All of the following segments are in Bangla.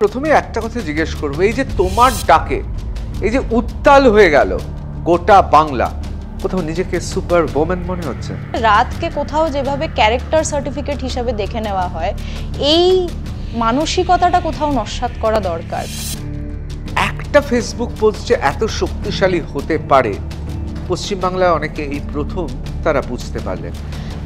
প্রথমে একটা কথা জিজ্ঞেস করবো, এই যে তোমার ডাকে এই যে উত্তাল হয়ে গেল গোটা বাংলা, কোথাও নিজেকে সুপার ওম্যান মনে হচ্ছে? রাতকে কোথাও যেভাবে ক্যারেক্টার সার্টিফিকেট হিসাবে দেখে নেওয়া হয়, এই মানসিকতাটা কোথাও নস্যাৎ করা দরকার। একটা ফেসবুক পোস্ট যে এত শক্তিশালী হতে পারে, পশ্চিমবাংলায় অনেকে এই প্রথম তারা বুঝতে পারলেন।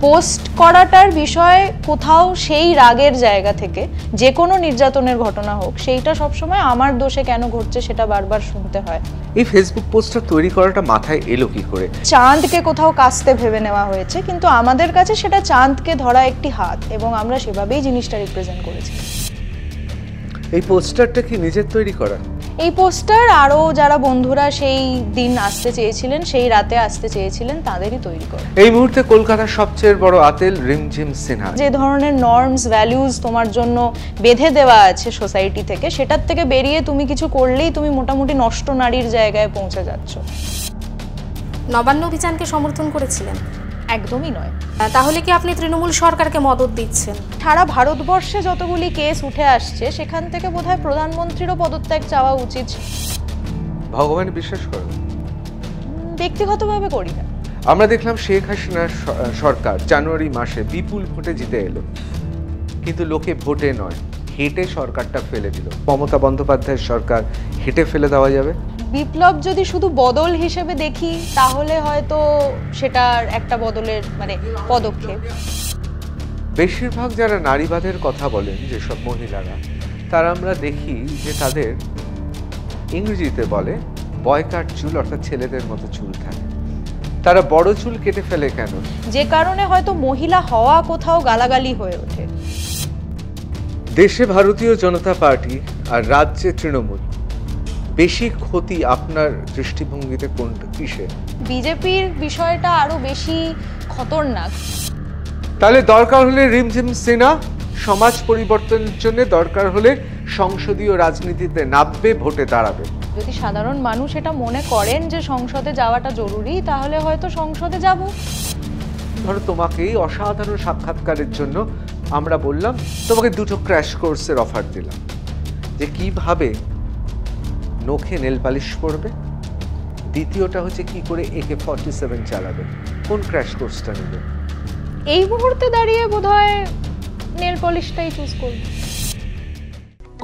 পোস্ট করাটার বিষয় কোথাও সেই রাগের জায়গা থেকে যে কোনো নির্যাতনের ঘটনা হোক, সেইটা সবসময় আমার দোষে কেন ঘটছে সেটা বারবার শুনতে হয়। এই ফেসবুক পোস্টটা তৈরি করাটা মাথায় এলো কি করে? চাঁদকে কোথাও কাস্তে ভেবে নেওয়া হয়েছে, কিন্তু আমাদের কাছে সেটা চাঁদকে ধরা একটি হাত, এবং আমরা সেভাবেই জিনিসটা রিপ্রেজেন্ট করেছি। এই পোস্টারটা কি নিজের তৈরি করা? এই পোস্টার আরও যারা বন্ধুরা সেই দিন আসতে চেয়েছিলেন, সেই রাতে আসতে চেয়েছিলেন, তাদেরই তৈরি করা। এই মুহূর্তে কলকাতার সবচেয়ে বড় আতেল রিমঝিম সিনহা। যে ধরনের নর্মস ভ্যালুজ তোমার জন্য বেঁধে দেওয়া আছে সোসাইটি থেকে, সেটার থেকে বেরিয়ে তুমি কিছু করলেই তুমি মোটামুটি নষ্ট নারীর জায়গায় পৌঁছে যাচ্ছ। নবান্ন অভিযানকে সমর্থন করেছিলেন? একদমই নয়। তাহলে কি আপনি তৃণমূল সরকারকে মদত দিচ্ছেন? সারা ভারতবর্ষে যতগুলি কেস উঠে আসছে, সেখান থেকে বোধহয় প্রধানমন্ত্রীরও পদত্যাগ চাওয়া উচিত। ভগবান বিশ্বাস করো? ব্যক্তিগতভাবে করি না। আমরা দেখলাম শেখ হাসিনার সরকার জানুয়ারি মাসে বিপুল ভোটে জিতে এলো, কিন্তু লোকে ভোটে নয় হেঁটে সরকারটা ফেলে দিল। মমতা বন্দ্যোপাধ্যায়ের সরকার হেঁটে ফেলে দেওয়া যাবে? বিপ্লব যদি শুধু বদল হিসেবে দেখি, তাহলে হয়তো সেটার একটা বদলের পদক্ষেপ। বেশিরভাগ যারা নারীবাদের কথা বলেন, যেসব মহিলারা, তারা আমরা দেখি যে তাদের ইংরেজিতে বলে বয়কাট চুল, অর্থাৎ ছেলেদের মতো চুল থাকে। তারা বড় চুল কেটে ফেলে কেন? যে কারণে হয়তো মহিলা হওয়া কোথাও গালাগালি হয়ে ওঠে। দেশে ভারতীয় জনতা পার্টি আর রাজ্যে তৃণমূল, বেশি ক্ষতি আপনার দৃষ্টিভঙ্গিতে কোনটা, কিসে? বিজেপির বিষয়টা আরো বেশি খতরনাক। তাহলে দরকার হলে রিমঝিম সিনহা সমাজ পরিবর্তনের জন্য দরকার হলে সংসদীয় রাজনীতিতে নামবে, ভোটে দাঁড়াবে। যদি সাধারণ মানুষ এটা মনে করেন যে সংসদে যাওয়াটা জরুরি, তাহলে হয়তো সংসদে যাব। ধরো তোমাকে এই অসাধারণ সাক্ষাৎকারের জন্য আমরা বললাম তোমাকে 2টো ক্র্যাশ কোর্সের অফার দিলাম, যে কিভাবে নখে নেল পালিশ পরবে, দ্বিতীয়টা হচ্ছে কি করে AK-47 চালাবে। কোন ক্র্যাশ কোর্সটা নেবে? এই মুহূর্তে দাঁড়িয়ে বোধহয় নেল পলিশটাই চুজ করব।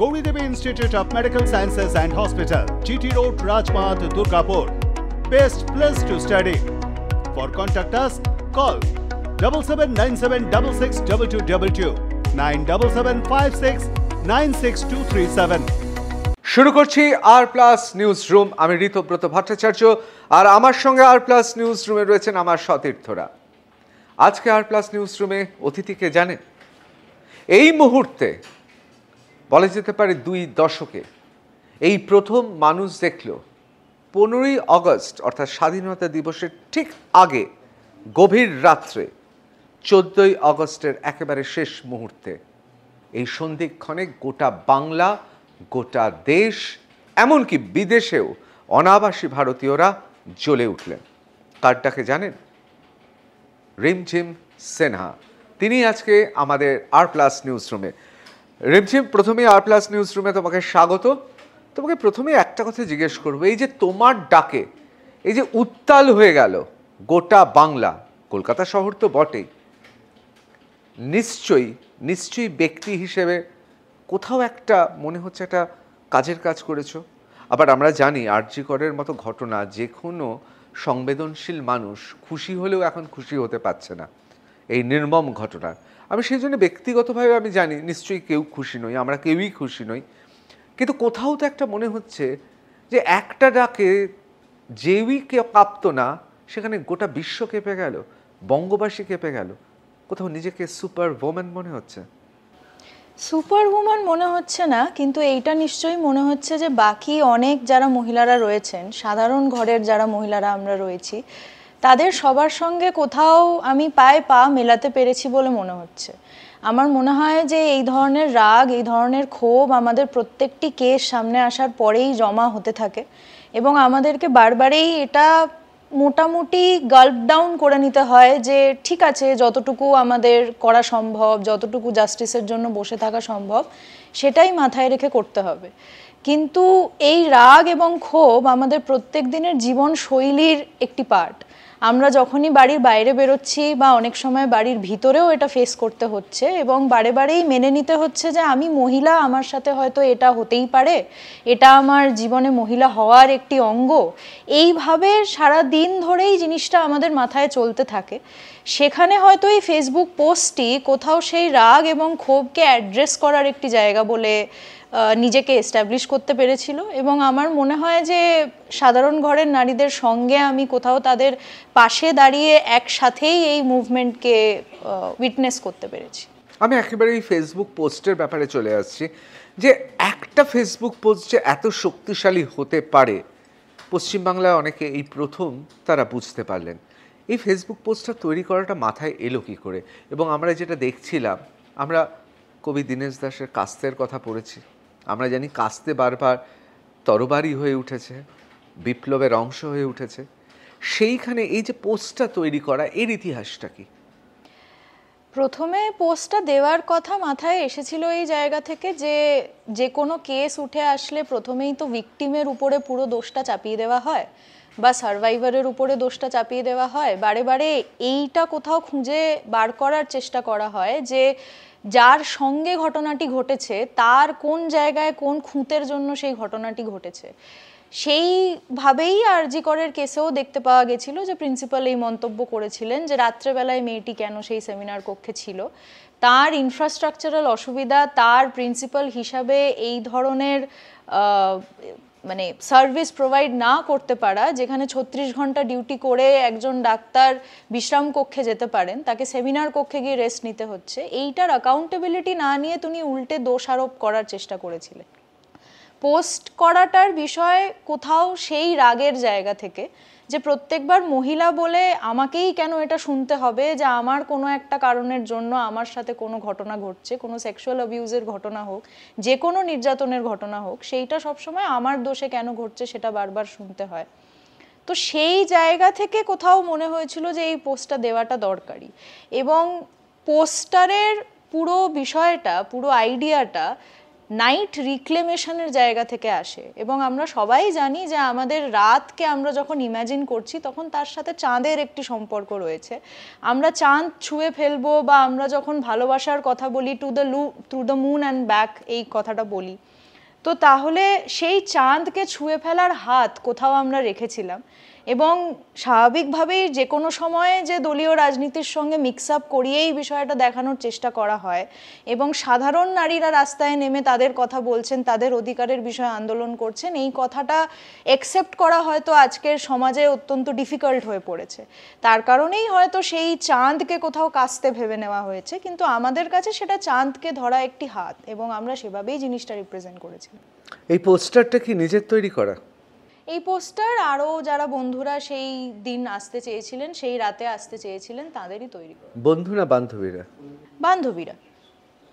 Gauri Devi Institute of Medical Sciences and Hospital, GT Road, Rajpath, Durgapur. Best place to study. For contact us, call 7797662222 9775696237. শুরু করছি R+ নিউজ রুম। আমি ঋতব্রত ভট্টাচার্য, আর আমার সঙ্গে R+ নিউজ রুমে রয়েছেন আমার সতীর্থরা। আজকে R+ নিউজ রুমে অতিথিকে জানেন? এই মুহূর্তে বলা যেতে পারে 2 দশকে এই প্রথম মানুষ দেখল 15ই আগস্ট অর্থাৎ স্বাধীনতা দিবসের ঠিক আগে গভীর রাত্রে 14ই আগস্টের একেবারে শেষ মুহূর্তে এই সন্ধিক্ষণে গোটা বাংলা, গোটা দেশ, এমনকি বিদেশেও অনাবাসী ভারতীয়রা জ্বলে উঠলেন। কারটাকে জানেন? রিমঝিম সিনহা। তিনি আজকে আমাদের R+ নিউজ রুমে। রিমঝিম, প্রথমে R+ নিউজ রুমে তোমাকে স্বাগত। তোমাকে প্রথমে একটা কথা জিজ্ঞেস করবো, এই যে তোমার ডাকে এই যে উত্তাল হয়ে গেল গোটা বাংলা, কলকাতা শহর তো বটেই, নিশ্চয়ই ব্যক্তি হিসেবে কোথাও একটা মনে হচ্ছে একটা কাজের কাজ করেছো। আবার আমরা জানি আরজি করের মতো ঘটনা, যে কোনো সংবেদনশীল মানুষ খুশি হলেও এখন খুশি হতে পারছে না এই নির্মম ঘটনা। আমি সেই জন্য ব্যক্তিগতভাবে আমি জানি নিশ্চয়ই কেউ খুশি নই, আমরা কেউই খুশি নই, কিন্তু কোথাও তো একটা মনে হচ্ছে যে একটা ডাকে যেই কেউ কাঁপতো না, সেখানে গোটা বিশ্ব কেঁপে গেল, বঙ্গবাসী কেঁপে গেল। কোথাও নিজেকে সুপার ওম্যান মনে হচ্ছে? সুপার উম্যান মনে হচ্ছে না, কিন্তু এইটা নিশ্চয়ই মনে হচ্ছে যে বাকি অনেক যারা মহিলারা রয়েছেন, সাধারণ ঘরের যারা মহিলারা আমরা রয়েছি, তাদের সবার সঙ্গে কোথাও আমি পায়ে পা মেলাতে পেরেছি বলে মনে হচ্ছে। আমার মনে হয় যে এই ধরনের রাগ, এই ধরনের ক্ষোভ আমাদের প্রত্যেকটি কেস সামনে আসার পরেই জমা হতে থাকে, এবং আমাদেরকে বারবারই এটা মোটামুটি গাল্প ডাউন করে নিতে হয় যে ঠিক আছে, যতটুকু আমাদের করা সম্ভব, যতটুকু জাস্টিসের জন্য বসে থাকা সম্ভব সেটাই মাথায় রেখে করতে হবে। কিন্তু এই রাগ এবং ক্ষোভ আমাদের প্রত্যেক দিনের জীবন শৈলীর একটি পার্ট। আমরা যখনই বাড়ির বাইরে বেরোচ্ছি বা অনেক সময় বাড়ির ভিতরেও এটা ফেস করতে হচ্ছে এবং বারে বারেই মেনে নিতে হচ্ছে যে আমি মহিলা, আমার সাথে হয়তো এটা হতেই পারে, এটা আমার জীবনে মহিলা হওয়ার একটি অঙ্গ। এইভাবে সারা দিন ধরেই জিনিসটা আমাদের মাথায় চলতে থাকে। সেখানে হয়তো এই ফেসবুক পোস্টটি কোথাও সেই রাগ এবং ক্ষোভকে অ্যাড্রেস করার একটি জায়গা বলে নিজেকে এস্টাবলিশ করতে পেরেছিল। এবং আমার মনে হয় যে সাধারণ ঘরের নারীদের সঙ্গে আমি কোথাও তাদের পাশে দাঁড়িয়ে একসাথেই এই মুভমেন্টকে উইটনেস করতে পেরেছি। আমি একেবারে এই ফেসবুক পোস্টের ব্যাপারে চলে আসছি, যে একটা ফেসবুক পোস্ট যে এত শক্তিশালী হতে পারে পশ্চিমবাংলায় অনেকে এই প্রথম তারা বুঝতে পারলেন। এই ফেসবুক পোস্টটা তৈরি করাটা মাথায় এলো কী করে? এবং আমরা যেটা দেখছিলাম, আমরা কবি দীনেশ দাসের কাস্তের কথা পড়েছি, আমরা জানি কাস্তে বারবার তরবারি হয়ে উঠেছে, বিপ্লবের অংশ হয়ে উঠেছে। সেইখানে এই যে পোস্টটা তৈরি করা, এর ইতিহাসটা কি? প্রথমে পোস্টটা দেওয়ার কথা মাথায় এসেছিল এই জায়গা থেকে যে যে কোনো কেস উঠে আসলে প্রথমেই তো ভিকটিমের উপরে পুরো দোষটা চাপিয়ে দেওয়া হয় বা সার্ভাইভারের উপরে দোষটা চাপিয়ে দেওয়া হয়। বারে বারে এইটা কোথাও খুঁজে বার করার চেষ্টা করা হয় যে যার সঙ্গে ঘটনাটি ঘটেছে তার কোন জায়গায় কোন খুঁতের জন্য সেই ঘটনাটি ঘটেছে। সেইভাবেই আরজি করের কেসেও দেখতে পাওয়া গেছিল যে প্রিন্সিপাল এই মন্তব্য করেছিলেন যে রাত্রেবেলায় মেয়েটি কেন সেই সেমিনার কক্ষে ছিল, তার ইনফ্রাস্ট্রাকচারাল অসুবিধা, তার প্রিন্সিপাল হিসাবে এই ধরনের মানে সার্ভিস প্রোভাইড না করতে পারা, যেখানে 36 ঘন্টা ডিউটি করে একজন ডাক্তার বিশ্রাম কক্ষে যেতে পারেন, তাকে সেমিনার কক্ষে গিয়ে রেস্ট নিতে হচ্ছে, এইটার অ্যাকাউন্টেবিলিটি না নিয়ে তিনি উল্টে দোষারোপ করার চেষ্টা করেছিলেন। পোস্ট করাটার বিষয় কোথাও সেই রাগের জায়গা থেকে যে প্রত্যেকবার মহিলা বলে আমাকেই কেন এটা শুনতে হবে যে আমার কোনো একটা কারণের জন্য আমার সাথে কোনো ঘটনা ঘটছে, কোনো সেক্সুয়াল অ্যাবিউজের ঘটনা হোক, যে কোনো নির্যাতনের ঘটনা হোক, সেইটা সবসময় আমার দোষে কেন ঘটছে সেটা বারবার শুনতে হয়। তো সেই জায়গা থেকে কোথাও মনে হয়েছিল যে এই পোস্টটা দেওয়াটা দরকারি। এবং পোস্টারের পুরো বিষয়টা, পুরো আইডিয়াটা নাইট রিক্লেমেশনের জায়গা থেকে আসে। এবং আমরা সবাই জানি যে আমাদের রাতকে আমরা যখন ইম্যাজিন করছি তখন তার সাথে চাঁদের একটি সম্পর্ক রয়েছে। আমরা চাঁদ ছুঁয়ে ফেলবো বা আমরা যখন ভালোবাসার কথা বলি to the moon and back, এই কথাটা বলি, তো তাহলে সেই চাঁদকে ছুঁয়ে ফেলার হাত কোথাও আমরা রেখেছিলাম। এবং স্বাভাবিকভাবেই যে কোনো সময়ে যে দলীয় রাজনীতির সঙ্গে মিক্স আপ করিয়েই বিষয়টা দেখানোর চেষ্টা করা হয় এবং সাধারণ নারীরা রাস্তায় নেমে তাদের কথা বলছেন, তাদের অধিকারের বিষয়ে আন্দোলন করছেন, এই কথাটা অ্যাকসেপ্ট করা হয়তো আজকের সমাজে অত্যন্ত ডিফিকাল্ট হয়ে পড়েছে। তার কারণেই হয়তো সেই চাঁদকে কোথাও কাস্তে ভেবে নেওয়া হয়েছে, কিন্তু আমাদের কাছে সেটা চাঁদকে ধরা একটি হাত এবং আমরা সেভাবেই জিনিসটা রিপ্রেজেন্ট করেছিলাম। এই পোস্টারটা কি নিজের তৈরি করা? এই পোস্টার আরও যারা বন্ধুরা সেই দিন আসতে চেয়েছিলেন, সেই রাতে আসতে চেয়েছিলেন, তাদেরই তৈরি করা। বন্ধু না বান্ধবীরা? বান্ধবীরা।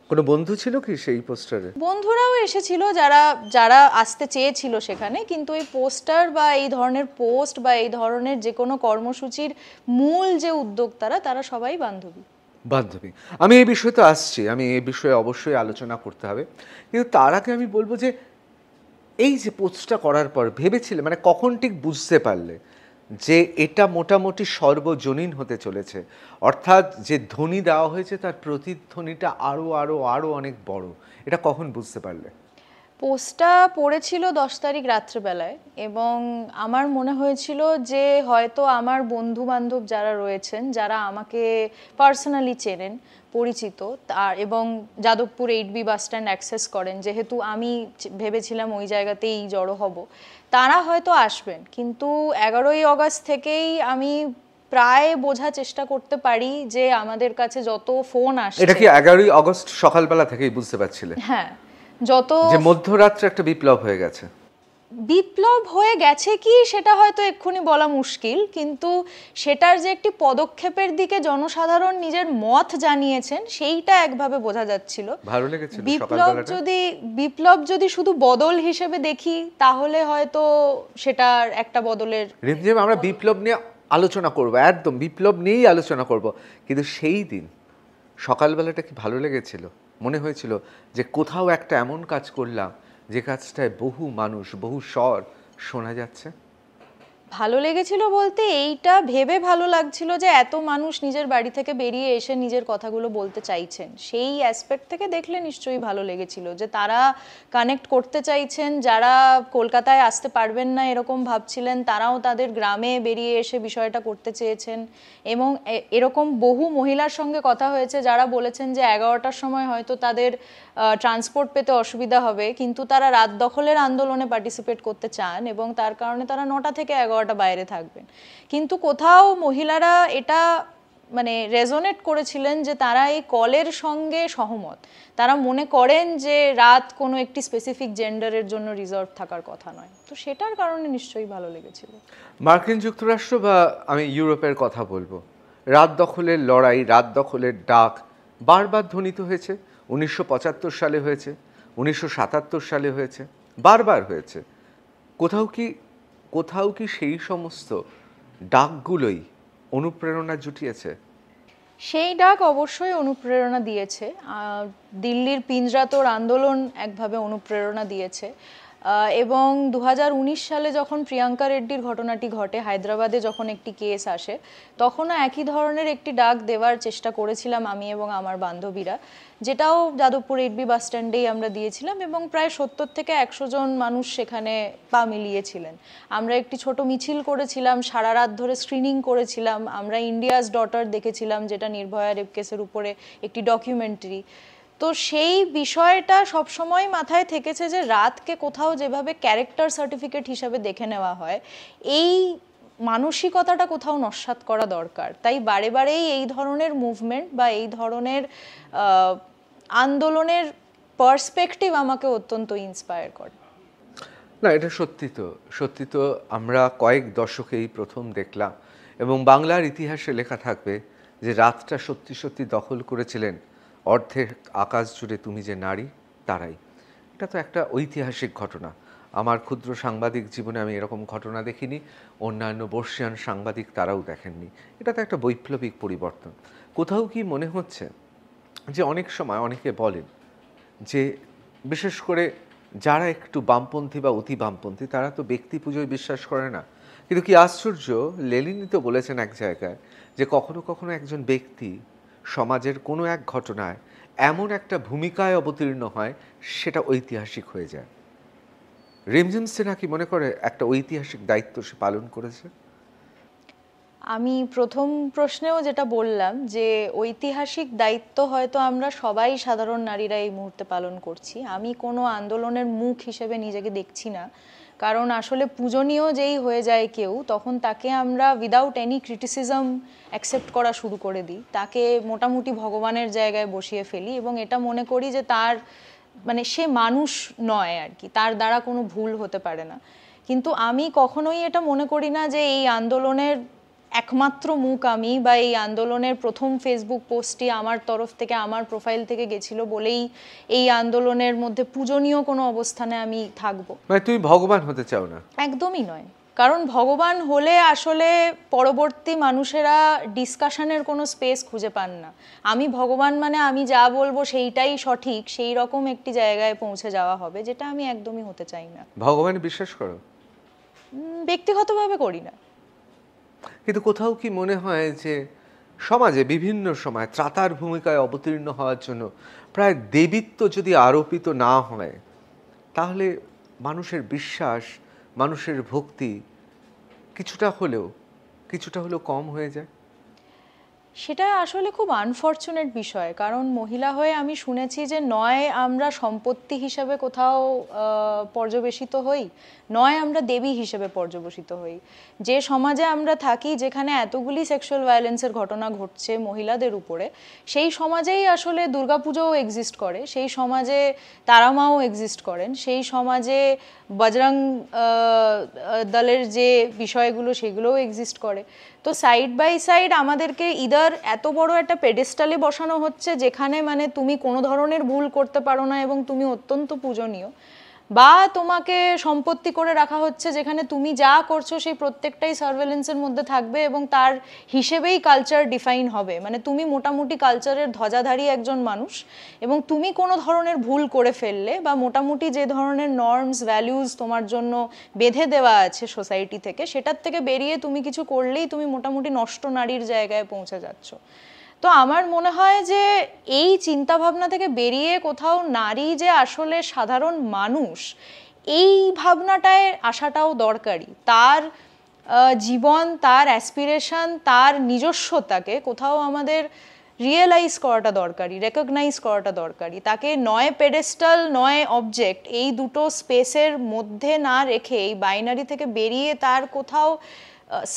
কোনো বন্ধু ছিল কি সেই পোস্টারে? বন্ধুরাও এসেছিল যারা যারা আসতে চেয়েছিল সেখানে, কিন্তু এই পোস্টার বা এই ধরনের পোস্ট বা এই ধরনের যে কোনো কর্মসূচির মূল যে উদ্যোক্তারা তারা সবাই বান্ধবী। বান্ধবী। আমি এই বিষয়ে তো আসছি, আমি এই বিষয়ে অবশ্যই আলোচনা করতে হবে, কিন্তু তার আগে আমি বলবো যে এই যে পোস্টটা করার পর ভেবেছিলে, মানে কখন ঠিক বুঝতে পারলে যে এটা মোটামুটি সর্বজনীন হতে চলেছে, অর্থাৎ যে ধ্বনি দেওয়া হয়েছে তার প্রতিধ্বনিটা আরও আরও আরও অনেক বড়, এটা কখন বুঝতে পারলে? পোস্টটা পড়েছিল 10 তারিখ রাত্রেবেলায় এবং আমার মনে হয়েছিল যে হয়তো আমার বন্ধু বান্ধব যারা রয়েছেন, যারা আমাকে পার্সোনালি চেনেন, পরিচিত, এবং Jadavpur 8B bus stand access করেন, যেহেতু আমি ভেবেছিলাম ওই জায়গাতেই জড়ো হব, তারা হয়তো আসবেন। কিন্তু 11ই অগস্ট থেকেই আমি প্রায় বোঝার চেষ্টা করতে পারি যে আমাদের কাছে যত ফোন আসছে। এটা কি 11ই অগস্ট সকালবেলা থেকেই বুঝতে পারছিলে? হ্যাঁ, যত যে মধ্যরাত্রে একটা বিপ্লব হয়ে গেছে। বিপ্লব হয়ে গেছে কি সেটা হয়তো এক্ষুনি বলা মুশকিল, কিন্তু সেটার যে একটি পদক্ষেপের দিকে জনসাধারণ নিজের মত জানিয়েছেন সেইটা একভাবে বোঝা যাচ্ছিল। ভালো লেগেছিল বিপ্লব যদি শুধু বদল হিসেবে দেখি তাহলে হয়তো সেটার একটা বদলের রিমঝিম আমরা বিপ্লব নিয়ে আলোচনা করব, একদম বিপ্লব নিয়েই আলোচনা করব, কিন্তু সেই দিন সকালবেলাটা কি ভালো লেগেছিল? মনে হয়েছিল যে কোথাও একটা এমন কাজ করলাম যে কাজটায় বহু মানুষ, বহু স্বর শোনা যাচ্ছে? ভালো লেগেছিল বলতে এইটা ভেবে ভালো লাগছিল যে এত মানুষ নিজের বাড়ি থেকে বেরিয়ে এসে নিজের কথাগুলো বলতে চাইছেন, সেই অ্যাসপেক্ট থেকে দেখলে নিশ্চয়ই ভালো লেগেছিল যে তারা কানেক্ট করতে চাইছেন। যারা কলকাতায় আসতে পারবেন না এরকম ভাবছিলেন, তারাও তাদের গ্রামে বেরিয়ে এসে বিষয়টা করতে চেয়েছেন। এবং এরকম বহু মহিলার সঙ্গে কথা হয়েছে যারা বলেছেন যে 11টার সময় হয়তো তাদের ট্রান্সপোর্ট পেতে অসুবিধা হবে, কিন্তু তারা রাত দখলের আন্দোলনে পার্টিসিপেট করতে চান এবং তার কারণে তারা 9টা থেকে 11টা বাইরে থাকবেন। কিন্তু কোথাও মহিলারা এটা মানে রেজোনেট করেছিলেন যে তারা এই কলের সঙ্গে সহমত। তারা মনে করেন যে রাত কোনো একটি স্পেসিফিক জেন্ডারের জন্য রিজার্ভ থাকার কথা নয়, তো সেটার কারণে নিশ্চয়ই ভালো লেগেছিল। মার্কিন যুক্তরাষ্ট্র বা আমি ইউরোপের কথা বলবো, রাত দখলের লড়াই, রাত দখলের ডাক বারবার ধ্বনিত হয়েছে। 1975 সালে হয়েছে, 1977 সালে হয়েছে, বারবার হয়েছে। কোথাও কি সেই সমস্ত ডাকগুলোই অনুপ্রেরণা জুটিয়েছে? সেই ডাক অবশ্যই অনুপ্রেরণা দিয়েছে। দিল্লির পিঞ্জরাতোড় আন্দোলন একভাবে অনুপ্রেরণা দিয়েছে। এবং 2019 সালে যখন প্রিয়াঙ্কা রেড্ডির ঘটনাটি ঘটে, হায়দ্রাবাদে যখন একটি কেস আসে, তখনও একই ধরনের একটি ডাক দেওয়ার চেষ্টা করেছিলাম আমি এবং আমার বান্ধবীরা, যেটাও যাদবপুর 8B বাস স্ট্যান্ডেই আমরা দিয়েছিলাম এবং প্রায় 70 থেকে 100 জন মানুষ সেখানে পা মিলিয়েছিলেন। আমরা একটি ছোট মিছিল করেছিলাম, সারা রাত ধরে স্ক্রিনিং করেছিলাম, আমরা ইন্ডিয়াস ডটার দেখেছিলাম, যেটা নির্ভয়া রেপ কেসের উপরে একটি ডকুমেন্টারি। তো সেই বিষয়টা সবসময় মাথায় থেকেছে যে রাতকে কোথাও যেভাবে ক্যারেক্টার সার্টিফিকেট হিসাবে দেখে নেওয়া হয়, এই মানসিকতাটা কোথাও নস্যাৎ করা দরকার। তাই বারে বারেই এই ধরনের মুভমেন্ট বা এই ধরনের আন্দোলনের পার্সপেক্টিভ আমাকে অত্যন্ত ইন্সপায়ার করে। না, এটা সত্যি তো আমরা কয়েক দশকেই প্রথম দেখলাম এবং বাংলার ইতিহাসে লেখা থাকবে যে রাতটা সত্যি সত্যি দখল করেছিলেন অর্ধেক আকাশ জুড়ে তুমি যে নারী তারাই। এটা তো একটা ঐতিহাসিক ঘটনা। আমার ক্ষুদ্র সাংবাদিক জীবনে আমি এরকম ঘটনা দেখিনি, অন্যান্য বর্ষিয়ান সাংবাদিক তারাও দেখেননি। এটা তো একটা বৈপ্লবিক পরিবর্তন। কোথাও কি মনে হচ্ছে যে অনেক সময় অনেকে বলেন যে বিশেষ করে যারা একটু বামপন্থী বা অতি বামপন্থী তারা তো ব্যক্তি পুজোয় বিশ্বাস করে না, কিন্তু কি আশ্চর্য, লেনিনই তো বলেছেন এক জায়গায় যে কখনো কখনো একজন ব্যক্তি সমাজের কোনো এক ঘটনায় এমন একটা ভূমিকায় অবতীর্ণ হয় সেটা ঐতিহাসিক হয়ে যায়। রিমঝিম সিনহা কি মনে করে একটা ঐতিহাসিক দায়িত্ব সে পালন করেছে? আমি প্রথম প্রশ্নেও যেটা বললাম যে ঐতিহাসিক দায়িত্ব হয়তো আমরা সবাই সাধারণ নারীরা এই মুহূর্তে পালন করছি। আমি কোনো আন্দোলনের মুখ হিসেবে নিজেকে দেখছি না, কারণ আসলে পূজনীয় যেই হয়ে যায় কেউ, তখন তাকে আমরা উইদাউট এনি ক্রিটিসিজম অ্যাকসেপ্ট করা শুরু করে দিই, তাকে মোটামুটি ভগবানের জায়গায় বসিয়ে ফেলি এবং এটা মনে করি যে তার মানে সে মানুষ নয় আর কি, তার দ্বারা কোনো ভুল হতে পারে না। কিন্তু আমি কখনোই এটা মনে করি না যে এই আন্দোলনের একমাত্র মুখ আমি, বা এই আন্দোলনের প্রথম ফেসবুক পোস্টটি আমার তরফ থেকে আমার প্রোফাইল থেকে গেছিল বলেই এই আন্দোলনের মধ্যে পূজনীয় কোনো অবস্থানে আমি থাকবো। মানে তুমি ভগবান হতে চাও না? একদমই নয়, কারণ ভগবান হলে আসলে পরবর্তী মানুষেরা ডিসকাশনের কোনো স্পেস খুঁজে পান না। আমি ভগবান মানে আমি যা বলবো সেইটাই সঠিক, সেই রকম একটি জায়গায় পৌঁছে যাওয়া হবে, যেটা আমি একদমই হতে চাই না। ভগবানে বিশ্বাস করো? ব্যক্তিগতভাবে করি না। কিন্তু কোথাও কি মনে হয় যে সমাজে বিভিন্ন সময় ত্রাতার ভূমিকায় অবতীর্ণ হওয়ার জন্য প্রায় দেবীত্ব যদি আরোপিত না হয় তাহলে মানুষের বিশ্বাস, মানুষের ভক্তি কিছুটা হলেও কম হয়ে যায়? সেটা আসলে খুব আনফরচুনেট বিষয়, কারণ মহিলা হয়ে আমি শুনেছি যে নয় আমরা সম্পত্তি হিসেবে কোথাও পর্যবেসিত হই, নয় আমরা দেবী হিসেবে পর্যবেসিত হই। যে সমাজে আমরা থাকি, যেখানে এতগুলি সেক্সুয়াল ভায়োলেন্সের ঘটনা ঘটছে মহিলাদের উপরে, সেই সমাজেই আসলে দুর্গাপুজোও এক্সিস্ট করে, সেই সমাজে তারামাও এক্সিস্ট করেন, সেই সমাজে বজরং দলের যে বিষয়গুলো সেগুলোও এক্সিস্ট করে। তো সাইড বাই সাইড আমাদেরকে ইদার এত বড় একটা পেডেস্টালে বসানো হচ্ছে যেখানে মানে তুমি কোনো ধরনের ভুল করতে পারো না এবং তুমি অত্যন্ত পূজনীয়, বা তোমাকে সম্পত্তি করে রাখা হচ্ছে যেখানে তুমি যা করছো সেই প্রত্যেকটাই সার্ভেলেন্সের মধ্যে থাকবে এবং তার হিসেবেই কালচার ডিফাইন হবে। মানে তুমি মোটামুটি কালচারের ধ্বজাধারী একজন মানুষ এবং তুমি কোনো ধরনের ভুল করে ফেললে বা মোটামুটি যে ধরনের নর্মস ভ্যালুজ তোমার জন্য বেঁধে দেওয়া আছে সোসাইটি থেকে, সেটার থেকে বেরিয়ে তুমি কিছু করলেই তুমি মোটামুটি নষ্ট নারীর জায়গায় পৌঁছে যাচ্ছ। তো আমার মনে হয় যে এই চিন্তাভাবনা থেকে বেরিয়ে কোথাও নারী যে আসলে সাধারণ মানুষ, এই ভাবনাটায় আসাটাও দরকারি। তার জীবন, তার অ্যাসপিরেশন, তার নিজস্বতাকে কোথাও আমাদের রিয়েলাইজ করাটা দরকারি, রেকগনাইজ করাটা দরকারি। তাকে নয় পেডেস্টাল নয় অবজেক্ট, এই দুটো স্পেসের মধ্যে না রেখে এই বাইনারি থেকে বেরিয়ে তার কোথাও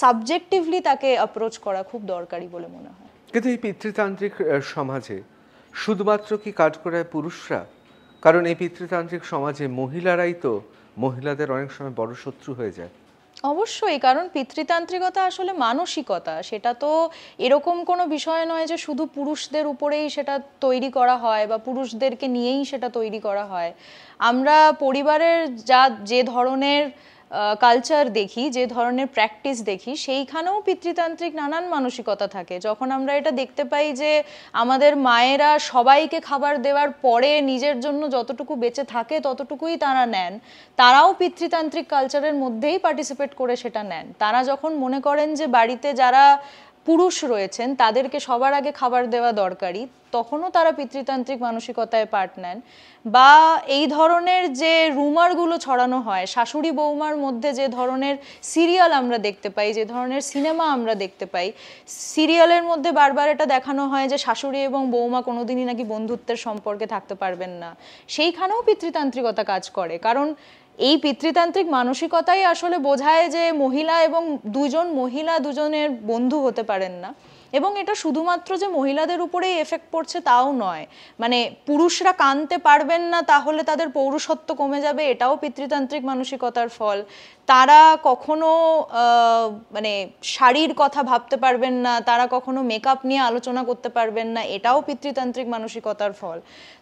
সাবজেক্টিভলি তাকে অ্যাপ্রোচ করা খুব দরকারি বলে মনে হয়। কিন্তু এই পিতৃতান্ত্রিক সমাজে শুধুমাত্র কি কাজ করে পুরুষরা? কারণ এই পিতৃতান্ত্রিক সমাজে মহিলারাই তো মহিলাদের অনেক সময় বড় শত্রু হয়ে যায়। অবশ্যই, কারণ পিতৃতান্ত্রিকতা আসলে মানসিকতা, সেটা তো এরকম কোনো বিষয় নয় যে শুধু পুরুষদের উপরেই সেটা তৈরি করা হয় বা পুরুষদেরকে নিয়েই সেটা তৈরি করা হয়। আমরা পরিবারের যে ধরনের কালচার দেখি, যে ধরনের প্র্যাকটিস দেখি, সেইখানেও পিতৃতান্ত্রিক নানান মানসিকতা থাকে। যখন আমরা এটা দেখতে পাই যে আমাদের মায়েরা সবাইকে খাবার দেওয়ার পরে নিজের জন্য যতটুকু বেঁচে থাকে ততটুকুই তারা নেন, তারাও পিতৃতান্ত্রিক কালচারের মধ্যেই পার্টিসিপেট করে সেটা নেন। তারা যখন মনে করেন যে বাড়িতে যারা পুরুষ রয়েছেন তাদেরকে সবার আগে খাবার দেওয়া দরকারি, তখনও তারা পিতৃতান্ত্রিক মানসিকতায় পার্ট নেন। বা এই ধরনের যে রুমারগুলো ছড়ানো হয়, শাশুড়ি বৌমার মধ্যে যে ধরনের সিরিয়াল আমরা দেখতে পাই, যে ধরনের সিনেমা আমরা দেখতে পাই, সিরিয়ালের মধ্যে বারবার এটা দেখানো হয় যে শাশুড়ি এবং বৌমা কোনোদিনই নাকি বন্ধুত্বের সম্পর্কে থাকতে পারবেন না, সেইখানেও পিতৃতান্ত্রিকতা কাজ করে। কারণ এই পিতৃতান্ত্রিক মানসিকতাই আসলে বোঝায় যে মহিলা এবং মহিলা দুজনের বন্ধু হতে পারেন না। এবং এটা শুধুমাত্র যে মহিলাদের উপরেই এফেক্ট পড়ছে তাও নয়, মানে পুরুষরা কাঁদতে পারবেন না তাহলে তাদের পৌরুষত্ব কমে যাবে, এটাও পিতৃতান্ত্রিক মানসিকতার ফল। তারা কখনো মানে শাড়ির কথা ভাবতে পারবেন না, তারা কখনো মেকআপ নিয়ে আলোচনা করতে পারবেন না, এটাও পিতৃতান্ত্রিক মানসিকতার ফল।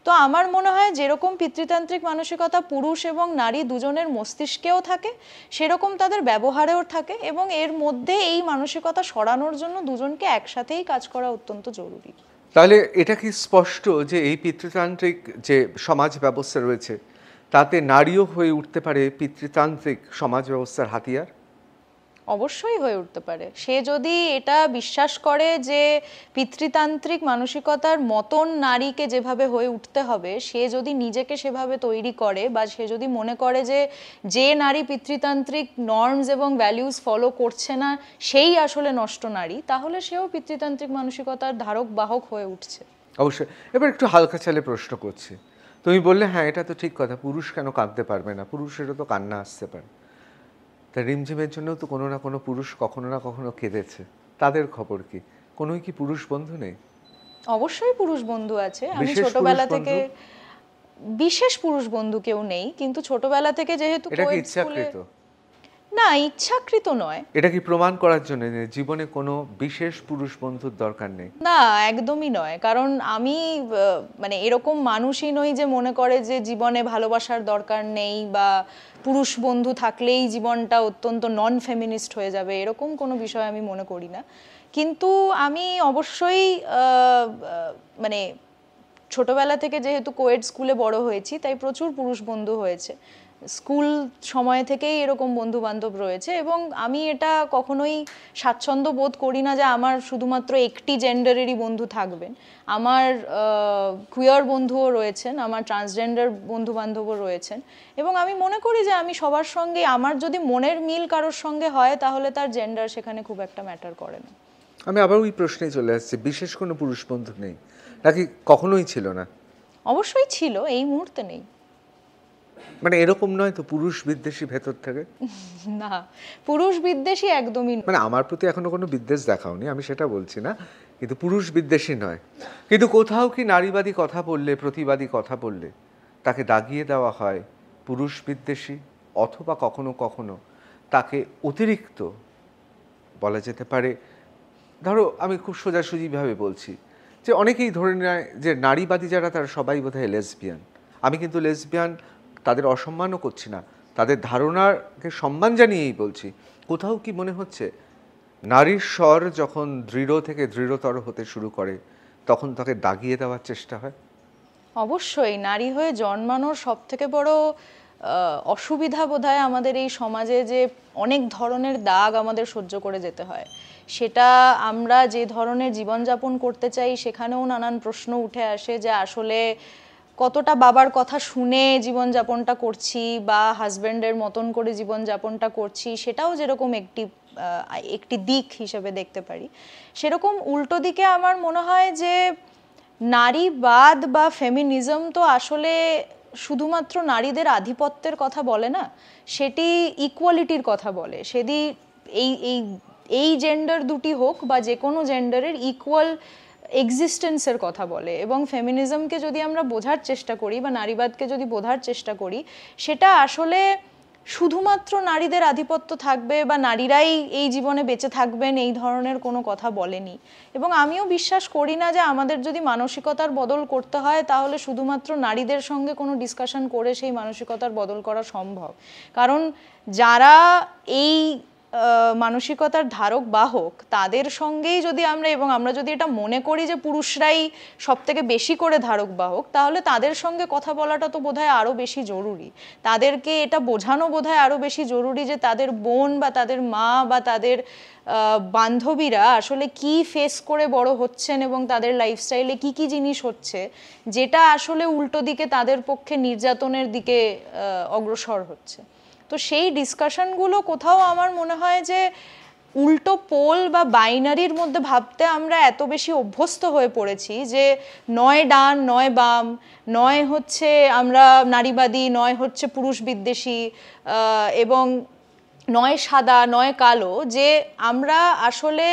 তো আমার মনে হয় যেরকম পিতৃতান্ত্রিক মানসিকতা পুরুষ এবং নারী দুজনের মস্তিষ্কেও থাকে, সেরকম তাদের ব্যবহারেও থাকে, এবং এর মধ্যে এই মানসিকতা সরানোর জন্য দুজনকে একসাথেই কাজ করা অত্যন্ত জরুরি। তাহলে এটা কি স্পষ্ট যে এই পিতৃতান্ত্রিক যে সমাজ ব্যবস্থা রয়েছে তাতে নারীও হয়ে উঠতে পারে পিতৃতান্ত্রিক সমাজ ব্যবস্থার হাতিয়ার? অবশ্যই হয়ে উঠতে পারে। সে যদি এটা বিশ্বাস করে যে পিতৃতান্ত্রিক মানসিকতার মতন নারীকে যেভাবে হয়ে উঠতে হবে, সে যদি নিজেকে সেভাবে তৈরি করে, বা সে যদি মনে করে যে নারী পিতৃতান্ত্রিক নর্মস এবং ভ্যালিউজ ফলো করছে না সেই আসলে নষ্ট নারী, তাহলে সেও পিতৃতান্ত্রিক মানসিকতার ধারক বাহক হয়ে উঠছে। অবশ্যই। এবার একটু হালকা চালে প্রশ্ন করছি। তুমি বললে হ্যাঁ এটা তো ঠিক কথা, পুরুষ কেন কাঁদতে পারবে না, পুরুষেরও তো কান্না আসতে পারে। তা রিমঝিমের জন্যও তো কোনো না কোনো পুরুষ কখনো না কখনো কেঁদেছে, তাদের খবর কি? কোনোই কি পুরুষ বন্ধু নেই? অবশ্যই পুরুষ বন্ধু আছে। আমি বিশেষ ছোটবেলা পুরুষ থেকে বিশেষ পুরুষ বন্ধু কেউ নেই, কিন্তু ছোটবেলা থেকে যেহেতু এটা কি co-ed ইচ্ছাকৃত? স্কুলে- না, ইচ্ছাকৃত নয়। এটা কি প্রমাণ করার জন্য যে জীবনে কোনো বিশেষ পুরুষ বন্ধুর দরকার নেই? না, একদমই নয়। কারণ আমি মানে এরকম মানুষই নই যে মনে করে যে জীবনে ভালোবাসার দরকার নেই বা পুরুষ বন্ধু থাকলেই জীবনটা অত্যন্ত নন ফেমিনিস্ট হয়ে যাবে, এরকম কোনো বিষয় আমি মনে করি না। কিন্তু আমি অবশ্যই মানে ছোটবেলা থেকে যেহেতু কোয়েড স্কুলে বড় হয়েছি, তাই প্রচুর পুরুষ বন্ধু হয়েছে। স্কুল সময় থেকেই এরকম বন্ধু বান্ধব রয়েছে, এবং আমি এটা কখনোই স্বাচ্ছন্দ্য বোধ করি না যে আমার শুধুমাত্র একটি জেন্ডারেরই বন্ধু থাকবেন। আমার কুয়ার বন্ধুও রয়েছেন, আমার ট্রান্সজেন্ডার বন্ধু বান্ধবও রয়েছেন, এবং আমি মনে করি যে আমি সবার সঙ্গে, আমার যদি মনের মিল কারোর সঙ্গে হয় তাহলে তার জেন্ডার সেখানে খুব একটা ম্যাটার করে না। আমি আবার ওই প্রশ্নেই চলে আসছি, বিশেষ কোনো পুরুষ বন্ধু নেই নাকি কখনোই ছিল না? অবশ্যই ছিল, এই মুহূর্তে নেই। মানে এরকম নয় তো পুরুষ বিদ্বেষী ভেতর থেকে? না, পুরুষ বিদ্বেষী একদমই নয়। মানে আমার প্রতি এখনো কোনো বিদ্বেষ দেখাওনি, আমি সেটা বলছি না, কিন্তু পুরুষ বিদ্বেষী নয়। কিন্তু কোথাও কি নারীবাদী কথা বললে, প্রতিবাদী কথা বললে তাকে দাগিয়ে দেওয়া হয় পুরুষ বিদ্বেষী, অথবা কখনো কখনো তাকে অতিরিক্ত বলা যেতে পারে, ধরো আমি খুব সোজাসুজিভাবে বলছি যে অনেকেই ধরে নেয় যে নারীবাদী যারা তারা সবাই বোধহয় লেসবিয়ান। আমি কিন্তু লেসবিয়ান তাদের অসম্মানও করছি না, তাদের ধারণাকে সম্মান জানিয়েই বলছি। কোথাও কি মনে হচ্ছে নারীর স্বর যখন দৃঢ় থেকে দৃঢ়তর হতে শুরু করে তখন তাকে দাগিয়ে দেওয়ার চেষ্টা হয়? অবশ্যই, নারী হয়ে জন্মানোর সব থেকে বড় অসুবিধা বোধহয় আমাদের এই সমাজে যে অনেক ধরনের দাগ আমাদের সহ্য করে যেতে হয়। সেটা আমরা যে ধরনের জীবনযাপন করতে চাই সেখানেও নানান প্রশ্ন উঠে আসে, যে আসলে কতটা বাবার কথা শুনে জীবনযাপনটা করছি বা হাজব্যান্ডের মতন করে জীবনযাপনটা করছি, সেটাও যেরকম একটি দিক হিসেবে দেখতে পারি, সেরকম উল্টো দিকে আমার মনে হয় যে নারীবাদ বা ফেমিনিজম তো আসলে শুধুমাত্র নারীদের আধিপত্যের কথা বলে না, সেটি ইকুয়ালিটির কথা বলে। সেটি এই এই এই জেন্ডার দুটি হোক বা যে কোনো জেন্ডারের ইকুয়াল এক্সিস্টেন্সের কথা বলে। এবং ফেমিনিজমকে যদি আমরা বোঝার চেষ্টা করি বা নারীবাদকে যদি বোঝার চেষ্টা করি, সেটা আসলে শুধুমাত্র নারীদের আধিপত্য থাকবে বা নারীরাই এই জীবনে বেঁচে থাকবেন এই ধরনের কোনো কথা বলেনি। এবং আমিও বিশ্বাস করি না যে আমাদের যদি মানসিকতার বদল করতে হয় তাহলে শুধুমাত্র নারীদের সঙ্গে কোনো ডিসকাশন করে সেই মানসিকতার বদল করা সম্ভব। কারণ যারা এই মানসিকতার ধারক বাহক তাদের সঙ্গেই যদি আমরা যদি এটা মনে করি যে পুরুষরাই সব থেকে বেশি করে ধারক বাহক, তাহলে তাদের সঙ্গে কথা বলাটা তো বোধহয় আরও বেশি জরুরি। তাদেরকে এটা বোঝানো বোধহয় আরও বেশি জরুরি যে তাদের বোন বা তাদের মা বা তাদের বান্ধবীরা আসলে কি ফেস করে বড় হচ্ছেন এবং তাদের লাইফস্টাইলে কি কি জিনিস হচ্ছে যেটা আসলে উল্টো দিকে তাদের পক্ষে নির্যাতনের দিকে অগ্রসর হচ্ছে। তো সেই ডিসকাশনগুলো কোথাও আমার মনে হয় যে উল্টো পোল বা বাইনারির মধ্যে ভাবতে আমরা এত বেশি অভ্যস্ত হয়ে পড়েছি যে নয় ডান নয় বাম, নয় হচ্ছে আমরা নারীবাদী, নয় হচ্ছে পুরুষ বিদ্বেষী, এবং নয় সাদা নয় কালো, যে আমরা আসলে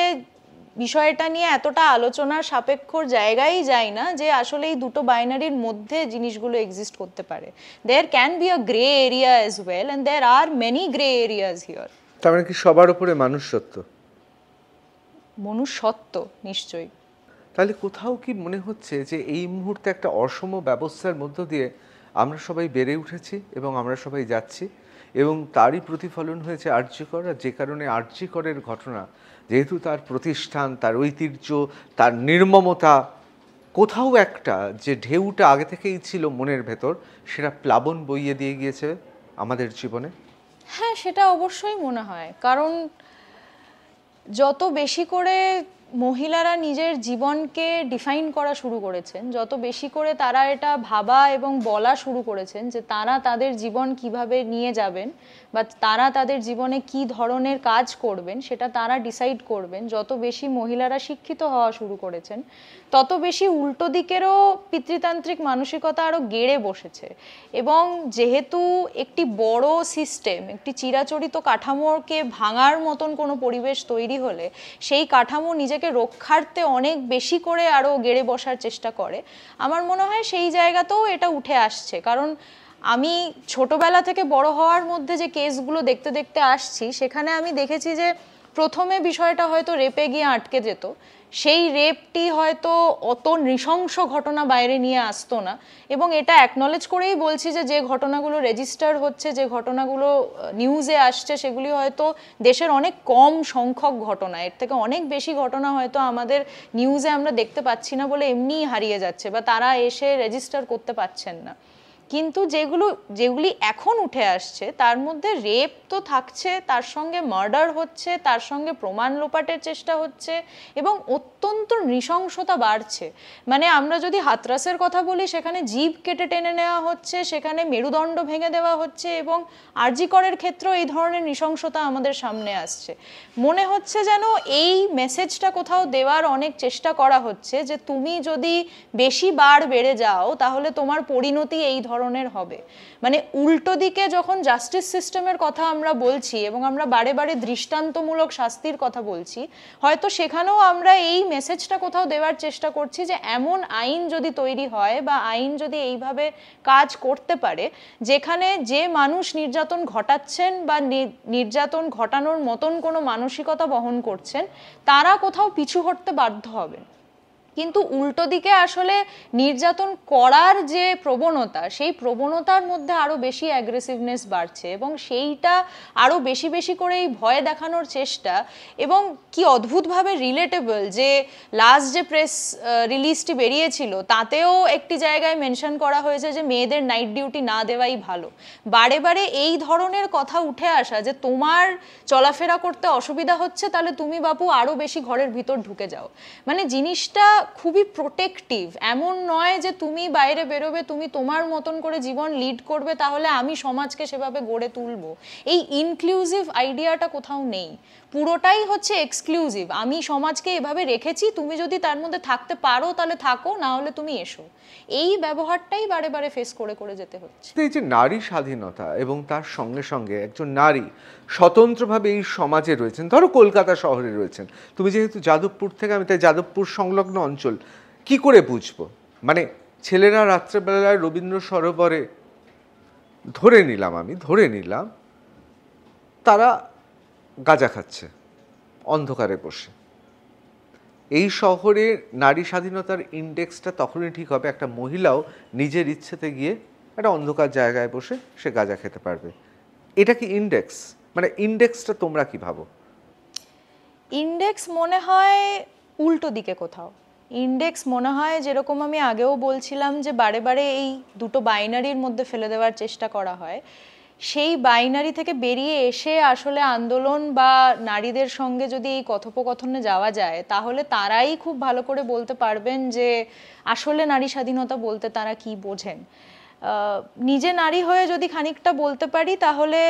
বিষয়টা নিয়ে এতটা আলোচনার সাপেক্ষর জায়গায় যাই না যে আসলে এই দুটো বাইনারির মধ্যে জিনিসগুলো এক্সিস্ট করতে পারে। There can be a grey area as well and there are many grey areas here. তার মানে কি সবার উপরে মনুষ্যত্ব? মনুষ্যত্ব নিশ্চয়ই। তাহলে কোথাও কি মনে হচ্ছে যে এই মুহূর্তে একটা অসম ব্যবস্থার মধ্য দিয়ে আমরা সবাই বেড়ে উঠেছি এবং আমরা সবাই যাচ্ছি, এবং তারই প্রতিফলন হয়েছে আরজি কর। আর যে কারণে আরজি করের ঘটনা, যেহেতু তার প্রতিষ্ঠান, তার ঐতিহ্য, তার নির্মমতা, কোথাও একটা যে ঢেউটা আগে থেকেই ছিল মনের ভেতর, সেটা প্লাবন বইয়ে দিয়ে গিয়েছে আমাদের জীবনে। হ্যাঁ, সেটা অবশ্যই মনে হয়। কারণ যত বেশি করে মহিলারা নিজের জীবনকে ডিফাইন করা শুরু করেছেন, যত বেশি করে তারা এটা ভাবা এবং বলা শুরু করেছেন যে তারা তাদের জীবন কিভাবে নিয়ে যাবেন বা তারা তাদের জীবনে কি ধরনের কাজ করবেন সেটা তারা ডিসাইড করবেন, যত বেশি মহিলারা শিক্ষিত হওয়া শুরু করেছেন, তত বেশি উল্টো দিকেরও পিতৃতান্ত্রিক মানসিকতা আরও গেড়ে বসেছে। এবং যেহেতু একটি বড় সিস্টেম, একটি চিরাচরিত কাঠামোকে ভাঙার মতন কোনো পরিবেশ তৈরি হলে সেই কাঠামো নিজেকে রক্ষার্থে অনেক বেশি করে আরও গেড়ে বসার চেষ্টা করে। আমার মনে হয় সেই জায়গাতেও এটা উঠে আসছে। কারণ আমি ছোটবেলা থেকে বড় হওয়ার মধ্যে যে কেসগুলো দেখতে দেখতে আসছি, সেখানে আমি দেখেছি যে প্রথমে বিষয়টা হয়তো রেপে গিয়ে আটকে যেত, সেই রেপটি হয়তো অত নৃশংস ঘটনা বাইরে নিয়ে আসতো না। এবং এটা অ্যাকনলেজ করেই বলছি যে যে ঘটনাগুলো রেজিস্টার হচ্ছে, যে ঘটনাগুলো নিউজে আসছে, সেগুলি হয়তো দেশের অনেক কম সংখ্যক ঘটনা। এর থেকে অনেক বেশি ঘটনা হয়তো আমাদের নিউজে আমরা দেখতে পাচ্ছি না বলে এমনিই হারিয়ে যাচ্ছে বা তারা এসে রেজিস্টার করতে পারছেন না। কিন্তু যেগুলি এখন উঠে আসছে তার মধ্যে রেপ তো থাকছে, তার সঙ্গে মার্ডার হচ্ছে, তার সঙ্গে প্রমাণ লোপাটের চেষ্টা হচ্ছে এবং অত্যন্ত নৃশংসতা বাড়ছে। মানে আমরা যদি হাতরাসের কথা বলি, সেখানে জিভ কেটে টেনে নেওয়া হচ্ছে, সেখানে মেরুদণ্ড ভেঙে দেওয়া হচ্ছে এবং আরজি করের ক্ষেত্রেও এই ধরনের নৃশংসতা আমাদের সামনে আসছে। মনে হচ্ছে যেন এই মেসেজটা কোথাও দেওয়ার অনেক চেষ্টা করা হচ্ছে যে তুমি যদি বেশি বার বেড়ে যাও তাহলে তোমার পরিণতি এই ধরনের হবে। মানে উল্টো দিকে যখন জাস্টিস সিস্টেমের কথা আমরা বলছি এবং আমরা বারে বারে দৃষ্টান্তমূলক শাস্তির কথা বলছি, হয়তো সেখানেও আমরা এই মেসেজটা কোথাও দেওয়ার চেষ্টা করছি যে এমন আইন যদি তৈরি হয় বা আইন যদি এইভাবে কাজ করতে পারে যেখানে যে মানুষ নির্যাতন ঘটাচ্ছেন বা নির্যাতন ঘটানোর মতন কোনো মানসিকতা বহন করছেন তারা কোথাও পিছু হটতে বাধ্য হবেন। কিন্তু উল্টো দিকে আসলে নির্যাতন করার যে প্রবণতা, সেই প্রবণতার মধ্যে আরো বেশি অ্যাগ্রেসিভনেস বাড়ছে এবং সেইটা আরো বেশি বেশি করে এই ভয় দেখানোর চেষ্টা। এবং কি অদ্ভুতভাবে রিলেটেবল যে লাস্ট যে প্রেস রিলিজটি বেরিয়েছিল তাতেও একটি জায়গায় মেনশন করা হয়েছে যে মেয়েদের নাইট ডিউটি না দেওয়াই ভালো। বারে বারে এই ধরনের কথা উঠে আসা যে তোমার চলাফেরা করতে অসুবিধা হচ্ছে তাহলে তুমি বাপু আরো বেশি ঘরের ভিতর ঢুকে যাও। মানে জিনিসটা খুবই প্রোটেক্টিভ, এমন নয় যে তুমি বাইরে বেরোবে, তুমি তোমার মতন করে জীবন লিড করবে তাহলে আমি সমাজকে সেভাবে গড়ে তুলবো। এই ইনক্লুসিভ আইডিয়াটা কোথাও নেই, পুরোটাই হচ্ছে এক্সক্লুসিভ। আমি সমাজকে এভাবে রেখেছি, তুমি যদি তার মধ্যে থাকতে পারো তাহলে থাকো, না হলে তুমি এসো। এই ব্যবহারটাই বারে বারে ফেস করে করে যেতে হচ্ছে। এই যে নারী স্বাধীনতা এবং তার সঙ্গে সঙ্গে একজন নারী স্বতন্ত্রভাবে এই সমাজে রয়েছেন, ধরো কলকাতা শহরে রয়েছেন, তুমি যেহেতু যাদবপুর থেকে, আমি তাই যাদবপুর সংলগ্ন অঞ্চল কি করে বুঝবো? মানে ছেলেরা রাত্রেবেলায় রবীন্দ্র সরোবরে ধরে নিলাম তারা গাঁজা খাচ্ছে অন্ধকারে বসে। এই শহরে নারী স্বাধীনতার ইন্ডেক্সটা তখনই ঠিক হবে একটা মহিলাও নিজের ইচ্ছেতে গিয়ে একটা অন্ধকার জায়গায় বসে সে গাঁজা খেতে পারবে। এটা কি ইন্ডেক্স? মানে ইন্ডেক্সটা তোমরা কি ভাবো? ইন্ডেক্স মনে হয় উল্টো দিকে কোথাও। ইন্ডেক্স মনে হয় যেরকম আমি আগেও বলছিলাম যে বারে বারে এই দুটো বাইনারির মধ্যে ফেলে দেওয়ার চেষ্টা করা হয়, সেই বাইনারি থেকে বেরিয়ে এসে আসলে আন্দোলন বা নারীদের সঙ্গে যদি এই কথোপকথনে যাওয়া যায় তাহলে তারাই খুব ভালো করে বলতে পারবেন যে আসলে নারী স্বাধীনতা বলতে তারা কি বোঝেন। নিজে নারী হয়ে যদি খানিকটা বলতে পারি তাহলে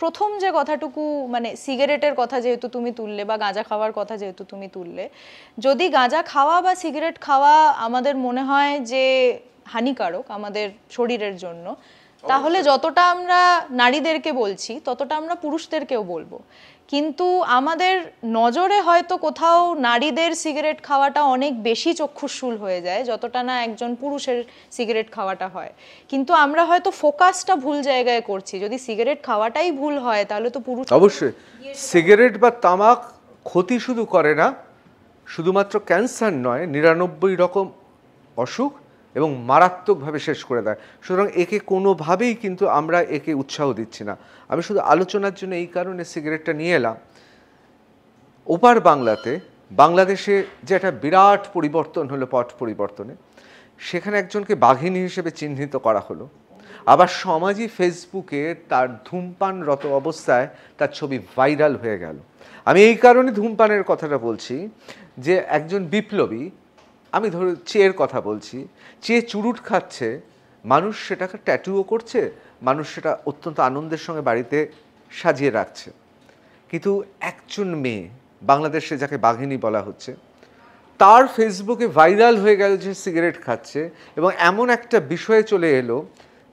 প্রথম যে কথাটুকু, মানে সিগারেটের কথা যেহেতু তুমি তুললে বা গাঁজা খাওয়ার কথা যেহেতু তুমি তুললে, যদি গাঁজা খাওয়া বা সিগারেট খাওয়া আমাদের মনে হয় যে হানিকারক আমাদের শরীরের জন্য, তাহলে যতটা আমরা নারীদেরকে বলছি ততটা আমরা পুরুষদেরকেও বলবো। কিন্তু আমাদের নজরে হয়তো কোথাও নারীদের সিগারেট খাওয়াটা অনেক বেশি চক্ষুশূল হয়ে যায় যতটা না একজন পুরুষের সিগারেট খাওয়াটা হয়। কিন্তু আমরা হয়তো ফোকাসটা ভুল জায়গায় করছি। যদি সিগারেট খাওয়াটাই ভুল হয় তাহলে তো পুরুষ অবশ্যই সিগারেট বা তামাক ক্ষতি শুধু করে না, শুধুমাত্র ক্যান্সার নয়, 99 রকম অসুখ এবং মারাত্মকভাবে শেষ করে দেয়। সুতরাং একে কোনোভাবেই কিন্তু আমরা একে উৎসাহ দিচ্ছি না। আমি শুধু আলোচনার জন্য এই কারণে সিগারেটটা নিয়ে এলাম। ওপার বাংলাদেশে যে একটা বিরাট পরিবর্তন হলো, পট পরিবর্তনে, সেখানে একজনকে বাঘিনী হিসেবে চিহ্নিত করা হলো। আবার সমাজই ফেসবুকে তার ধূমপানরত অবস্থায় তার ছবি ভাইরাল হয়ে গেল। আমি এই কারণে ধূমপানের কথাটা বলছি যে একজন বিপ্লবী, আমি ধরো চেয়ের কথা বলছি, চেয়ে চুরুট খাচ্ছে, মানুষ সেটাকে ট্যাটুও করছে, মানুষ সেটা অত্যন্ত আনন্দের সঙ্গে বাড়িতে সাজিয়ে রাখছে। কিন্তু একজন মেয়ে বাংলাদেশে যাকে বাঘিনী বলা হচ্ছে, তার ফেসবুকে ভাইরাল হয়ে গেল যে সিগারেট খাচ্ছে এবং এমন একটা বিষয়ে চলে এলো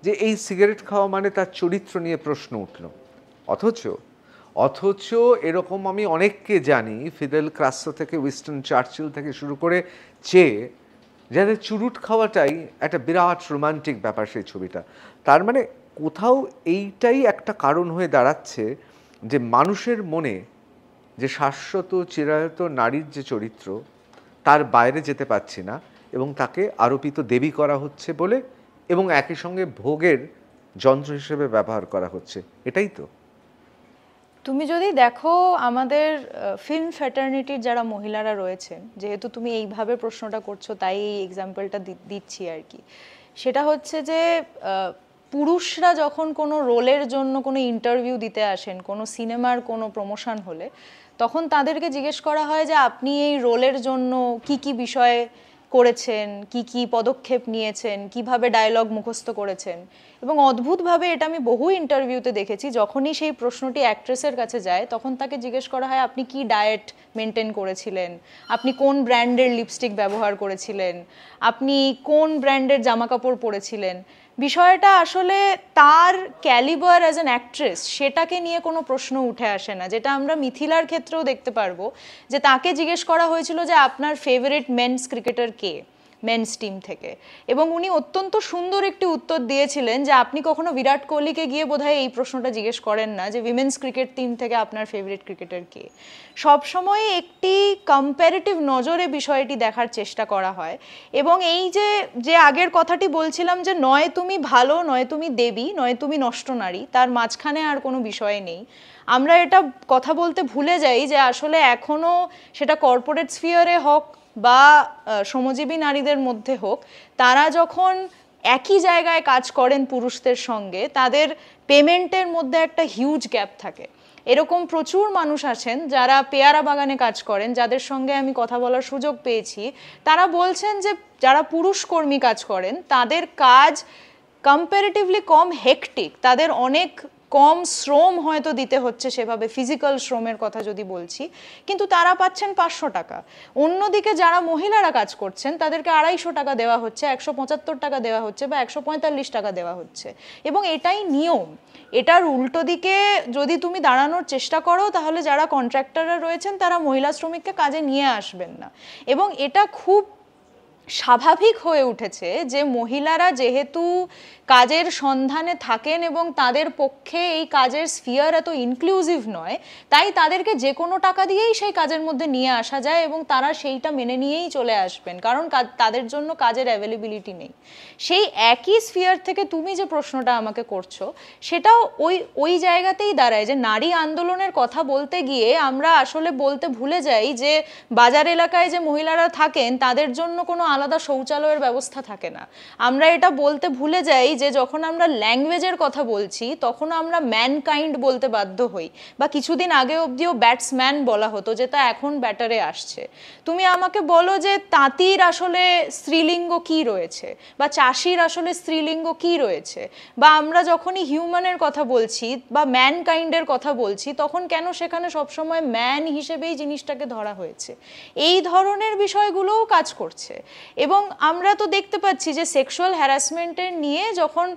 যে এই সিগারেট খাওয়া মানে তার চরিত্র নিয়ে প্রশ্ন উঠল। অথচ এরকম আমি অনেককে জানি, ফিদেল ক্রাস্ট্রো থেকে উইনস্টন চার্চিল থেকে শুরু করে চেয়ে, যাদের চুরুট খাওয়াটাই একটা বিরাট রোমান্টিক ব্যাপার সেই ছবিটা। তার মানে কোথাও এইটাই একটা কারণ হয়ে দাঁড়াচ্ছে যে মানুষের মনে যে শাশ্বত চিরায়ত নারীর যে চরিত্র, তার বাইরে যেতে পারছি না এবং তাকে আরোপিত দেবী করা হচ্ছে বলে, এবং একই সঙ্গে ভোগের যন্ত্র হিসেবে ব্যবহার করা হচ্ছে। এটাই তো। তুমি যদি দেখো আমাদের ফিল্ম ফ্র্যাটার্নিটির যারা মহিলারা রয়েছেন, যেহেতু তুমি এইভাবে প্রশ্নটা করছো তাই এই এক্সাম্পলটা দিচ্ছি আর কি, সেটা হচ্ছে যে পুরুষরা যখন কোনো রোলের জন্য কোনো ইন্টারভিউ দিতে আসেন, কোনো সিনেমার কোনো প্রমোশন হলে, তখন তাদেরকে জিজ্ঞেস করা হয় যে আপনি এই রোলের জন্য কি কি বিষয়ে করেছেন, কি কি পদক্ষেপ নিয়েছেন, কিভাবে ডায়লগ মুখস্থ করেছেন। এবং অদ্ভুতভাবে এটা আমি বহু ইন্টারভিউতে দেখেছি, যখনই সেই প্রশ্নটি অ্যাক্ট্রেসের কাছে যায় তখন তাকে জিজ্ঞেস করা হয় আপনি কি ডায়েট মেনটেন করেছিলেন, আপনি কোন ব্র্যান্ডের লিপস্টিক ব্যবহার করেছিলেন, আপনি কোন ব্র্যান্ডের জামা কাপড় পরেছিলেন। বিষয়টা আসলে তার ক্যালিবার অ্যাজ অ্যান অ্যাক্ট্রেস সেটাকে নিয়ে কোনো প্রশ্ন উঠে আসে না, যেটা আমরা মিথিলার ক্ষেত্রেও দেখতে পারবো যে তাকে জিজ্ঞেস করা হয়েছিল যে আপনার ফেভারিট মেন্স ক্রিকেটার কে মেন্স টিম থেকে, এবং উনি অত্যন্ত সুন্দর একটি উত্তর দিয়েছিলেন যে আপনি কখনো বিরাট কোহলিকে গিয়ে বোধহয় এই প্রশ্নটা জিজ্ঞেস করেন না যে উইমেন্স ক্রিকেট টিম থেকে আপনার ফেভারিট ক্রিকেটার কে। সবসময় একটি কম্প্যারেটিভ নজরে বিষয়টি দেখার চেষ্টা করা হয়। এবং এই যে আগের কথাটি বলছিলাম যে নয় তুমি ভালো, নয় তুমি দেবী, নয় তুমি নষ্ট নারী, তার মাঝখানে আর কোনো বিষয় নেই। আমরা এটা কথা বলতে ভুলে যাই যে আসলে এখনও সেটা কর্পোরেট স্ফিয়ারে হোক বা শ্রমজীবী নারীদের মধ্যে হোক, তারা যখন একই জায়গায় কাজ করেন পুরুষদের সঙ্গে, তাদের পেমেন্টের মধ্যে একটা হিউজ গ্যাপ থাকে। এরকম প্রচুর মানুষ আছেন যারা পেয়ারা বাগানে কাজ করেন, যাদের সঙ্গে আমি কথা বলার সুযোগ পেয়েছি। তারা বলছেন যে যারা পুরুষ কর্মী কাজ করেন তাদের কাজ কম্প্যারেটিভলি কম হেক্টিক, তাদের অনেক কম শ্রম হয়তো দিতে হচ্ছে, সেভাবে ফিজিক্যাল শ্রমের কথা যদি বলছি, কিন্তু তারা পাচ্ছেন 500 টাকা। অন্যদিকে যারা মহিলারা কাজ করছেন তাদেরকে 250 টাকা দেওয়া হচ্ছে, 175 টাকা দেওয়া হচ্ছে বা 145 টাকা দেওয়া হচ্ছে। এবং এটাই নিয়ম। এটার উল্টো দিকে যদি তুমি দাঁড়ানোর চেষ্টা করো তাহলে যারা কন্ট্রাক্টররা রয়েছেন তারা মহিলা শ্রমিককে কাজে নিয়ে আসবেন না। এবং এটা খুব স্বাভাবিক হয়ে উঠেছে যে মহিলারা যেহেতু কাজের সন্ধানে থাকেন এবং তাদের পক্ষে এই কাজের স্ফিয়ার এত ইনক্লুসিভ নয়, তাই তাদেরকে যে কোনো টাকা দিয়েই সেই কাজের মধ্যে নিয়ে আসা যায় এবং তারা সেইটা মেনে নিয়েই চলে আসবেন, কারণ তাদের জন্য কাজের অ্যাভেলেবিলিটি নেই। সেই একই স্ফিয়ার থেকে তুমি যে প্রশ্নটা আমাকে করছো সেটাও ওই জায়গাতেই দাঁড়ায় যে নারী আন্দোলনের কথা বলতে গিয়ে আমরা আসলে বলতে ভুলে যাই যে বাজার এলাকায় যে মহিলারা থাকেন তাদের জন্য কোনো আলাদা শৌচালয়ের ব্যবস্থা থাকে না। আমরা এটা বলতে ভুলে যাই যে যখন আমরা ল্যাঙ্গুয়েজের কথা বলছি তখন আমরা ম্যানকাইন্ড বলতে বাধ্য হই, বা কিছুদিন আগে অবধিও ব্যাটসম্যান বলা হতো, যেটা এখন ব্যাটারে আসছে। তুমি আমাকে বলো যে তাঁতির আসলে স্ত্রীলিঙ্গ কি রয়েছে, বা চাষির আসলে স্ত্রীলিঙ্গ কি রয়েছে, বা আমরা যখনই হিউম্যানের কথা বলছি বা ম্যানকাইন্ডের কথা বলছি তখন কেন সেখানে সবসময় ম্যান হিসেবেই জিনিসটাকে ধরা হয়েছে। এই ধরনের বিষয়গুলোও কাজ করছে। এবং আমরা তো দেখতে পাচ্ছি যে সেক্সুয়াল হ্যারাসমেন্টের নিয়ে যখন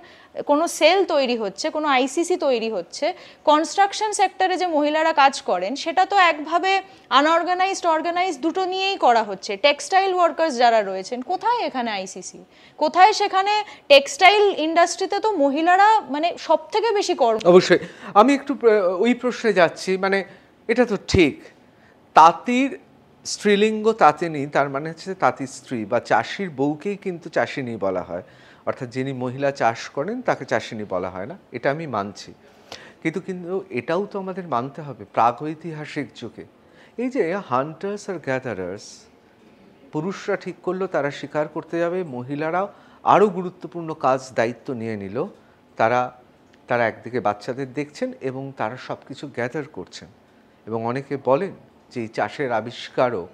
কোনো সেল তৈরি হচ্ছে, কোনো আইসিসি তৈরি হচ্ছে, কনস্ট্রাকশন সেক্টরে যে মহিলারা কাজ করেন সেটা তো একভাবে আনঅর্গানাইজড অর্গানাইজড দুটো নিয়েই করা হচ্ছে। টেক্সটাইল ওয়ার্কার্স যারা রয়েছেন, কোথায় এখানে আইসিসি, কোথায় সেখানে টেক্সটাইল ইন্ডাস্ট্রিতে তো মহিলারা মানে সব থেকে বেশি কর্ম। অবশ্যই আমি একটু ওই প্রশ্নে যাচ্ছি, মানে এটা তো ঠিক, তাঁতির স্ত্রীলিঙ্গ তাঁতিনী, তার মানে হচ্ছে তাঁতির স্ত্রী, বা চাষির বউকেই কিন্তু চাষিনী বলা হয়, অর্থাৎ যিনি মহিলা চাষ করেন তাকে চাষিনী বলা হয় না, এটা আমি মানছি। কিন্তু এটাও তো আমাদের মানতে হবে প্রাগৈতিহাসিক যুগে এই যে হান্টার্স আর গ্যাদারার্স, পুরুষরা ঠিক করলো তারা শিকার করতে যাবে, মহিলারাও আরও গুরুত্বপূর্ণ কাজ দায়িত্ব নিয়ে নিল। তারা একদিকে বাচ্চাদের দেখছেন এবং তারা সব কিছু গ্যাদার করছেন। এবং অনেকে বলেন যে এই চাষের আবিষ্কারও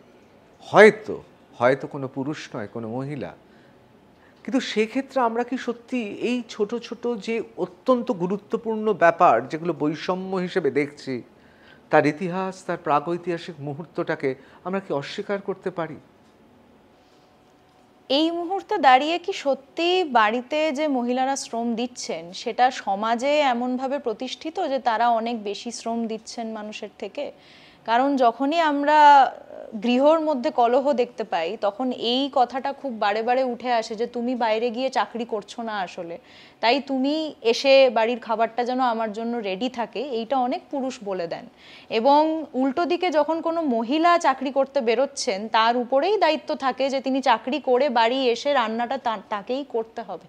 হয়তো কোনো পুরুষ নয়, কোনো মহিলা। কিন্তু সেক্ষেত্রে আমরা কি সত্যি এই ছোট ছোট যে অত্যন্ত গুরুত্বপূর্ণ ব্যাপার যেগুলো বৈষম্য হিসেবে দেখছি, তার ইতিহাস, তার প্রাগৈতিহাসিক মুহূর্তটাকে আমরা কি অস্বীকার করতে পারি? এই মুহূর্তে দাঁড়িয়ে কি সত্যি বাড়িতে যে মহিলারা শ্রম দিচ্ছেন সেটা সমাজে এমনভাবে প্রতিষ্ঠিত যে তারা অনেক বেশি শ্রম দিচ্ছেন মানুষের থেকে? কারণ যখনই আমরা গৃহর মধ্যে কলহ দেখতে পাই তখন এই কথাটা খুব বারে বারে উঠে আসে যে তুমি বাইরে গিয়ে চাকরি করছো না আসলে, তাই তুমি এসে বাড়ির খাবারটা যেন আমার জন্য রেডি থাকে, এইটা অনেক পুরুষ বলে দেন। এবং উল্টো দিকে যখন কোনো মহিলা চাকরি করতে বেরোচ্ছেন তার উপরেই দায়িত্ব থাকে যে তিনি চাকরি করে বাড়ি এসে রান্নাটা তাকেই করতে হবে।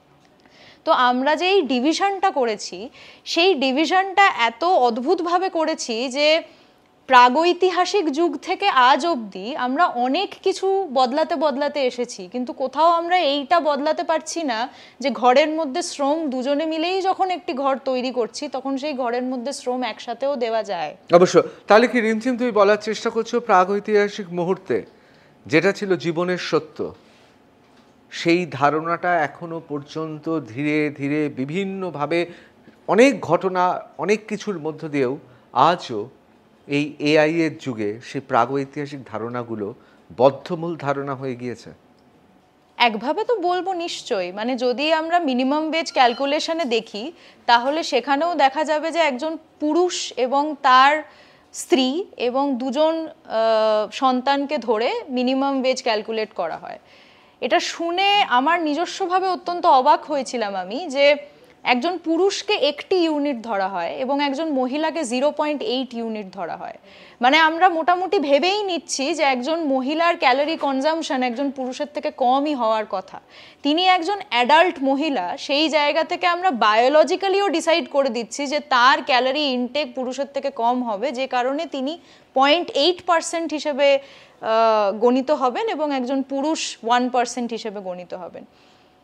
তো আমরা যে এই ডিভিশনটা করেছি সেই ডিভিশনটা এত অদ্ভুতভাবে করেছি যে প্রাগৈতিহাসিক যুগ থেকে আজ অবধি আমরা অনেক কিছু বদলাতে বদলাতে এসেছি, কিন্তু কোথাও আমরা এইটা বদলাতে পারছি না যে ঘরের মধ্যে শ্রম দুজনে মিলেই যখন একটি ঘর তৈরি করছি তখন সেই ঘরের মধ্যে শ্রম একসাথেও দেওয়া যায়। অবশ্য তাহলে কি রিমঝিম তুমি বলার চেষ্টা করছো প্রাগৈতিহাসিক মুহূর্তে যেটা ছিল জীবনের সত্য, সেই ধারণাটা এখনো পর্যন্ত ধীরে ধীরে বিভিন্নভাবে অনেক ঘটনা অনেক কিছুর মধ্য দিয়েও আজও এই এআই এর যুগে সেই প্রাগৈতিহাসিক ধারণাগুলো বদ্ধমূল ধারণা হয়ে গিয়েছে? একভাবে তো বলবো নিশ্চয়ই, মানে যদি আমরা মিনিমাম ওয়েজ ক্যালকুলেশনে দেখি তাহলে সেখানেও দেখা যাবে যে একজন পুরুষ এবং তার স্ত্রী এবং দুজন সন্তানকে ধরে মিনিমাম ওয়েজ ক্যালকুলেট করা হয়। এটা শুনে আমার নিজস্বভাবে অত্যন্ত অবাক হয়েছিলাম আমি, যে একজন পুরুষকে একটি ইউনিট ধরা হয় এবং একজন মহিলাকে 0.8 ইউনিট ধরা হয়। মানে আমরা মোটামুটি ভেবেই নিচ্ছি যে একজন মহিলার ক্যালোরি কনজাম্পশন একজন পুরুষের থেকে কমই হওয়ার কথা। তিনি একজন অ্যাডাল্ট মহিলা, সেই জায়গা থেকে আমরা বায়োলজিক্যালিও ডিসাইড করে দিচ্ছি যে তার ক্যালোরি ইনটেক পুরুষের থেকে কম হবে, যে কারণে তিনি 0.8% হিসেবে গণিত হবেন এবং একজন পুরুষ 1% হিসেবে গণিত হবেন।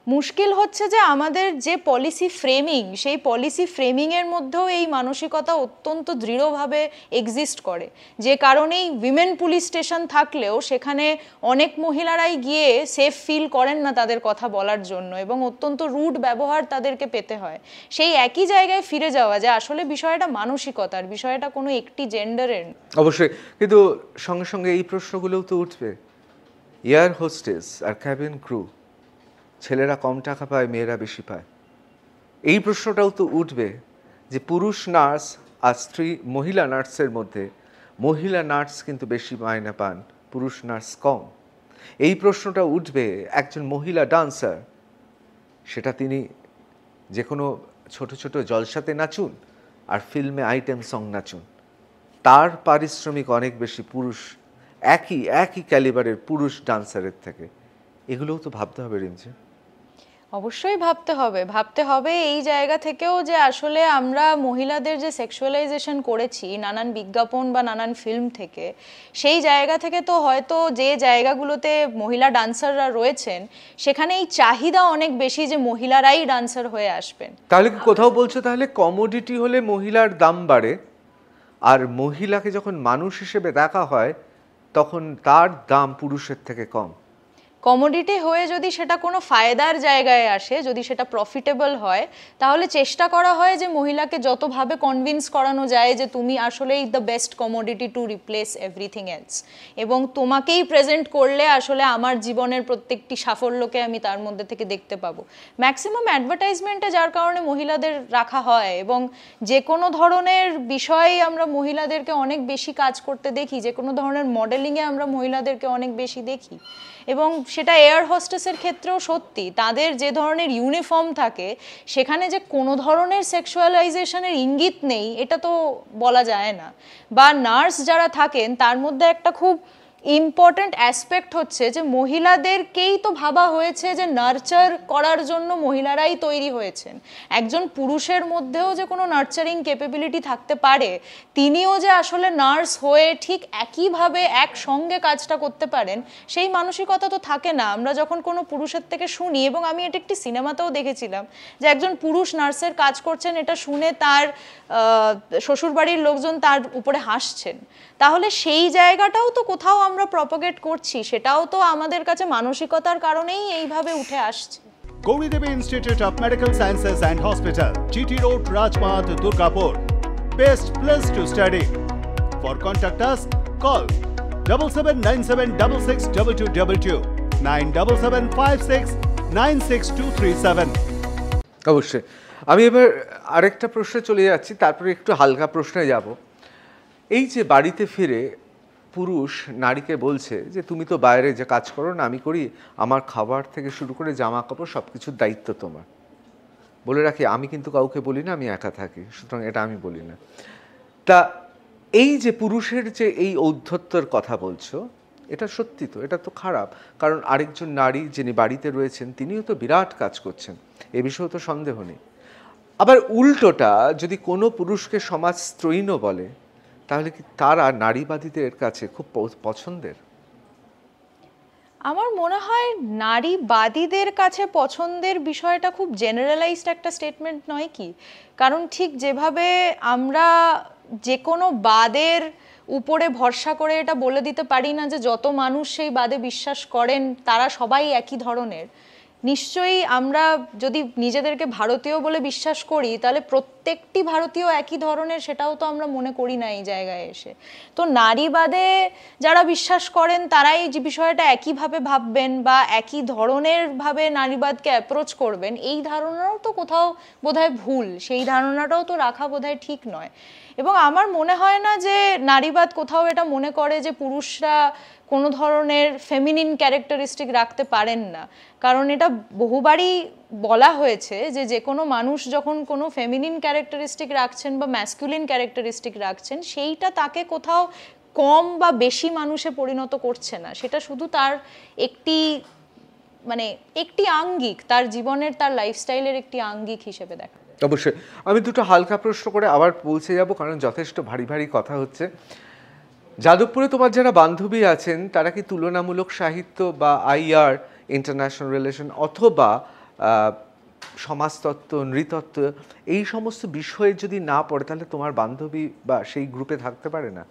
মুশকিল হচ্ছে যে আমাদের যে পলিসি ফ্রেমিং, সেই পলিসি ফ্রেমিংয়ের মধ্যেও এই মানসিকতা অত্যন্ত দৃঢ়ভাবে এক্সিস্ট করে, যে কারণেই উইমেন পুলিশ স্টেশন থাকলেও সেখানে অনেক মহিলারাই গিয়ে সেফ ফিল করেন না তাদের কথা বলার জন্য এবং অত্যন্ত রুড ব্যবহার তাদেরকে পেতে হয়। সেই একই জায়গায় ফিরে যাওয়া যে আসলে বিষয়টা মানসিকতার, বিষয়টা কোনো একটি জেন্ডারের। অবশ্যই, কিন্তু সঙ্গে সঙ্গে এই প্রশ্নগুলোও তো উঠবে, এয়ার হোস্টেস আর ক্যাবিন ক্রু ছেলেরা কম টাকা পায়, মেয়েরা বেশি পায়। এই প্রশ্নটাও তো উঠবে যে পুরুষ নার্স আর মহিলা নার্সের মধ্যে মহিলা নার্স কিন্তু বেশি মাইনে পান, পুরুষ নার্স কম। এই প্রশ্নটা উঠবে একজন মহিলা ডান্সার, সেটা তিনি যে কোনো ছোট ছোট জলসাতে নাচুন আর ফিল্মে আইটেম সং নাচুন, তার পারিশ্রমিক অনেক বেশি পুরুষ একই ক্যালিবারের পুরুষ ডান্সারের থেকে। এগুলোও তো ভাবতে হবে রিমঝিম। অবশ্যই ভাবতে হবে এই জায়গা থেকেও যে আসলে আমরা মহিলাদের যে সেক্সুয়ালাইজেশন করেছি নানান বিজ্ঞাপন বা নানান ফিল্ম থেকে, সেই জায়গা থেকে তো হয়তো যে জায়গাগুলোতে মহিলা ডান্সাররা রয়েছেন সেখানে এই চাহিদা অনেক বেশি যে মহিলারাই ডান্সার হয়ে আসবেন। তাহলে কি কোথাও বলছো তাহলে কমোডিটি হলে মহিলার দাম বাড়ে, আর মহিলাকে যখন মানুষ হিসেবে দেখা হয় তখন তার দাম পুরুষের থেকে কম? কমোডিটি হয়ে যদি সেটা কোনো ফায়দার জায়গায় আসে, যদি সেটা প্রফিটেবল হয়, তাহলে চেষ্টা করা হয় যে মহিলাকে যতভাবে কনভিন্স করানো যায় যে তুমি আসলেই the best commodity to replace everything else, এবং তোমাকেই প্রেজেন্ট করলে আসলে আমার জীবনের প্রত্যেকটি সাফল্যকে আমি তার মধ্যে থেকে দেখতে পাবো। ম্যাক্সিমাম অ্যাডভার্টাইজমেন্টে যার কারণে মহিলাদের রাখা হয়, এবং যে কোনো ধরনের বিষয়ে আমরা মহিলাদেরকে অনেক বেশি কাজ করতে দেখি, যে কোনো ধরনের মডেলিংয়ে আমরা মহিলাদেরকে অনেক বেশি দেখি, এবং সেটা এয়ার হোস্টেসের ক্ষেত্রেও সত্যি। তাদের যে ধরনের ইউনিফর্ম থাকে সেখানে যে কোনো ধরনের সেক্সুয়ালাইজেশনের ইঙ্গিত নেই এটা তো বলা যায় না। বা নার্স যারা থাকেন তার মধ্যে একটা খুব ইম্পর্ট্যান্ট অ্যাসপেক্ট হচ্ছে যে মহিলাদেরকেই তো ভাবা হয়েছে যে নার্চার করার জন্য মহিলারাই তৈরি হয়েছেন। একজন পুরুষের মধ্যেও যে কোনো নার্চারিং ক্যাপাবিলিটি থাকতে পারে, তিনিও যে আসলে নার্স হয়ে ঠিক একইভাবে একসঙ্গে কাজটা করতে পারেন, সেই মানসিকতা তো থাকে না। আমরা যখন কোনো পুরুষের থেকে শুনি, এবং আমি এটা একটি সিনেমাতেও দেখেছিলাম যে একজন পুরুষ নার্সের কাজ করছেন, এটা শুনে তার শ্বশুরবাড়ির লোকজন তার উপরে হাসছেন, তাহলে সেই জায়গাটাও তো কোথাও আমরা প্রপাগেট করছি, সেটাও তো আমাদের কাছে মানসিকতার কারণেই এইভাবে উঠে আসছে। Gauri Devi Institute of Medical Sciences and Hospital, GT Road, Rajpath, Durgapur. Best place to study. For contact us, call 7797662222, 9775696237. অবশ্যই। আমি এবার আরেকটা প্রশ্নে চলে যাচ্ছি, তারপরে একটু হালকা প্রশ্নে যাব। এই যে বাড়িতে ফিরে পুরুষ নারীকে বলছে যে তুমি তো বাইরে যে কাজ করো না, আমি করি, আমার খাবার থেকে শুরু করে জামা কাপড় সব কিছুর দায়িত্ব তোমার। বলে রাখি আমি কিন্তু কাউকে বলি না, আমি একা থাকি, সুতরাং এটা আমি বলি না। তা এই যে পুরুষের যে এই ঔদ্ধত্যের কথা বলছো, এটা সত্যি তো, এটা তো খারাপ, কারণ আরেকজন নারী যিনি বাড়িতে রয়েছেন তিনিও তো বিরাট কাজ করছেন, এ বিষয়েও তো সন্দেহ নেই। আবার উল্টোটা, যদি কোনো পুরুষকে সমাজ স্ত্রৈণ বলে তাহলে কি তারা নারীবাদীদের কাছে খুব পছন্দের? আমার মনে হয় নারীবাদীদের কাছে পছন্দের বিষয়টা খুব জেনারেলাইজড একটা স্টেটমেন্ট নয় কি? কারণ ঠিক যেভাবে আমরা যে কোনো বাদের উপরে ভরসা করে এটা বলে দিতে পারি না যে যত মানুষ সেই বাদে বিশ্বাস করেন তারা সবাই একই ধরনের, নিশ্চয়ই আমরা যদি নিজেদেরকে ভারতীয় বলে বিশ্বাস করি তাহলে প্রত্যেকটি ভারতীয় একই ধরনের, সেটাও তো আমরা মনে করি না এই জায়গায় এসে। তো নারীবাদে যারা বিশ্বাস করেন তারাই যে বিষয়টা একইভাবে ভাববেন বা একই ধরনের ভাবে নারীবাদকে অ্যাপ্রোচ করবেন, এই ধারণাও তো কোথাও বোধহয় ভুল, সেই ধারণাটাও তো রাখা বোধহয় ঠিক নয়। এবং আমার মনে হয় না যে নারীবাদ কোথাও এটা মনে করে যে পুরুষরা কোনো ধরনের ফেমিনিন ক্যারেক্টারিস্টিক রাখতে পারেন না, কারণ এটা বহুবারই বলা হয়েছে যে যে কোনো মানুষ যখন কোনো ফেমিনিন ক্যারেক্টারিস্টিক রাখছেন বা ম্যাসকুলিন ক্যারেক্টারিস্টিক রাখছেন, সেইটা তাকে কোথাও কম বা বেশি মানুষে পরিণত করছে না, সেটা শুধু তার একটি আঙ্গিক, তার জীবনের তার লাইফস্টাইলের একটি আঙ্গিক হিসেবে দেখা। অবশ্যই আমি দুটো হালকা প্রশ্ন করে আবার পৌঁছে যাব, কারণ যথেষ্ট ভারী ভারী কথা হচ্ছে। যাদবপুরে তোমার যারা বান্ধবী আছেন তারা কি তুলনামূলক সাহিত্য বা আইআর, ইন্টারন্যাশনাল রিলেশন অথবা সমাজতত্ত্ব, নৃতত্ত্ব এই সমস্ত বিষয়ে যদি না পড়ে তাহলে তোমার বান্ধবী বা সেই গ্রুপে থাকতে পারে না?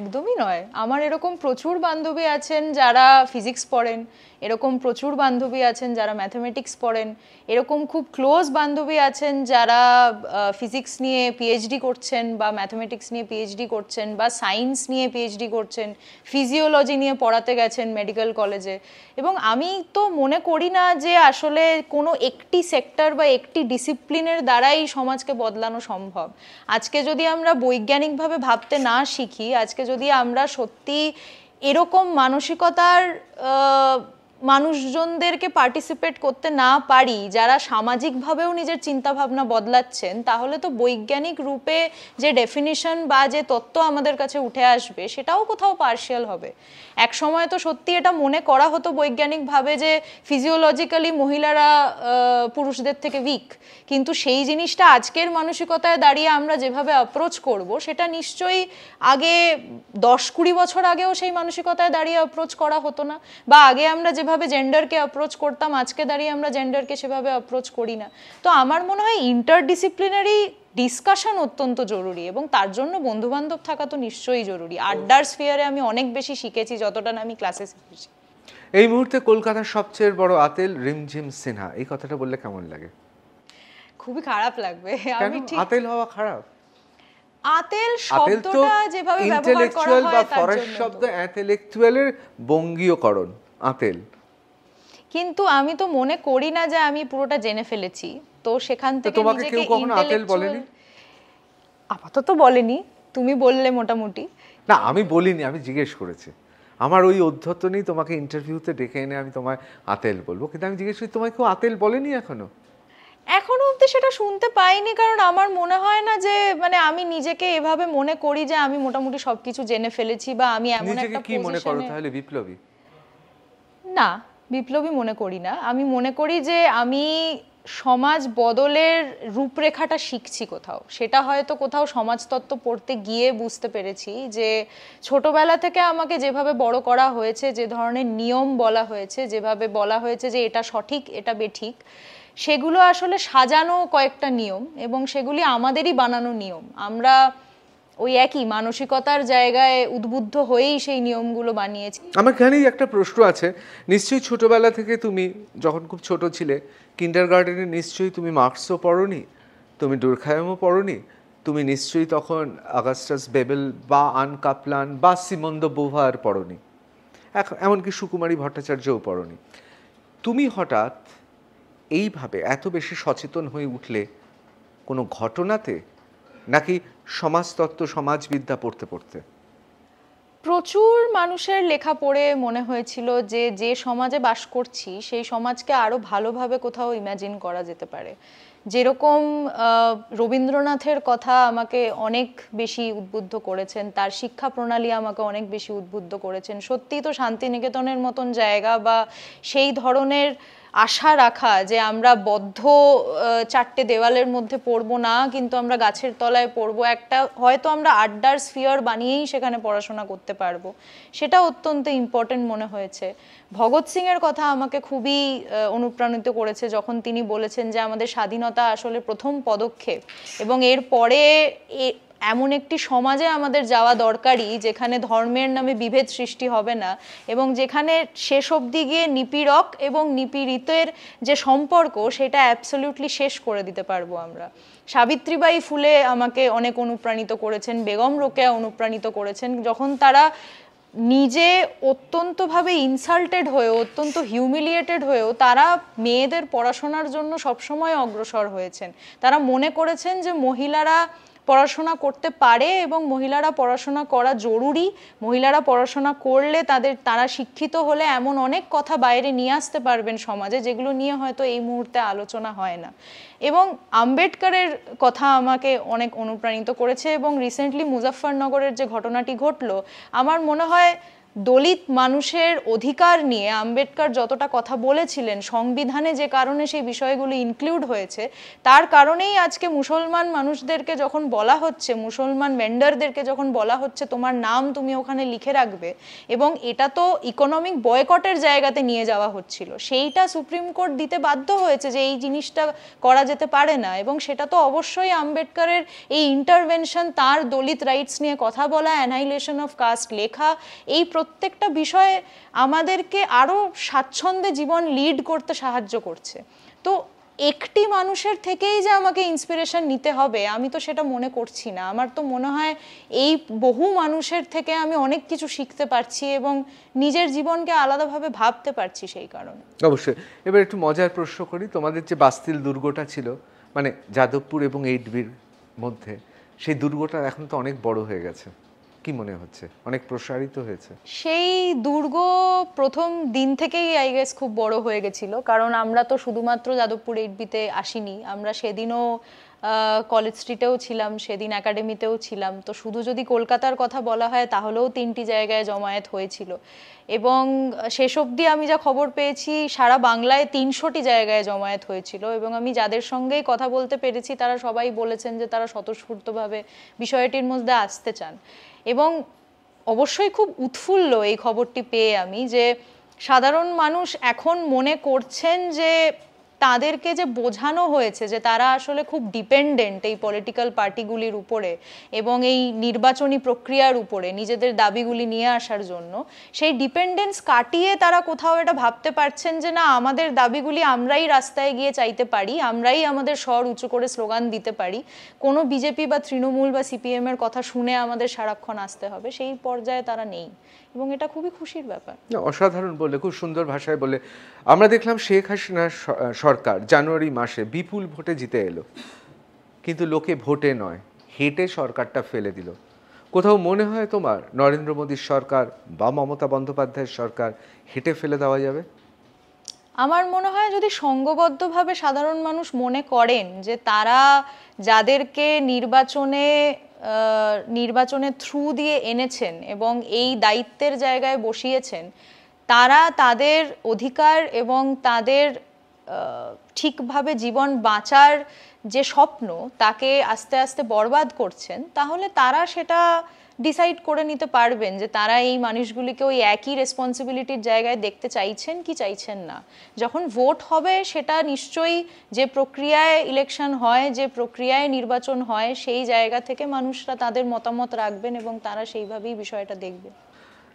একদমই নয়। আমার এরকম প্রচুর বান্ধবী আছেন যারা ফিজিক্স পড়েন, এরকম প্রচুর বান্ধবী আছেন যারা ম্যাথমেটিক্স পড়েন, এরকম খুব ক্লোজ বান্ধবী আছেন যারা ফিজিক্স নিয়ে পিএইচডি করছেন বা ম্যাথমেটিক্স নিয়ে পিএইচডি করছেন বা সায়েন্স নিয়ে পিএইচডি করছেন, ফিজিওলজি নিয়ে পড়াতে গেছেন মেডিকেল কলেজে। এবং আমি তো মনে করি না যে আসলে কোনো একটি সেক্টর বা একটি ডিসিপ্লিনের দ্বারাই সমাজকে বদলানো সম্ভব। আজকে যদি আমরা বৈজ্ঞানিকভাবে ভাবতে না শিখি, আজকে যদি আমরা সত্যি এরকম মানসিকতার মানুষজনদেরকে পার্টিসিপেট করতে না পারি যারা সামাজিকভাবেও নিজের চিন্তাভাবনা বদলাচ্ছেন, তাহলে তো বৈজ্ঞানিক রূপে যে ডেফিনিশন বা যে তত্ত্ব আমাদের কাছে উঠে আসবে সেটাও কোথাও পার্শিয়াল হবে। এক সময় তো সত্যি এটা মনে করা হতো বৈজ্ঞানিকভাবে যে ফিজিওলজিক্যালি মহিলারা পুরুষদের থেকে উইক, কিন্তু সেই জিনিসটা আজকের মানসিকতায় দাঁড়িয়ে আমরা যেভাবে অ্যাপ্রোচ করব সেটা নিশ্চয়ই আগে 10-20 বছর আগেও সেই মানসিকতায় দাঁড়িয়ে অ্যাপ্রোচ করা হতো না, বা আগে আমরা যেভাবে জেন্ডারকে অ্যাপ্রোচ করতাম আজকে দাঁড়িয়ে আমরা জেন্ডারকে সেভাবে অ্যাপ্রোচ করি না। তো আমার মনে হয় ইন্টারডিসিপ্লিনারি ডিসকাশন অত্যন্ত জরুরি, এবং তার জন্য বন্ধুবান্ধব থাকা তো নিশ্চয়ই জরুরি। আড্ডার স্ফিয়ারে আমি অনেক বেশি শিখেছি যতটা না আমি ক্লাসে শিখেছি। এই মুহূর্তে কলকাতার সবচেয়ে বড় আতেল রিমঝিম সিনহা, এই কথাটা বললে কেমন লাগে? খুবই খারাপ লাগবে। আমি ঠিক আতেল হওয়া খারাপ? আতেল শব্দটা যেভাবে ব্যবহার করা হয় বা ফরেস্ট শব্দ ইন্টেলেকচুয়ালের বঙ্গীয়করণ আতেল, কিন্তু আমি তো মনে করি না যে আমি পুরোটা জেনে ফেলেছি, তো সেখান থেকে তোমাকে কেউ কখনো আতেল বলেনি? আপাতত বলেনি, তুমি বললে মোটামুটি। না আমি বলিনি, আমি জিজ্ঞেস করেছি। আমার ওই অধ্যত্ত নেই তোমাকে ইন্টারভিউতে ডেকে এনে আমি তোমায় আতেল বলবো, কিন্তু আমি জিজ্ঞেস করি তোমায় কেউ আতেল বলেনি এখনো? এখনো অবধি সেটা শুনতে পাইনি, কারণ আমার মনে হয় না যে আমি নিজেকে এভাবে মনে করি যে আমি মোটামুটি সবকিছু জেনে ফেলেছি বা আমি এমন একটা কি মনে করো তাহলে? বিপ্লবী? না, বিপ্লবী মনে করি না। আমি মনে করি যে আমি সমাজ বদলের রূপরেখাটা শিখছি কোথাও, সেটা হয়তো কোথাও সমাজতত্ত্ব পড়তে গিয়ে বুঝতে পেরেছি যে ছোটবেলা থেকে আমাকে যেভাবে বড় করা হয়েছে, যে ধরনের নিয়ম বলা হয়েছে, যেভাবে বলা হয়েছে যে এটা সঠিক এটা বেঠিক, সেগুলো আসলে সাজানো কয়েকটা নিয়ম এবং সেগুলি আমাদেরই বানানো নিয়ম। আমরা ওই একই মানসিকতার জায়গায় উদ্বুদ্ধ হয়েই সেই নিয়মগুলো বানিয়েছি। আমার এখানেই একটা প্রশ্ন আছে, নিশ্চয়ই ছোটবেলা থেকে তুমি যখন খুব ছোট ছিলে কিন্ডারগার্টেনে নিশ্চয়ই তুমি মার্কসও পড়োনি, তুমি ডুরখাইমও পড়োনি, তুমি নিশ্চয়ই তখন অগাস্টাস বেবেল বা আন কাপলান বা সিমন দ্য বোভার পড়োনি, এমনকি সুকুমারী ভট্টাচার্যও পড়োনি। তুমি হঠাৎ এইভাবে এত বেশি সচেতন হয়ে উঠলে কোনো ঘটনাতে, নাকি সমাজতত্ত্ব সমাজবিদ্যা পড়তে পড়তে? প্রচুর মানুষের লেখা পড়ে মনে হয়েছিল যে যে সমাজে বাস করছি সেই সমাজকে আরো ভালোভাবে কোথাও ইমাজিন করা যেতে পারে। যেরকম রবীন্দ্রনাথের কথা আমাকে অনেক বেশি উদ্বুদ্ধ করেছেন, তার শিক্ষা প্রণালী আমাকে অনেক বেশি উদ্বুদ্ধ করেছেন। সত্যিই তো শান্তিনিকেতনের মতন জায়গা বা সেই ধরনের আশা রাখা যে আমরা বদ্ধ চারটে দেওয়ালের মধ্যে পড়বো না, কিন্তু আমরা গাছের তলায় পড়বো, একটা হয়তো আমরা আড্ডার স্ফিয়ার বানিয়েই সেখানে পড়াশোনা করতে পারবো, সেটা অত্যন্ত ইম্পর্টেন্ট মনে হয়েছে। ভগৎ সিং এর কথা আমাকে খুবই অনুপ্রাণিত করেছে যখন তিনি বলেছেন যে আমাদের স্বাধীনতা আসলে প্রথম পদক্ষেপ, এবং এর পরে এমন একটি সমাজে আমাদের যাওয়া দরকারি যেখানে ধর্মের নামে বিভেদ সৃষ্টি হবে না, এবং যেখানে শেষ অবধি গিয়ে নিপীড়ক এবং নিপীড়িতের যে সম্পর্ক সেটা অ্যাবসলিউটলি শেষ করে দিতে পারবো আমরা। সাবিত্রীবাঈ ফুলে আমাকে অনেক অনুপ্রাণিত করেছেন, বেগম রোকেয়া অনুপ্রাণিত করেছেন, যখন তারা নিজে অত্যন্তভাবে ইনসাল্টেড হয়েও, অত্যন্ত হিউমিলিয়েটেড হয়েও তারা মেয়েদের পড়াশোনার জন্য সবসময় অগ্রসর হয়েছেন। তারা মনে করেছেন যে মহিলারা পড়াশোনা করতে পারে এবং মহিলারা পড়াশোনা করা জরুরি, মহিলারা পড়াশোনা করলে তারা শিক্ষিত হলে এমন অনেক কথা বাইরে নিয়ে আসতে পারবেন সমাজে, যেগুলো নিয়ে হয়তো এই মুহূর্তে আলোচনা হয় না। এবং আম্বেদকরের কথা আমাকে অনেক অনুপ্রাণিত করেছে, এবং রিসেন্টলি মুজাফফরনগরের যে ঘটনাটি ঘটলো, আমার মনে হয় দলিত মানুষের অধিকার নিয়ে আম্বেদকর যতটা কথা বলেছিলেন, সংবিধানে যে কারণে সেই বিষয়গুলো ইনক্লুড হয়েছে, তার কারণেই আজকে মুসলমান মানুষদেরকে যখন বলা হচ্ছে, মুসলমান ভেন্ডারদেরকে যখন বলা হচ্ছে তোমার নাম তুমি ওখানে লিখে রাখবে, এবং এটা তো ইকোনমিক বয়কটের জায়গাতে নিয়ে যাওয়া হচ্ছিল, সেইটা সুপ্রিম কোর্ট দিতে বাধ্য হয়েছে যে এই জিনিসটা করা যেতে পারে না। এবং সেটা তো অবশ্যই আম্বেদকরের এই ইন্টারভেনশন, তার দলিত রাইটস নিয়ে কথা বলা, অ্যানাইলেশন অফ কাস্ট লেখা, এই প্রত্যেকটা বিষয়ে আমাদেরকে আরো স্বাচ্ছন্দ্যে জীবন লিড করতে সাহায্য করছে। তো একটি মানুষের থেকেই যে আমাকে ইন্সপিরেশন নিতে হবে আমি তো সেটা মনে করছি না। আমার তো মনে হয় এই বহু মানুষের থেকে আমি অনেক কিছু শিখতে পারছি এবং নিজের জীবনকে আলাদাভাবে ভাবতে পারছি সেই কারণে। অবশ্যই। এবার একটু মজার প্রশ্ন করি, তোমাদের যে বাস্তিল দুর্গটা ছিল, মানে যাদবপুর এবং 8Bর মধ্যে, সেই দুর্গটা এখন তো অনেক বড় হয়ে গেছে, কি মনে হচ্ছে? অনেক প্রসারিত হয়েছে? সেই দুর্গ প্রথম দিন থেকেই আই গেস খুব বড় হয়ে গেছিল, কারণ আমরা তো শুধুমাত্র যাদবপুর 8Bতে আসিনি, আমরা সেদিনও কলেজ স্ট্রিটেও ছিলাম, সেদিন একাডেমিতেও ছিলাম। তো শুধু যদি কলকাতার কথা বলা হয় তাহলেও 3টি জায়গায় জমায়েত হয়েছিল, এবং শেষ অবধি আমি যা খবর পেয়েছি সারা বাংলায় 300টি জায়গায় জমায়েত হয়েছিল। এবং আমি যাদের সঙ্গেই কথা বলতে পেরেছি তারা সবাই বলেছেন যে তারা স্বতঃস্ফূর্তভাবে বিষয়টির মধ্যে আসতে চান। এবং অবশ্যই খুব উৎফুল্ল এই খবরটি পেয়ে আমি, যে সাধারণ মানুষ এখন মনে করছেন যে তাদেরকে যে বোঝানো হয়েছে যে তারা আসলে খুব ডিপেন্ডেন্ট এই পলিটিক্যাল পার্টিগুলির উপরে এবং এই নির্বাচনী প্রক্রিয়ার উপরে নিজেদের দাবিগুলি নিয়ে আসার জন্য, সেই ডিপেন্ডেন্স কাটিয়ে তারা কোথাও এটা ভাবতে পারছেন যে না, আমাদের দাবিগুলি আমরাই রাস্তায় গিয়ে চাইতে পারি, আমরাই আমাদের স্বর উঁচু করে স্লোগান দিতে পারি, কোনো বিজেপি বা তৃণমূল বা সিপিএম এর কথা শুনে আমাদের সারাক্ষণ আসতে হবে, সেই পর্যায়ে তারা নেই। এবং এটা খুবই খুশির ব্যাপার। অসাধারণ বলে, খুব সুন্দর ভাষায় বলে। আমরা দেখলাম শেখ হাসিনার সরকার জানুয়ারি মাসে বিপুল ভোটে জিতে এলো, কিন্তু লোকে ভোটে নয় হেঁটে সরকারটা ফেলে দিল। কোথাও মনে হয় তোমার নরেন্দ্র মোদীর সরকার বা মমতা বন্দ্যোপাধ্যায়ের সরকার হেঁটে ফেলে দেওয়া যাবে? আমার মনে হয় যদি সংঘবদ্ধভাবে সাধারণ মানুষ মনে করেন যে তারা যাদেরকে নির্বাচনের থ্রু দিয়ে এনেছেন এবং এই দায়িত্বের জায়গায় বসিয়েছেন, তারা তাদের অধিকার এবং তাদের ঠিকভাবে জীবন বাঁচার যে স্বপ্ন তাকে আস্তে আস্তে বরবাদ করছেন, তাহলে তারা সেটা ডিসাইড করে নিতে পারবেন যে তারা এই মানুষগুলিকে ওই একই রেসপন্সিবিলিটির জায়গায় দেখতে চাইছেন কি চাইছেন না। যখন ভোট হবে সেটা নিশ্চয়ই, যে প্রক্রিয়ায় ইলেকশন হয়, যে প্রক্রিয়ায় নির্বাচন হয়, সেই জায়গা থেকে মানুষরা তাদের মতামত রাখবেন এবং তারা সেইভাবেই বিষয়টা দেখবেন।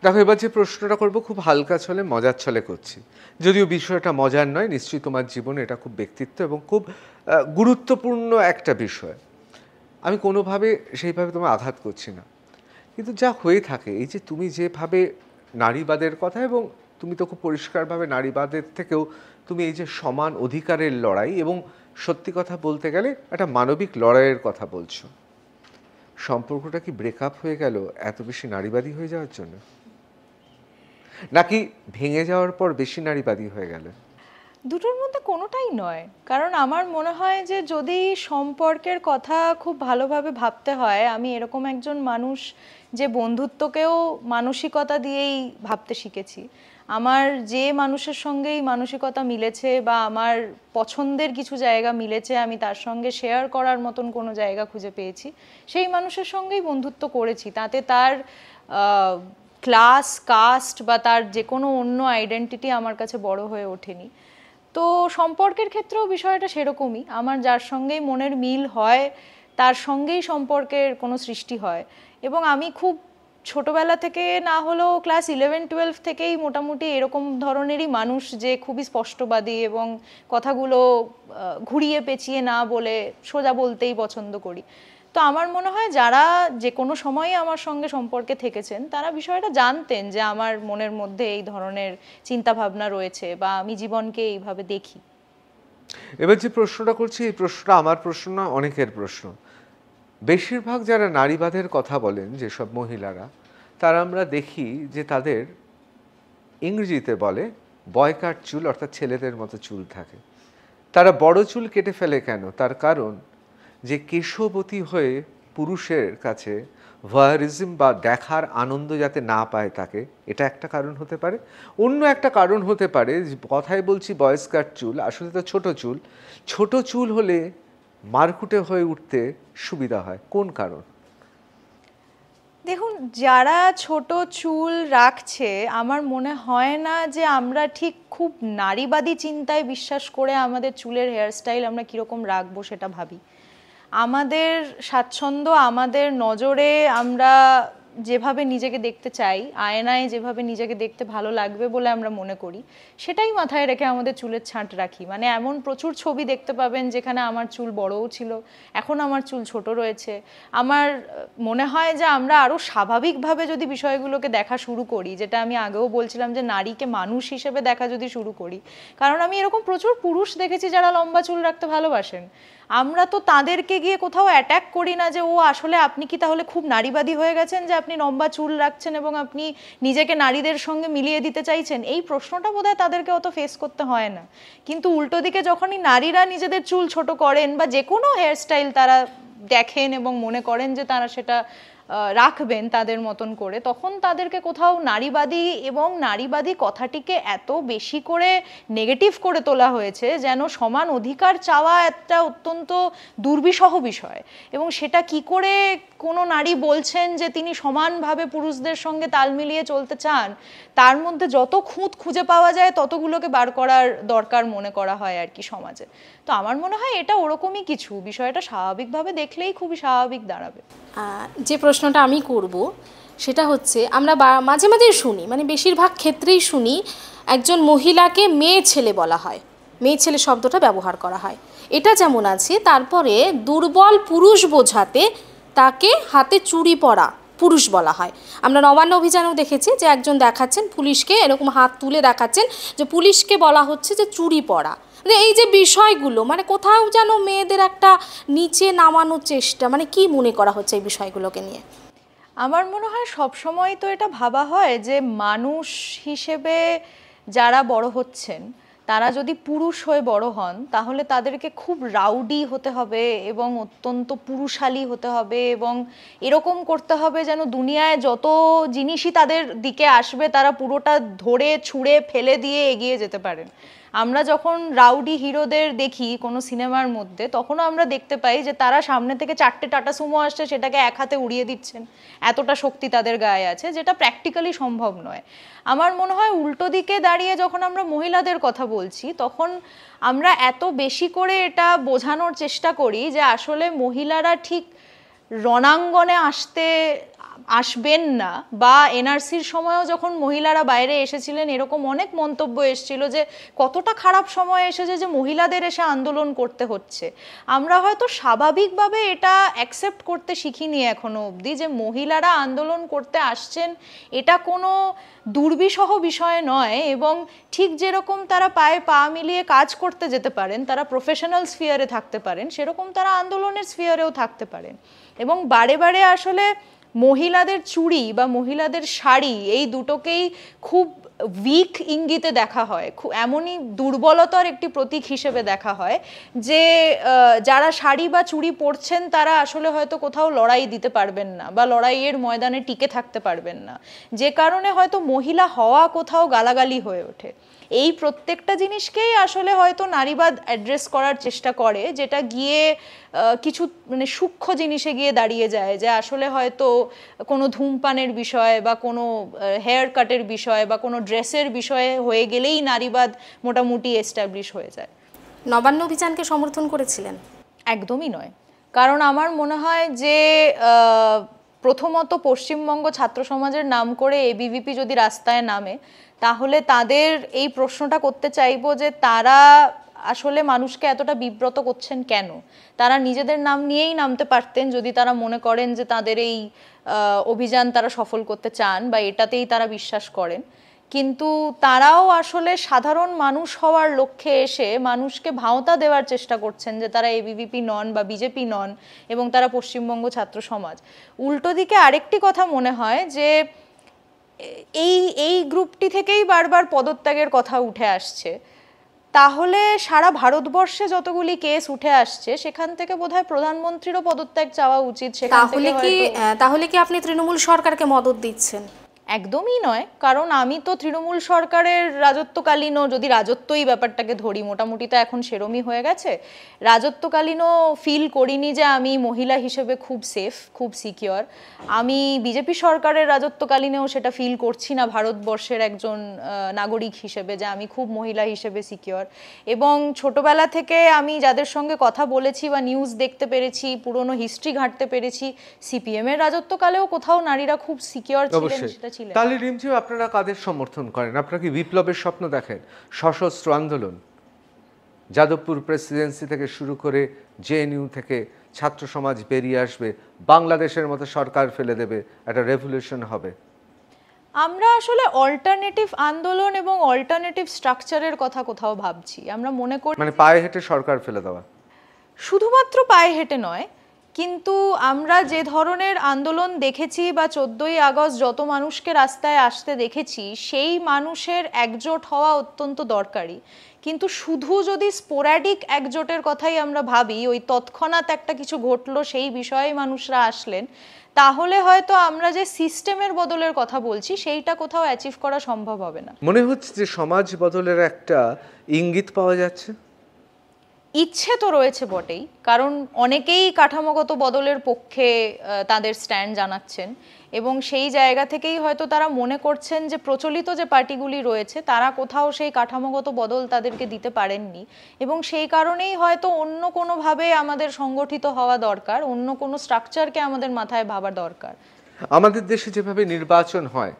দেখো, এবার যে প্রশ্নটা করবো খুব হালকা ছলে, মজার ছলে করছি, যদিও বিষয়টা মজার নয়, নিশ্চয়ই তোমার জীবনে এটা খুব ব্যক্তিত্ব এবং খুব গুরুত্বপূর্ণ একটা বিষয়। আমি কোনোভাবে সেইভাবে তোমায় আঘাত করছি না, কিন্তু যা হয়ে থাকে, এই যে তুমি যেভাবে নারীবাদের কথা, এবং তুমি তো খুব পরিষ্কারভাবে নারীবাদের থেকেও তুমি এই যে সমান অধিকারের লড়াই এবং সত্যি কথা বলতে গেলে একটা মানবিক লড়াইয়ের কথা বলছো, সম্পর্কটা কি ব্রেকআপ হয়ে গেল এত বেশি নারীবাদী হয়ে যাওয়ার জন্য, নাকি ভেঙে যাওয়ার পর বেশি নারীবাদী হয়ে গেল? দুটোর মধ্যে কোনোটাই নয়, কারণ আমার মনে হয় যে যদি সম্পর্কের কথা খুব ভালোভাবে ভাবতে হয়, আমি এরকম একজন মানুষ যে বন্ধুত্বকেও মানসিকতা দিয়েই ভাবতে শিখেছি। আমার যে মানুষের সঙ্গেই মানসিকতা মিলেছে বা আমার পছন্দের কিছু জায়গা মিলেছে, আমি তার সঙ্গে শেয়ার করার মতন কোনো জায়গা খুঁজে পেয়েছি, সেই মানুষের সঙ্গেই বন্ধুত্ব করেছি। তাতে তার ক্লাস, কাস্ট বা তার যে কোনো অন্য আইডেন্টিটি আমার কাছে বড় হয়ে ওঠেনি। তো সম্পর্কের ক্ষেত্রেও বিষয়টা সেরকমই, আমার যার সঙ্গেই মনের মিল হয় তার সঙ্গেই সম্পর্কের কোনো সৃষ্টি হয়। এবং আমি খুব ছোটবেলা থেকে না হলেও ক্লাস 11-12 থেকেই মোটামুটি এরকম ধরনেরই মানুষ, যে খুবই স্পষ্টবাদী এবং কথাগুলো ঘুরিয়ে পেঁচিয়ে না বলে সোজা বলতেই পছন্দ করি। তো আমার মনে হয় যারা যে কোনো সময়ই আমার সঙ্গে সম্পর্কে থেকেছেন তারা বিষয়টা জানতেন যে আমার মনের মধ্যে এই ধরনের চিন্তাভাবনা রয়েছে বা আমি জীবনকে এইভাবে দেখি। এবার যে প্রশ্নটা করছি, এই প্রশ্নটা আমার প্রশ্ন না, অনেকের প্রশ্ন। বেশিরভাগ যারা নারীবাদের কথা বলেন, যেসব মহিলারা, তারা আমরা দেখি যে তাদের ইংরেজিতে বলে বয়কাট চুল, অর্থাৎ ছেলেদের মতো চুল থাকে। তারা বড় চুল কেটে ফেলে কেন? তার কারণ যে কেশবতী হয়ে পুরুষের কাছে ভয়ারিজম বা দেখার আনন্দ যাতে না পায় তাকে, এটা একটা কারণ হতে পারে। অন্য একটা কারণ হতে পারে, কথায় বলছি বয়স্কার চুল, আসলে তো ছোট চুল। ছোট চুল হলে মারকুটে হয়ে উঠতে সুবিধা হয়। কোন কারণ? দেখুন, যারা ছোট চুল রাখছে আমার মনে হয় না যে আমরা ঠিক খুব নারীবাদী চিন্তায় বিশ্বাস করে আমাদের চুলের হেয়ারস্টাইল আমরা কীরকম রাখবো সেটা ভাবি। আমাদের স্বাচ্ছন্দ্য, আমাদের নজরে আমরা যেভাবে নিজেকে দেখতে চাই, আয়নায় যেভাবে নিজেকে দেখতে ভালো লাগবে বলে আমরা মনে করি, সেটাই মাথায় রেখে আমাদের চুলের ছাঁট রাখি। মানে এমন প্রচুর ছবি দেখতে পাবেন যেখানে আমার চুল বড়ও ছিল, এখন আমার চুল ছোট রয়েছে। আমার মনে হয় যে আমরা আরও স্বাভাবিকভাবে যদি বিষয়গুলোকে দেখা শুরু করি, যেটা আমি আগেও বলছিলাম যে নারীকে মানুষ হিসেবে দেখা যদি শুরু করি, কারণ আমি এরকম প্রচুর পুরুষ দেখেছি যারা লম্বা চুল রাখতে ভালোবাসেন। আমরা তো তাদেরকে গিয়ে কোথাও অ্যাটাক করি না যে ও আসলে আপনি কি তাহলে খুব নারীবাদী হয়ে গেছেন যে আপনি লম্বা চুল রাখছেন এবং আপনি নিজেকে নারীদের সঙ্গে মিলিয়ে দিতে চাইছেন। এই প্রশ্নটা বোধহয় তাদেরকে অত ফেস করতে হয় না। কিন্তু উল্টো দিকে যখনই নারীরা নিজেদের চুল ছোট করেন বা যে কোনো হেয়ারস্টাইল তারা দেখেন এবং মনে করেন যে তারা সেটা রাখবেন তাদের মতন করে, তখন তাদেরকে কোথাও নারীবাদী এবং নারীবাদী কথাটিকে এত বেশি করে নেগেটিভ করে তোলা হয়েছে যেন সমান অধিকার চাওয়া একটা অত্যন্ত দুর্বিষহ বিষয়। এবং সেটা কি করে কোনো নারী বলছেন যে তিনি সমানভাবে পুরুষদের সঙ্গে তাল মিলিয়ে চলতে চান, তার মধ্যে যত খুঁত খুঁজে পাওয়া যায় ততগুলোকে বার করার দরকার মনে করা হয় আর কি সমাজে। তো আমার মনে হয় এটা ওরকমই কিছু, বিষয়টা স্বাভাবিকভাবে দেখলেই খুবই স্বাভাবিক দাঁড়াবে। যে প্রশ্নটা আমি করব সেটা হচ্ছে, আমরা মাঝে মাঝেই শুনি, মানে বেশিরভাগ ক্ষেত্রেই শুনি, একজন মহিলাকে মেয়ে ছেলে বলা হয়, মেয়ে ছেলে শব্দটা ব্যবহার করা হয়। এটা যেমন আছে, তারপরে দুর্বল পুরুষ বোঝাতে তাকে হাতে চুড়ি পরা পুরুষ বলা হয়। আমরা নবান্ন অভিযানেও দেখেছি যে একজন দেখাচ্ছেন পুলিশকে, এরকম হাত তুলে দেখাচ্ছেন যে পুলিশকে বলা হচ্ছে যে চুড়ি পরা। এই যে বিষয়গুলো, মানে কোথাও যেন মেয়েদের একটা নিচে নামানোর চেষ্টা, মানে কি মনে করা হচ্ছে এই বিষয়গুলোকে নিয়ে? আমার মনে হয় সবসময় তো এটা ভাবা হয় যে মানুষ হিসেবে যারা বড় হচ্ছেন তারা যদি পুরুষ হয়ে বড় হন তাহলে তাদেরকে খুব রাউডি হতে হবে এবং অত্যন্ত পুরুষালী হতে হবে এবং এরকম করতে হবে যেন দুনিয়ায় যত জিনিসই তাদের দিকে আসবে তারা পুরোটা ধরে ছুঁড়ে ফেলে দিয়ে এগিয়ে যেতে পারেন। আমরা যখন রাউডি হিরোদের দেখি কোনো সিনেমার মধ্যে, তখনও আমরা দেখতে পাই যে তারা সামনে থেকে 4টে টাটা সুমো আসছে, সেটাকে এক হাতে উড়িয়ে দিচ্ছেন, এতটা শক্তি তাদের গায়ে আছে, যেটা প্র্যাকটিক্যালি সম্ভব নয়। আমার মনে হয় উল্টো দিকে দাঁড়িয়ে যখন আমরা মহিলাদের কথা বলছি, তখন আমরা এত বেশি করে এটা বোঝানোর চেষ্টা করি যে আসলে মহিলারা ঠিক রণাঙ্গনে আসবেন না, বা এনআরসির সময়ও যখন মহিলারা বাইরে এসেছিলেন এরকম অনেক মন্তব্য এসেছিল যে কতটা খারাপ সময় এসেছে যে মহিলাদের এসে আন্দোলন করতে হচ্ছে। আমরা হয়তো স্বাভাবিকভাবে এটা অ্যাকসেপ্ট করতে শিখিনি এখনো অবধি যে মহিলারা আন্দোলন করতে আসছেন এটা কোনো দুর্বিষহ বিষয় নয়, এবং ঠিক যেরকম তারা পায়ে পা মিলিয়ে কাজ করতে যেতে পারেন, তারা প্রফেশনাল স্ফিয়ারে থাকতে পারেন, সেরকম তারা আন্দোলনের স্ফিয়ারেও থাকতে পারেন। এবং বারে বারে আসলে মহিলাদের চুড়ি বা মহিলাদের শাড়ি এই দুটোকেই খুব উইক ইঙ্গিতে দেখা হয়, এমনই দুর্বলতার একটি প্রতীক হিসেবে দেখা হয় যে যারা শাড়ি বা চুড়ি পরছেন তারা আসলে হয়তো কোথাও লড়াই দিতে পারবেন না বা লড়াইয়ের ময়দানে টিকে থাকতে পারবেন না, যে কারণে হয়তো মহিলা হওয়া কোথাও গালাগালি হয়ে ওঠে। এই প্রত্যেকটা জিনিসকেই আসলে হয়তো নারীবাদ অ্যাড্রেস করার চেষ্টা করে, যেটা গিয়ে কিছু মানে সূক্ষ্ম জিনিসে গিয়ে দাঁড়িয়ে যায়, যে আসলে হয়তো কোনো ধূমপানের বিষয় বা কোনো হেয়ার কাটের বিষয় বা কোনো ড্রেসের বিষয়ে হয়ে গেলেই নারীবাদ মোটামুটি এস্টাবলিশ হয়ে যায়। নবান্ন অভিযানকে সমর্থন করেছিলেন? একদমই নয়, কারণ আমার মনে হয় যে প্রথমত পশ্চিমবঙ্গ ছাত্র সমাজের নাম করে এবিভিপি যদি রাস্তায় নামে, তাহলে তাদের এই প্রশ্নটা করতে চাইবো যে তারা আসলে মানুষকে এতটা বিব্রত করছেন কেন। তারা নিজেদের নাম নিয়েই নামতে পারতেন যদি তারা মনে করেন যে তাদের এই অভিযান তারা সফল করতে চান বা এটাতেই তারা বিশ্বাস করেন, কিন্তু তারাও আসলে সাধারণ মানুষ হওয়ার লক্ষ্যে এসে মানুষকে ভাঁওতা দেওয়ার চেষ্টা করছেন যে তারা এবিভিপি নন বা বিজেপি নন এবং তারা পশ্চিমবঙ্গ ছাত্র সমাজ। উল্টো দিকে আরেকটি কথা মনে হয় যে এই গ্রুপটি থেকেই বারবার পদত্যাগের কথা উঠে আসছে, তাহলে সারা ভারতবর্ষে যতগুলি কেস উঠে আসছে সেখান থেকে বোধহয় প্রধানমন্ত্রীরও পদত্যাগ চাওয়া উচিত। তাহলে কি আপনি তৃণমূল সরকারকে মদত দিচ্ছেন? একদমই নয়, কারণ আমি তো তৃণমূল সরকারের রাজত্বকালীনও, যদি রাজত্বই ব্যাপারটাকে ধরি, মোটামুটি তো এখন সেরমই হয়ে গেছে, রাজত্বকালীনও ফিল করিনি যে আমি মহিলা হিসেবে খুব সেফ, খুব সিকিওর। আমি বিজেপি সরকারের রাজত্বকালীনেও সেটা ফিল করছি না ভারতবর্ষের একজন নাগরিক হিসেবে যে আমি খুব মহিলা হিসেবে সিকিওর। এবং ছোটবেলা থেকে আমি যাদের সঙ্গে কথা বলেছি বা নিউজ দেখতে পেরেছি, পুরনো হিস্ট্রি ঘাঁটতে পেরেছি, সিপিএম এর রাজত্বকালেও কোথাও নারীরা খুব সিকিওর ছিলেন, সেটা ছিলেন। তাহলে রিমঝিম, আপনারা কাদের সমর্থন করেন? আপনারা কি বিপ্লবের স্বপ্ন দেখেন? সশস্ত্র আন্দোলন, যাদবপুর প্রেসিডেন্সি থেকে শুরু করে জেএনইউ থেকে ছাত্র সমাজ বেরিয়ে আসবে, বাংলাদেশের মতো সরকার ফেলে দেবে, একটা রেভলিউশন হবে? আমরা আসলে অল্টারনেটিভ আন্দোলন এবং অল্টারনেটিভ স্ট্রাকচারের কথা কোথাও ভাবছি। আমরা মনে করি মানে পায়ে হেঁটে সরকার ফেলে দেওয়া? শুধুমাত্র পায়ে হেঁটে নয়, কিন্তু আমরা যে ধরনের আন্দোলন দেখেছি বা 14ই আগস্ট যত মানুষকে রাস্তায় আসতে দেখেছি, সেই মানুষের একজোট হওয়া অত্যন্ত দরকারি। কিন্তু শুধু যদি স্পোরাডিক একজোটের কথাই আমরা ভাবি, ওই তৎক্ষণাৎ একটা কিছু ঘটলো সেই বিষয়ে মানুষরা আসলেন, তাহলে হয়তো আমরা যে সিস্টেমের বদলের কথা বলছি সেইটা কোথাও অ্যাচিভ করা সম্ভব হবে না। মনে হচ্ছে যে সমাজ বদলের একটা ইঙ্গিত পাওয়া যাচ্ছে। ইচ্ছে তো রয়েছে বটেই, কারণ অনেকেই কাঠামোগত বদলের পক্ষে তাদের স্ট্যান্ড জানাচ্ছেন এবং সেই জায়গা থেকেই হয়তো তারা মনে করছেন যে প্রচলিত যে পার্টিগুলি রয়েছে তারা কোথাও সেই কাঠামোগত বদল তাদেরকে দিতে পারেননি এবং সেই কারণেই হয়তো অন্য কোনোভাবে আমাদের সংগঠিত হওয়া দরকার, অন্য কোনো স্ট্রাকচারকে আমাদের মাথায় ভাবা দরকার। আমাদের দেশে যেভাবে নির্বাচন হয়,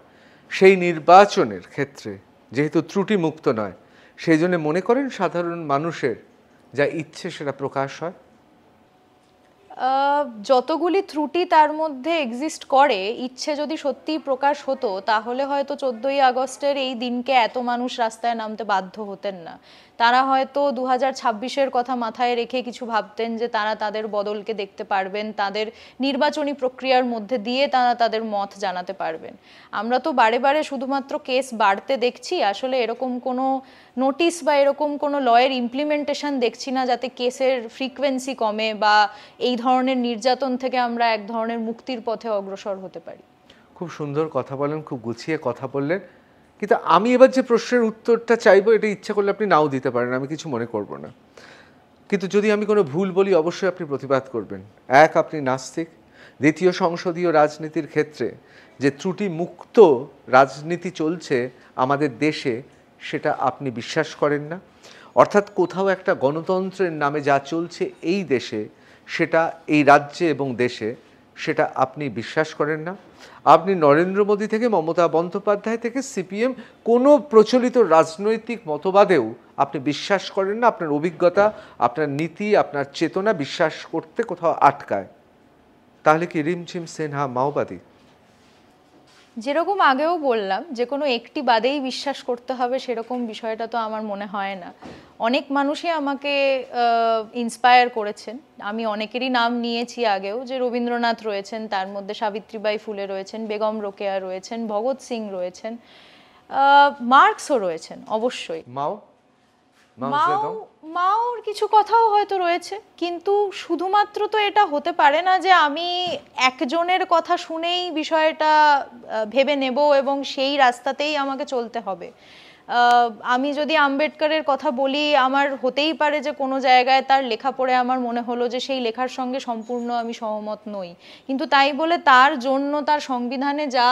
সেই নির্বাচনের ক্ষেত্রে যেহেতু ত্রুটি মুক্ত নয়, সেই জন্য মনে করেন সাধারণ মানুষের যা ইচ্ছে সেটা প্রকাশ হয়? যতগুলি ত্রুটি তার মধ্যে এক্সিস্ট করে, ইচ্ছে যদি সত্যিই প্রকাশ হতো তাহলে হয়তো 14ই আগস্টের এই দিনকে এত মানুষ রাস্তায় নামতে বাধ্য হতেন না। তারা হয়তো 2026-এর কথা মাথায় রেখে কিছু ভাবতেন যে তারা তাদের বদলকে দেখতে পারবেন, তাদের নির্বাচনী প্রক্রিয়ার মধ্যে দিয়ে তারা তাদের মত জানাতে পারবেন। আমরা তো বারে বারে শুধুমাত্র কেস বাড়তে দেখছি, আসলে এরকম কোনো নোটিশ বা এরকম কোনো লয়ের ইমপ্লিমেন্টেশন দেখছি না যাতে কেসের ফ্রিকোয়েন্সি কমে বা এই ধরনের নির্যাতন থেকে আমরা এক ধরনের মুক্তির পথে অগ্রসর হতে পারি। খুব সুন্দর কথা বলেন, খুব গুছিয়ে কথা বললেন, কিন্তু আমি এবার যে প্রশ্নের উত্তরটা চাইবো এটা ইচ্ছা করলে আপনি নাও দিতে পারেন, আমি কিছু মনে করব না, কিন্তু যদি আমি কোনো ভুল বলি অবশ্যই আপনি প্রতিবাদ করবেন। এক, আপনি নাস্তিক। দ্বিতীয়, সংসদীয় রাজনীতির ক্ষেত্রে যে ত্রুটি মুক্ত রাজনীতি চলছে আমাদের দেশে সেটা আপনি বিশ্বাস করেন না। অর্থাৎ কোথাও একটা গণতন্ত্রের নামে যা চলছে এই দেশে, সেটা এই রাজ্যে এবং দেশে, সেটা আপনি বিশ্বাস করেন না। আপনি নরেন্দ্র মোদী থেকে মমতা বন্দ্যোপাধ্যায় থেকে সিপিএম কোনো প্রচলিত রাজনৈতিক মতবাদেও আপনি বিশ্বাস করেন না। আপনার অভিজ্ঞতা, আপনার নীতি, আপনার চেতনা বিশ্বাস করতে কোথাও আটকায়। তাহলে কি রিমঝিম সিনহা মাওবাদী? যেরকম আগেও বললাম, যে কোনো একটি বাদেই বিশ্বাস করতে হবে সেরকম বিষয়টা তো আমার মনে হয় না। অনেক মানুষই আমাকে ইন্সপায়ার করেছেন, আমি অনেকেরই নাম নিয়েছি আগেও, যে রবীন্দ্রনাথ রয়েছেন, তার মধ্যে সাবিত্রীবাই ফুলে রয়েছেন, বেগম রোকেয়া রয়েছেন, ভগৎ সিং রয়েছেন, মার্কসও রয়েছেন অবশ্যই। মাও জেদং? মাওর কিছু কথাও হয়তো রয়েছে, কিন্তু শুধুমাত্র তো এটা হতে পারে না যে আমি একজনের কথা শুনেই বিষয়টা ভেবে নেব এবং সেই রাস্তাতেই আমাকে চলতে হবে। আমি যদি আম্বেদকরের কথা বলি, আমার হতেই পারে যে কোনো জায়গায় তার লেখা পড়ে আমার মনে হলো যে সেই লেখার সঙ্গে সম্পূর্ণ আমি সহমত নই, কিন্তু তাই বলে তার জন্য তার সংবিধানে যা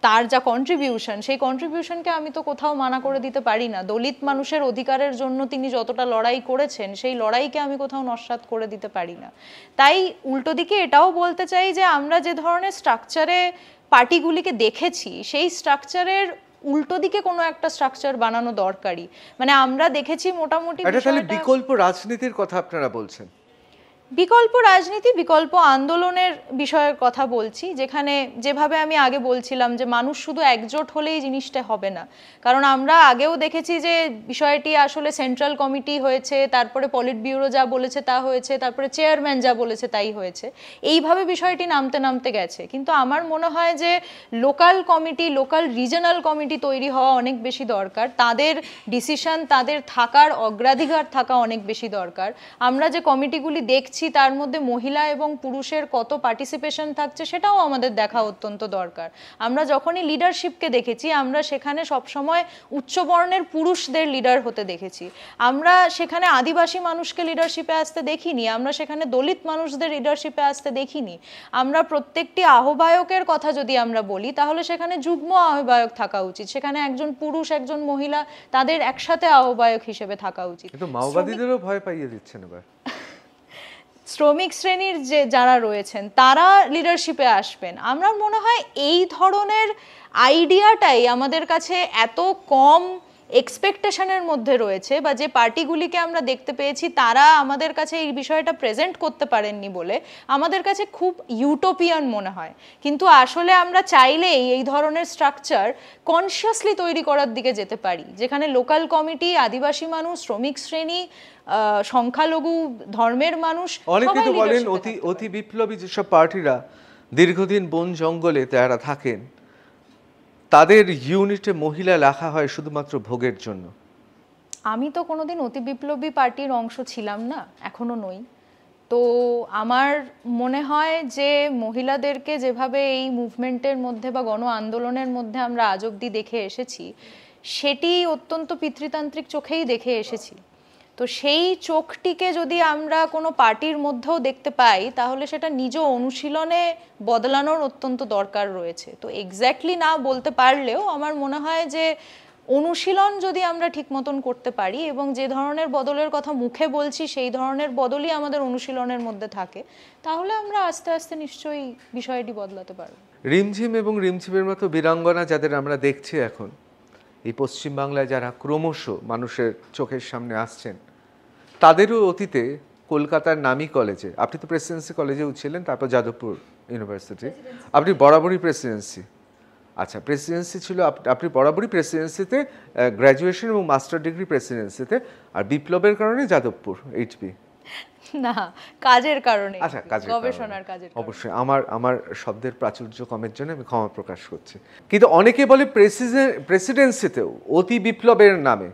তার যা কন্ট্রিবিউশন, সেই কন্ট্রিবিউশনকে আমি তো কোথাও মানা করে দিতে পারি না। দলিত মানুষের অধিকারের জন্য তিনি যতটা লড়াই করেছেন, সেই লড়াইকে আমি কোথাও নস্যাৎ করে দিতে পারি না। তাই উল্টো দিকে এটাও বলতে চাই যে আমরা যে ধরনের স্ট্রাকচারে পার্টিগুলিকে দেখেছি, সেই স্ট্রাকচারের উল্টো দিকে কোনো একটা স্ট্রাকচার বানানো দরকারি। মানে আমরা দেখেছি মোটামুটি তাহলে বিকল্প রাজনীতির কথা আপনারা বলছেন? বিকল্প রাজনীতি, বিকল্প আন্দোলনের বিষয়ের কথা বলছি, যেখানে যেভাবে আমি আগে বলছিলাম যে মানুষ শুধু একজোট হলেই জিনিসটা হবে না। কারণ আমরা আগেও দেখেছি যে বিষয়টি আসলে সেন্ট্রাল কমিটি হয়েছে, তারপরে পলিট ব্যুরো যা বলেছে তা হয়েছে, তারপরে চেয়ারম্যান যা বলেছে তাই হয়েছে, এইভাবে বিষয়টি নামতে নামতে গেছে। কিন্তু আমার মনে হয় যে local committee, local regional committee তৈরি হওয়া অনেক বেশি দরকার। তাদের ডিসিশন, তাদের থাকার অগ্রাধিকার থাকা অনেক বেশি দরকার। আমরা যে কমিটিগুলি দেখছি তার মধ্যে মহিলা এবং পুরুষের কত পার্টিসিপেশন থাকছে সেটাও আমাদের দেখা অত্যন্ত দরকার। আমরা যখনই লিডারশিপকে দেখেছি, আমরা সেখানে সবসময় উচ্চবর্ণের পুরুষদের লিডার হতে দেখেছি। আমরা সেখানে আদিবাসী মানুষকে লিডারশিপে আসতে দেখিনি, আমরা সেখানে দলিত মানুষদের লিডারশিপে আসতে দেখিনি। আমরা প্রত্যেকটি আহ্বায়কের কথা যদি আমরা বলি, তাহলে সেখানে যুগ্ম আহ্বায়ক থাকা উচিত, সেখানে একজন পুরুষ একজন মহিলা তাদের একসাথে আহ্বায়ক হিসেবে থাকা উচিত। কিন্তু মাওবাদীদেরও ভয় পাইয়ে দিচ্ছেন এবার। শ্রমিক শ্রেণীর যে যারা রয়েছেন তারা লিডারশিপে আসবেন, আমার মনে হয় এই ধরনের আইডিয়াটাই আমাদের কাছে এত কম এক্সপেকটেশনের মধ্যে রয়েছে, বা যে পার্টিগুলিকে আমরা দেখতে পেয়েছি তারা আমাদের কাছে এই বিষয়টা প্রেজেন্ট করতে পারেননি বলে আমাদের কাছে খুব ইউটোপিয়ান মনে হয়। কিন্তু আসলে আমরা চাইলেই এই ধরনের স্ট্রাকচার কনসিয়াসলি তৈরি করার দিকে যেতে পারি, যেখানে লোকাল কমিটি, আদিবাসী মানুষ, শ্রমিক শ্রেণী, সংখ্যালঘু ধর্মের মানুষ, অনেকে তো বলেন অতি বিপ্লবী যেসব পার্টিরা দীর্ঘদিন বন জঙ্গলে তারা থাকেন, তাদের ইউনিটে মহিলা লেখা হয় শুধুমাত্র ভোগের জন্য। আমি তো কোনোদিন অতি বিপ্লবী পার্টির অংশ ছিলাম না, এখনো নই। তো আমার মনে হয় যে মহিলাদেরকে যেভাবে এই মুভমেন্টের মধ্যে বা গণ আন্দোলনের মধ্যে আমরা আজ অব্দি দেখে এসেছি, সেটি অত্যন্ত পিতৃতান্ত্রিক চোখেই দেখে এসেছি। তো সেই চোখটিকে যদি আমরা কোনো পার্টির মধ্যেও দেখতে পাই, তাহলে সেটা নিজ অনুশীলনে বদলানোর অত্যন্ত দরকার রয়েছে। তো এক্স্যাক্টলি না বলতে পারলেও আমার মনে হয় যে অনুশীলন যদি আমরা ঠিক মতন করতে পারি এবং যে ধরনের বদলের কথা মুখে বলছি সেই ধরনের বদলই আমাদের অনুশীলনের মধ্যে থাকে, তাহলে আমরা আস্তে আস্তে নিশ্চয়ই বিষয়টি বদলাতে পারব। রিমঝিম এবং রিমঝিমের মতো বীরাঙ্গনা যাদের আমরা দেখছি এখন এই পশ্চিমবাংলায়, যারা ক্রমশ মানুষের চোখের সামনে আসছেন, তাদেরও অতীতে কলকাতার নামী কলেজে, আপনি তো প্রেসিডেন্সি কলেজেও ছিলেন, তারপর যাদবপুর ইউনিভার্সিটি, আপনি বরাবরই প্রেসিডেন্সি, আচ্ছা প্রেসিডেন্সি ছিল, আপনি বরাবরই প্রেসিডেন্সিতে, গ্র্যাজুয়েশন এবং মাস্টার ডিগ্রি প্রেসিডেন্সিতে, আর বিপ্লবের কারণে যাদবপুর এইচপি না, কাজের কারণে, আচ্ছা কাজের গবেষণার কাজের কারণে। অবশ্যই আমার শব্দের প্রাচুর্য কমের জন্য আমি ক্ষমা প্রকাশ করছি। কিন্তু অনেকে বলে প্রেসিডেন্সিতেও অতি বিপ্লবের নামে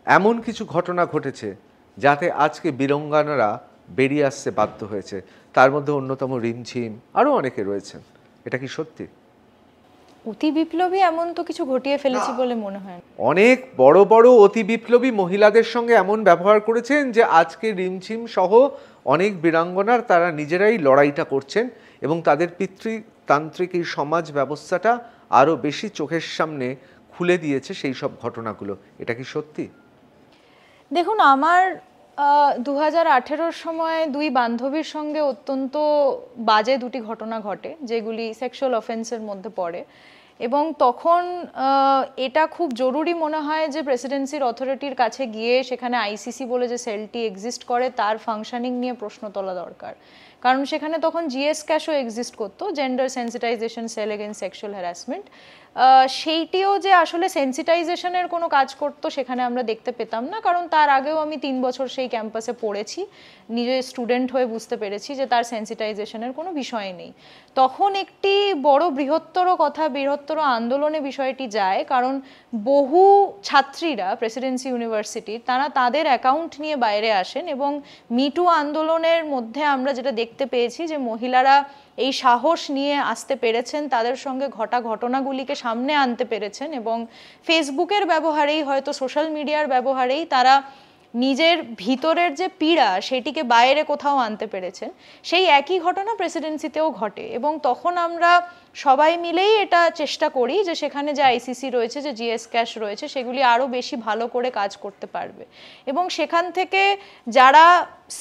এমন কিছু ঘটনা ঘটেছে যাতে আজকে বীরাঙ্গনারা বেরিয়ে আসতে বাধ্য হয়েছে, তার মধ্যে অন্যতম রিমঝিম, আরও অনেকে রয়েছেন। এটা কি সত্যি? অতি বিপ্লবী এমন তো কিছু ঘটিয়ে ফেলেছি বলে মনে হয়। অনেক বড় বড় অতি বিপ্লবী মহিলাদের সঙ্গে এমন ব্যবহার করেছেন যে আজকে রিমঝিম সহ অনেক বীরাঙ্গনার তারা নিজেরাই লড়াইটা করছেন এবং তাদের পিতৃতান্ত্রিক এই সমাজ ব্যবস্থাটা আরও বেশি চোখের সামনে খুলে দিয়েছে সেই সব ঘটনাগুলো। এটা কি সত্যি? দেখুন, আমার 2018-র সময় দুই বান্ধবীর সঙ্গে অত্যন্ত বাজে দুটি ঘটনা ঘটে, যেগুলি সেক্সুয়াল অফেন্সের মধ্যে পড়ে, এবং তখন এটা খুব জরুরি মনে হয় যে প্রেসিডেন্সির অথরিটির কাছে গিয়ে সেখানে আইসিসি বলে যে সেলটি এক্সিস্ট করে তার ফাংশনিং নিয়ে প্রশ্ন তোলা দরকার। কারণ সেখানে তখন জিএস ক্যাশও এক্সিস্ট করতো, gender sensitization cell against sexual harassment. সেইটিও যে আসলে সেন্সিটাইজেশনের কোনো কাজ করতো সেখানে আমরা দেখতে পেতাম না, কারণ তার আগেও আমি 3 বছর সেই ক্যাম্পাসে পড়েছি, নিজে স্টুডেন্ট হয়ে বুঝতে পেরেছি যে তার সেন্সিটাইজেশনের কোনো বিষয় নেই। তখন একটি বড় বৃহত্তর আন্দোলনে বিষয়টি যায়, কারণ বহু ছাত্রীরা প্রেসিডেন্সি ইউনিভার্সিটির তারা তাদের অ্যাকাউন্ট নিয়ে বাইরে আসেন এবং মিটু আন্দোলনের মধ্যে আমরা যেটা দেখতে পেয়েছি যে মহিলারা এই সাহস নিয়ে আসতে পেরেছেন, তাদের সঙ্গে ঘটনাগুলিকে সামনে আনতে পেরেছেন এবং ফেসবুকের ব্যবহারেই, হয়তো সোশ্যাল মিডিয়ার ব্যবহারেই তারা নিজের ভিতরের যে পীড়া সেটিকে বাইরে কোথাও আনতে পেরেছেন। সেই একই ঘটনা প্রেসিডেন্সিতেও ঘটে এবং তখন আমরা সবাই মিলেই এটা চেষ্টা করি যে সেখানে যে আইসিসি রয়েছে, যে জিএস ক্যাশ রয়েছে, সেগুলি আরও বেশি ভালো করে কাজ করতে পারবে এবং সেখান থেকে যারা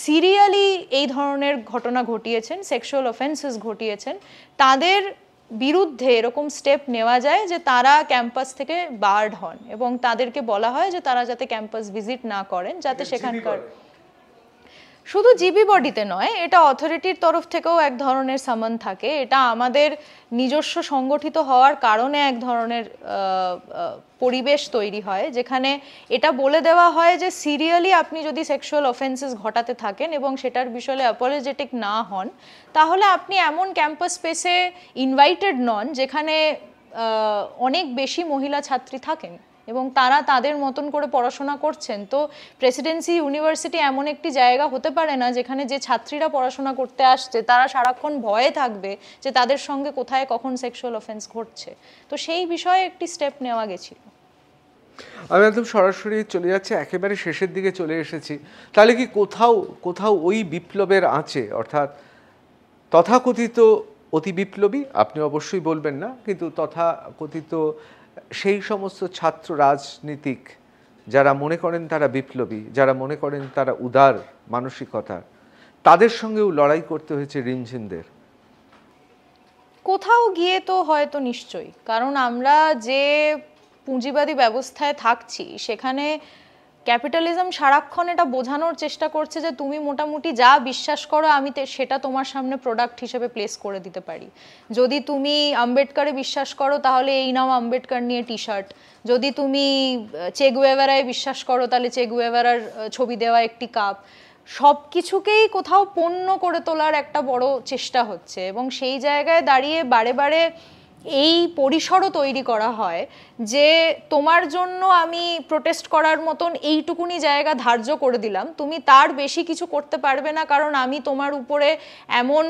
সিরিয়ালি এই ধরনের ঘটনা ঘটিয়েছেন, সেক্সুয়াল অফেন্সেস ঘটিয়েছেন, তাদের বিরুদ্ধে এরকম স্টেপ নেওয়া যায় যে তারা ক্যাম্পাস থেকে বার্ড হন এবং তাদেরকে বলা হয় যে তারা যাতে ক্যাম্পাস ভিজিট না করেন, যাতে সেখানকার শুধু জিবি বডিতে নয়, এটা অথরিটির তরফ থেকেও এক ধরনের সামন থাকে। এটা আমাদের নিজস্ব সংগঠিত হওয়ার কারণে এক ধরনের পরিবেশ তৈরি হয় যেখানে এটা বলে দেওয়া হয় যে সিরিয়ালি আপনি যদি সেক্সুয়াল অফেন্সেস ঘটাতে থাকেন এবং সেটার বিষয়ে অ্যাপোলজেটিক না হন, তাহলে আপনি এমন ক্যাম্পাস স্পেসে ইনভাইটেড নন যেখানে অনেক বেশি মহিলা ছাত্রী থাকেন এবং তারা তাদের মতন করে পড়াশোনা করছেন। তো প্রেসিডেন্সি ইউনিভার্সিটি এমন একটি জায়গা হতে পারে না যেখানে যে ছাত্রীরা পড়াশোনা করতে আসছে তারা সারাক্ষণ ভয়ে থাকবে যে তাদের সঙ্গে কোথায় কখন সেক্সুয়াল অফেন্স ঘটছে। তো সেই বিষয়ে একটি স্টেপ নেওয়া গেছিল। আমি একদম সরাসরি চলে যাচ্ছি, একেবারে শেষের দিকে চলে এসেছি। তাহলে কি কোথাও ওই বিপ্লবের আঁচে, অর্থাৎ তথাকথিত অতি বিপ্লবী, আপনি অবশ্যই বলবেন না, কিন্তু তথাকথিত সেই সমস্ত ছাত্র রাজনীতিক যারা মনে করেন তারা বিপ্লবী, যারা মনে করেন তারা উদার মানসিকতা, তাদের সঙ্গেও লড়াই করতে হয়েছে রিমঝিমদের? কোথাও গিয়ে তো হয়তো নিশ্চয়ই, কারণ আমরা যে পুঁজিবাদী ব্যবস্থায় থাকছি সেখানে ক্যাপিটালিজম সারাক্ষণ এটা বোঝানোর চেষ্টা করছে যে তুমি মোটামুটি যা বিশ্বাস করো আমি সেটা তোমার সামনে প্রোডাক্ট হিসেবে প্লেস করে দিতে পারি। যদি তুমি আম্বেদকারে বিশ্বাস করো তাহলে এই নাও আম্বেদকার নিয়ে টি শার্ট, যদি তুমি চে গুয়েভারায় বিশ্বাস করো তাহলে চে গুয়েভারার ছবি দেওয়া একটি কাপ, সব কিছুকেই কোথাও পণ্য করে তোলার একটা বড় চেষ্টা হচ্ছে এবং সেই জায়গায় দাঁড়িয়ে বারে বারে এই পরিসরও তৈরি করা হয় যে তোমার জন্য আমি প্রোটেস্ট করার মতন এইটুকুনি জায়গা ধার্য করে দিলাম, তুমি তার বেশি কিছু করতে পারবে না, কারণ আমি তোমার উপরে এমন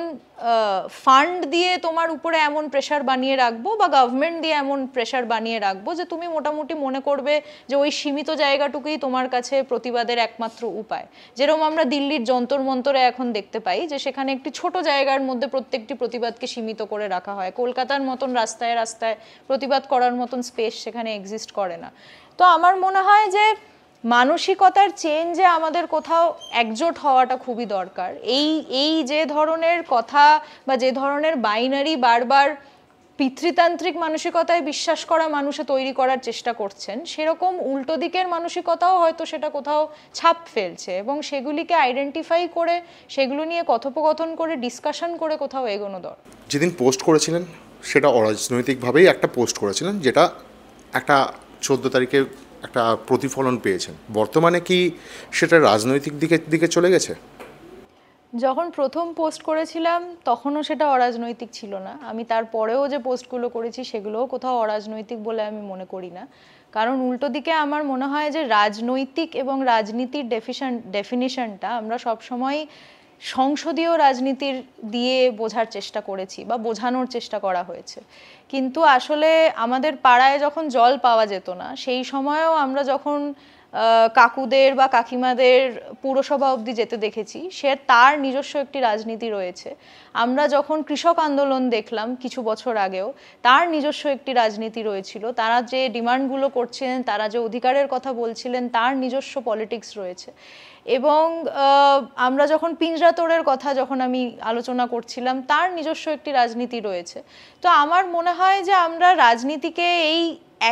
ফান্ড দিয়ে তোমার উপরে এমন প্রেশার বানিয়ে রাখবো বা গভর্নমেন্ট দিয়ে এমন প্রেশার বানিয়ে রাখবো যে তুমি মোটামুটি মনে করবে যে ওই সীমিত জায়গাটুকুই তোমার কাছে প্রতিবাদের একমাত্র উপায়। যেরকম আমরা দিল্লির যন্তর মন্তরে এখন দেখতে পাই যে সেখানে একটি ছোট জায়গার মধ্যে প্রত্যেকটি প্রতিবাদকে সীমিত করে রাখা হয়। কলকাতার মতন রাস্তায় রাস্তায় প্রতিবাদ করার মতন স্পেস সেখানে এক্সিস্ট করে না। তো আমার মনে হয় যে মানসিকতার চেঞ্জে আমাদের কোথাও একজোট হওয়াটা খুবই দরকার। এই যে ধরনের কথা বা যে ধরনের বাইনারি বারবার পিতৃতান্ত্রিক মানসিকতায় বিশ্বাস করা মানুষে তৈরি করার চেষ্টা করছেন, সেরকম উল্টো দিকের মানসিকতাও হয়তো সেটা কোথাও ছাপ ফেলছে এবং সেগুলিকে আইডেন্টিফাই করে সেগুলো নিয়ে কথোপকথন করে ডিসকাশন করে কোথাও এগোনো দরকার। যেদিন পোস্ট করেছিলেন সেটা অরাজনৈতিকভাবেই একটা পোস্ট করেছিলেন, যেটা একটা 14 তারিখে একটা প্রতিফলন পেয়েছেন। বর্তমানে কি সেটা রাজনৈতিক দিকে চলে গেছে? যখন প্রথম পোস্ট করেছিলাম তখনও সেটা অরাজনৈতিক ছিল না। আমি তারপরেও যে পোস্টগুলো করেছি সেগুলোও কোথাও অরাজনৈতিক বলে আমি মনে করি না, কারণ উল্টো দিকে আমার মনে হয় যে রাজনৈতিক এবং রাজনীতির ডেফিনিশনটা আমরা সবসময় সংসদীয় রাজনীতির দিয়ে বোঝার চেষ্টা করেছি বা বোঝানোর চেষ্টা করা হয়েছে। কিন্তু আসলে আমাদের পাড়ায় যখন জল পাওয়া যেত না সেই সময়েও আমরা যখন কাকুদের বা কাকিমাদের পুরসভা অবধি যেতে দেখেছি, সে তার নিজস্ব একটি রাজনীতি রয়েছে। আমরা যখন কৃষক আন্দোলন দেখলাম কিছু বছর আগেও, তার নিজস্ব একটি রাজনীতি রয়েছিল। তারা যে ডিমান্ডগুলো করছিলেন, তারা যে অধিকারের কথা বলছিলেন, তার নিজস্ব পলিটিক্স রয়েছে। এবং আমরা যখন পিঞ্জরাতোড়ের কথা যখন আমি আলোচনা করছিলাম, তার নিজস্ব একটি রাজনীতি রয়েছে। তো আমার মনে হয় যে আমরা রাজনীতিকে এই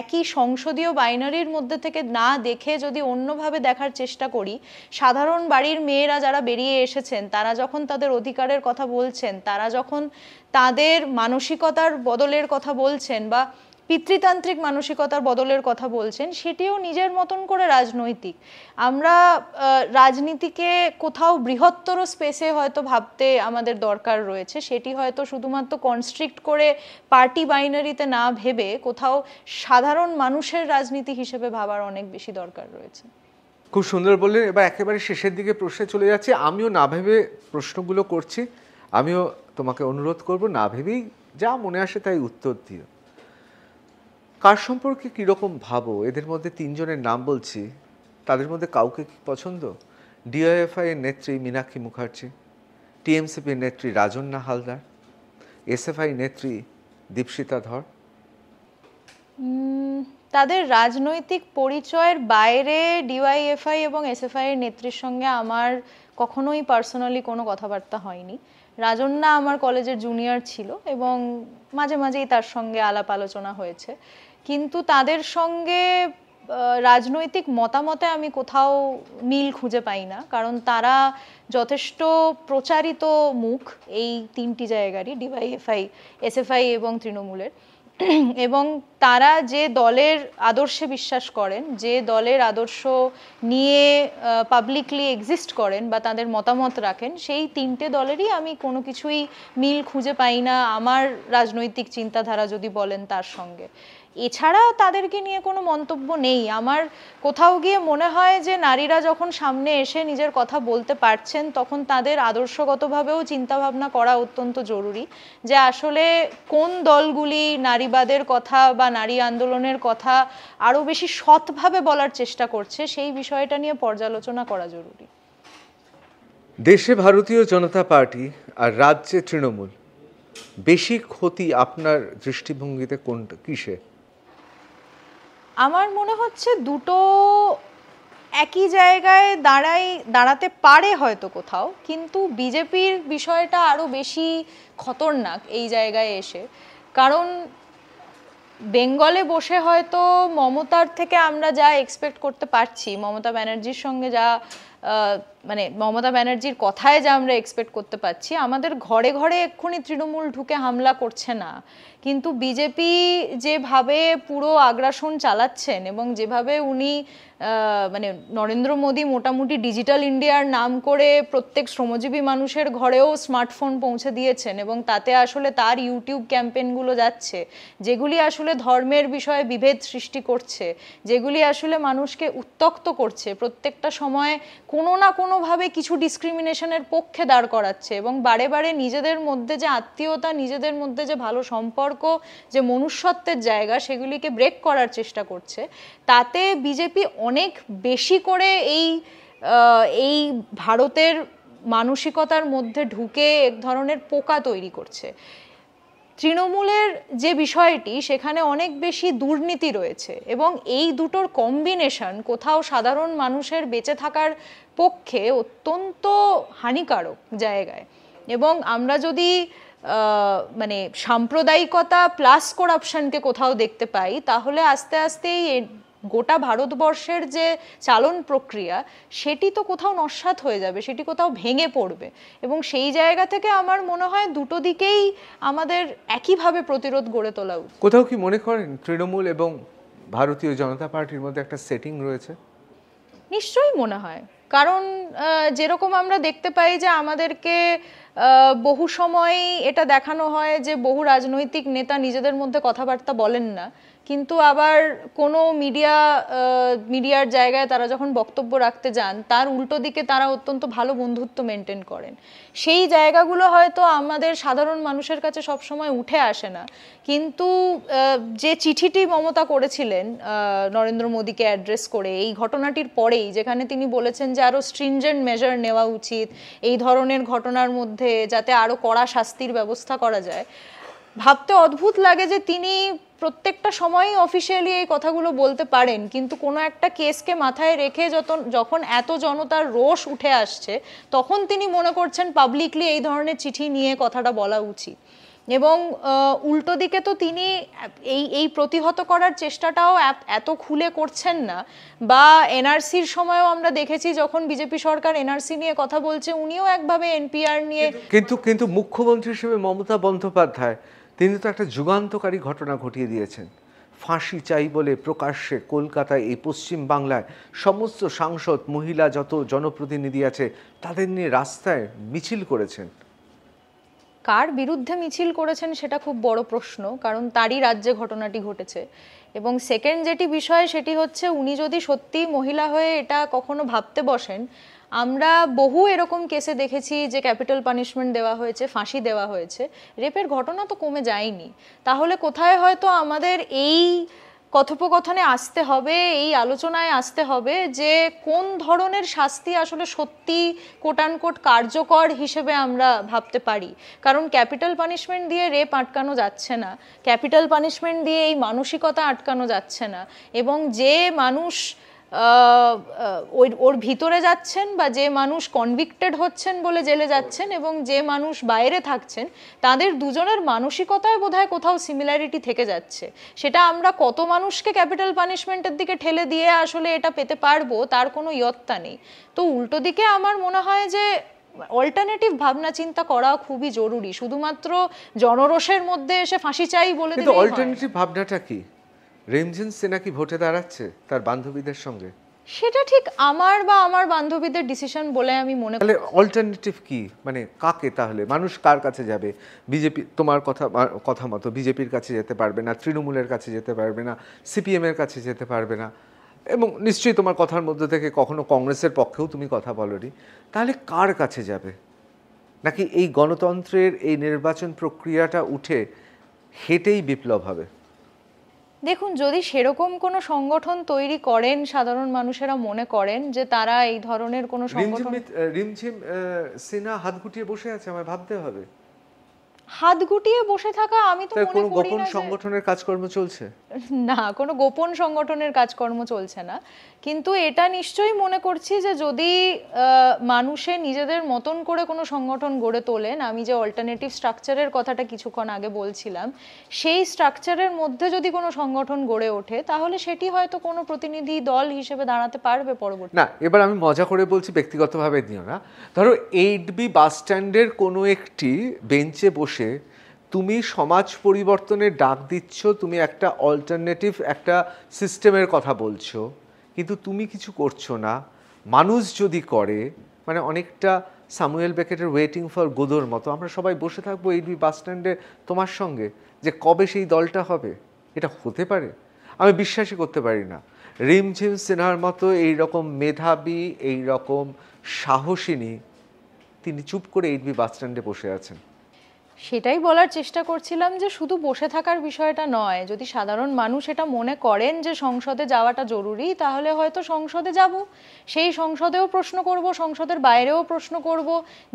একই সংসদীয় বাইনারির মধ্যে থেকে না দেখে যদি অন্যভাবে দেখার চেষ্টা করি, সাধারণ বাড়ির মেয়েরা যারা বেরিয়ে এসেছেন তারা যখন তাদের অধিকারের কথা বলছেন, তারা যখন তাদের মানসিকতার বদলের কথা বলছেন বা পিতৃতান্ত্রিক মানসিকতার বদলের কথা বলছেন, সেটিও নিজের মতন করে রাজনৈতিক। আমরা রাজনীতিকে কোথাও বৃহত্তর স্পেসে হয়তো ভাবতে আমাদের দরকার রয়েছে, সেটি হয়তো শুধুমাত্র কনস্ট্রিক্ট করে পার্টি বাইনারিতে না ভেবে কোথাও সাধারণ মানুষের রাজনীতি হিসেবে ভাবার অনেক বেশি দরকার রয়েছে। খুব সুন্দর বললেন। এবার একেবারে শেষের দিকে প্রশ্নে চলে যাচ্ছি। আমিও না ভেবে প্রশ্নগুলো করছি, আমিও তোমাকে অনুরোধ করব না ভেবেই যা মনে আসে তাই উত্তর দিও। কার সম্পর্কে কীরকম ভাবো? এদের মধ্যে তিনজনের নাম বলছি, তাদের মধ্যে কাউকে কি পছন্দ? ডিওএফআই এর নেত্রী মীনাক্ষী মুখার্জি, টিএমসিপির নেত্রী রাজন্না হালদার, এসএফআই নেত্রী দীপশিতা ধর। তাদের রাজনৈতিক পরিচয়ের বাইরে ডিওয়াইএফআই এবং এসএফআই এর নেত্রীর সঙ্গে আমার কখনোই পার্সোনালি কোনো কথাবার্তা হয়নি। রাজন্না আমার কলেজের জুনিয়র ছিল এবং মাঝে মাঝেই তার সঙ্গে আলাপ আলোচনা হয়েছে, কিন্তু তাদের সঙ্গে রাজনৈতিক মতামতে আমি কোথাও মিল খুঁজে পাই না, কারণ তারা যথেষ্ট প্রচারিত মুখ এই তিনটি জায়গারই, ডিওয়াইএফআই, এসএফআই এবং তৃণমূলের, এবং তারা যে দলের আদর্শে বিশ্বাস করেন, যে দলের আদর্শ নিয়ে পাবলিকলি এক্সিস্ট করেন বা তাদের মতামত রাখেন, সেই তিনটে দলেরই আমি কোনো কিছুই মিল খুঁজে পাই না আমার রাজনৈতিক চিন্তাধারা যদি বলেন তার সঙ্গে। এছাড়া তাদেরকে নিয়ে কোনো মন্তব্য নেই। আমার কোথাও গিয়ে মনে হয় যে নারীরা যখন সামনে এসে নিজের কথা বলতে পারছেন, তখন তাদের আদর্শগতভাবেও চিন্তাভাবনা করা অত্যন্ত জরুরি, যে আসলে কোন দলগুলি নারীবাদের কথা বা নারী আন্দোলনের কথা আরও বেশি সৎভাবে বলার চেষ্টা করছে, সেই বিষয়টা নিয়ে পর্যালোচনা করা জরুরি। দেশে ভারতীয় জনতা পার্টি আর রাজ্যে তৃণমূল, বেশি ক্ষতি আপনার দৃষ্টিভঙ্গিতে কোনটা, কিসে? আমার মনে হচ্ছে দুটো একই জায়গায় দাঁড়াতে পারে হয়তো কোথাও, কিন্তু বিজেপির বিষয়টা আরও বেশি খতরনাক এই জায়গায় এসে। কারণ বেঙ্গলে বসে হয়তো মমতার থেকে আমরা যা এক্সপেক্ট করতে পারছি, মমতা ব্যানার্জির সঙ্গে যা মানে মমতা ব্যানার্জির কথায় যা আমরা এক্সপেক্ট করতে পারছি, আমাদের ঘরে ঘরে এক্ষুনি তৃণমূল ঢুকে হামলা করছে না, কিন্তু বিজেপি যেভাবে পুরো আগ্রাসন চালাচ্ছেন এবং যেভাবে উনি মানে নরেন্দ্র মোদী মোটামুটি ডিজিটাল ইন্ডিয়ার নাম করে প্রত্যেক শ্রমজীবী মানুষের ঘরেও স্মার্টফোন পৌঁছে দিয়েছেন, এবং তাতে আসলে তার ইউটিউব ক্যাম্পেইনগুলো যাচ্ছে যেগুলি আসলে ধর্মের বিষয়ে বিভেদ সৃষ্টি করছে, যেগুলি আসলে মানুষকে উত্তক্ত করছে, প্রত্যেকটা সময় কোনো না কোনোভাবে কিছু ডিসক্রিমিনেশনের পক্ষে দাঁড় করাচ্ছে, এবং বারে বারে নিজেদের মধ্যে যে আত্মীয়তা, নিজেদের মধ্যে যে ভালো সম্পর্ক, যে মনুষ্যত্বের জায়গা, সেগুলিকে ব্রেক করার চেষ্টা করছে। তাতে বিজেপি অনেক বেশি করে এই ভারতের মানসিকতার মধ্যে ঢুকে এক ধরনের পোকা তৈরি করছে। তৃণমূলের যে বিষয়টি, সেখানে অনেক বেশি দুর্নীতি রয়েছে, এবং এই দুটোর কম্বিনেশন কোথাও সাধারণ মানুষের বেঁচে থাকার পক্ষে অত্যন্ত হানিকারক জায়গায়। এবং আমরা যদি মানে সাম্প্রদায়িকতা প্লাস করাপশনকে কোথাও দেখতে পাই, তাহলে আস্তে আস্তে এই গোটা ভারতবর্ষের যে চালন প্রক্রিয়া, সেটি তো কোথাও নস্যাৎ হয়ে যাবে, সেটি কোথাও ভেঙে পড়বে। এবং সেই জায়গা থেকে আমার মনে হয় দুটো দিকেই আমাদের একইভাবে প্রতিরোধ গড়ে তোলা উচিত। কোথাও কি মনে করেন তৃণমূল এবং ভারতীয় জনতা পার্টির মধ্যে একটা সেটিং রয়েছে? নিশ্চয়ই মনে হয়, কারণ যেরকম আমরা দেখতে পাই যে আমাদেরকে বহু সময় এটা দেখানো হয় যে বহু রাজনৈতিক নেতা নিজেদের মধ্যে কথাবার্তা বলেন না, কিন্তু আবার কোনো মিডিয়ার জায়গায় তারা যখন বক্তব্য রাখতে যান, তার উল্টো দিকে তারা অত্যন্ত ভালো বন্ধুত্ব মেনটেন করেন। সেই জায়গাগুলো হয়তো আমাদের সাধারণ মানুষের কাছে সবসময় উঠে আসে না, কিন্তু যে চিঠিটি মমতা করেছিলেন নরেন্দ্র মোদীকে অ্যাড্রেস করে এই ঘটনাটির পরেই, যেখানে তিনি বলেছেন যে আরও স্ট্রিনজেন্ট মেজার নেওয়া উচিত এই ধরনের ঘটনার মধ্যে, যাতে আরও কড়া শাস্তির ব্যবস্থা করা যায়, ভাবতে অদ্ভুত লাগে যে তিনি প্রত্যেকটা সময়ই অফিসিয়ালি এই কথাগুলো বলতে পারেন, কিন্তু কোনো একটা কেসকে মাথায় রেখে যখন এত জনতার রোষ উঠে আসছে, তখন তিনি মনে করছেন পাবলিকলি এই ধরনের চিঠি নিয়ে কথাটা বলা উচিত। এবং উল্টো দিকে তো তিনি এই প্রতিহত করার চেষ্টাটাও এত খুলে করছেন না, বা এনআরসির সময়ও আমরা দেখেছি যখন বিজেপি সরকার এনআরসি নিয়ে কথা বলছে, উনিও একভাবে এনপিআর নিয়ে। কিন্তু মুখ্যমন্ত্রী হিসেবে মমতা বন্দ্যোপাধ্যায়, তিনি তো একটা যুগান্তকারী ঘটনা ঘটিয়ে দিয়েছেন। ফাঁসি চাই বলে প্রকাশ্যে কলকাতায় এই পশ্চিম বাংলায় সমস্ত সাংসদ মহিলা যত জনপ্রতিনিধি আছে তাদের নিয়ে রাস্তায় মিছিল করেছেন। কার বিরুদ্ধে মিছিল করেছেন সেটা খুব বড় প্রশ্ন, কারণ তারই রাজ্যে ঘটনাটি ঘটেছে। এবং সেকেন্ড যেটি বিষয় সেটি হচ্ছে, উনি যদি সত্যি মহিলা হয়ে এটা কখনো ভাবতে বসেন, আমরা বহু এরকম কেসে দেখেছি যে ক্যাপিটাল পানিশমেন্ট দেওয়া হয়েছে, ফাঁসি দেওয়া হয়েছে, রেপের ঘটনা তো কমে যায়নি। তাহলে কোথায় হয়তো আমাদের এই কথোপকথনে আসতে হবে, এই আলোচনায় আসতে হবে যে কোন ধরনের শাস্তি আসলে সত্যি কোটানকোট কার্যকর হিসেবে আমরা ভাবতে পারি। কারণ ক্যাপিটাল পানিশমেন্ট দিয়ে রেপ আটকানো যাচ্ছে না, ক্যাপিটাল পানিশমেন্ট দিয়ে এই মানসিকতা আটকানো যাচ্ছে না। এবং যে মানুষ ওর ভিতরে যাচ্ছেন বা যে মানুষ কনভিক্টেড হচ্ছেন বলে জেলে যাচ্ছেন এবং যে মানুষ বাইরে থাকছেন, তাদের দুজনের মানসিকতায় বোধহয় কোথাও সিমিলারিটি থেকে যাচ্ছে। সেটা আমরা কত মানুষকে ক্যাপিটাল পানিশমেন্টের দিকে ঠেলে দিয়ে আসলে এটা পেতে পারবো তার কোনো ইয়ত্তা নেই। তো উল্টো দিকে আমার মনে হয় যে অল্টারনেটিভ ভাবনা চিন্তা করা খুবই জরুরি। শুধুমাত্র জনরোষের মধ্যে এসে ফাঁসি চাই বলে দিলেই হয় না। অল্টারনেটিভ ভাবনাটা কি? রিমঝিম সিনহা কি ভোটে দাঁড়াচ্ছে তার বান্ধবীদের সঙ্গে? সেটা ঠিক আমার বা আমার বান্ধবীদের ডিসিশন বলে আমি মনে করি। তাহলে অল্টারনেটিভ কি, মানে কাকে, তাহলে মানুষ কার কাছে যাবে? বিজেপি তোমার কথা মতো বিজেপির কাছে যেতে পারবে না, তৃণমূলের কাছে যেতে পারবে না, সিপিএম এর কাছে যেতে পারবে না, এবং নিশ্চয়ই তোমার কথার মধ্যে থেকে কখনো কংগ্রেসের পক্ষেও তুমি কথা বলোনি। তাহলে কার কাছে যাবে? নাকি এই গণতন্ত্রের এই নির্বাচন প্রক্রিয়াটা উঠে হেঁটেই বিপ্লব হবে? দেখুন, যদি সেরকম কোনো সংগঠন তৈরি করেন, সাধারণ মানুষেরা মনে করেন যে তারা এই ধরনের কোনো সংগঠন, রিমঝিম সিনহা হাত গুটিয়ে বসে আছে, আমায় ভাবতে হবে। হাত গুটিয়ে বসে থাকা আমি তো মনে কোনো করি গোপন না সংগঠনের কাজকর্ম চলছে। না, কোনো গোপন সংগঠনের কাজকর্ম চলছে না। কিন্তু এটা নিশ্চয়ই মনে করছি যে যদি মানুষে নিজেদের মতন করে কোনো সংগঠন গড়ে তোলেন, আমি যে অল্টারনেটিভ স্ট্রাকচারের কথাটা কিছুক্ষণ আগে বলছিলাম, সেই স্ট্রাকচারের মধ্যে যদি কোনো সংগঠন গড়ে ওঠে তাহলে সেটি হয়তো কোনো প্রতিনিধি দল হিসেবে দাঁড়াতে পারবে পরবর্তী। না, এবার আমি মজা করে বলছি, ব্যক্তিগতভাবে নিও না। ধরো 8B বাস স্ট্যান্ডের কোনো একটি বেঞ্চে বসে তুমি সমাজ পরিবর্তনের ডাক দিচ্ছ, তুমি একটা অল্টারনেটিভ একটা সিস্টেমের কথা বলছো, কিন্তু তুমি কিছু করছো না। মানুষ যদি করে, মানে অনেকটা স্যামুয়েল বেকেটের ওয়েটিং ফর গোদোর মতো, আমরা সবাই বসে থাকবো 8B বাস স্ট্যান্ডে তোমার সঙ্গে, যে কবে সেই দলটা হবে। এটা হতে পারে? আমি বিশ্বাসই করতে পারি না। রিমঝিম সিনহার মতো এইরকম মেধাবী, এইরকম সাহসিনী, তিনি চুপ করে 8B বাস স্ট্যান্ডে বসে আছেন। সেটাই বলার চেষ্টা করছিলাম যে শুধু বসে থাকার বিষয়টা নয়, যদি সাধারণ মানুষ এটা মনে করেন যে সংসদে যাওয়াটা জরুরি, তাহলে হয়তো সংসদে যাব, সেই সংসদেও প্রশ্ন করব, সংসদের বাইরেও প্রশ্ন করব,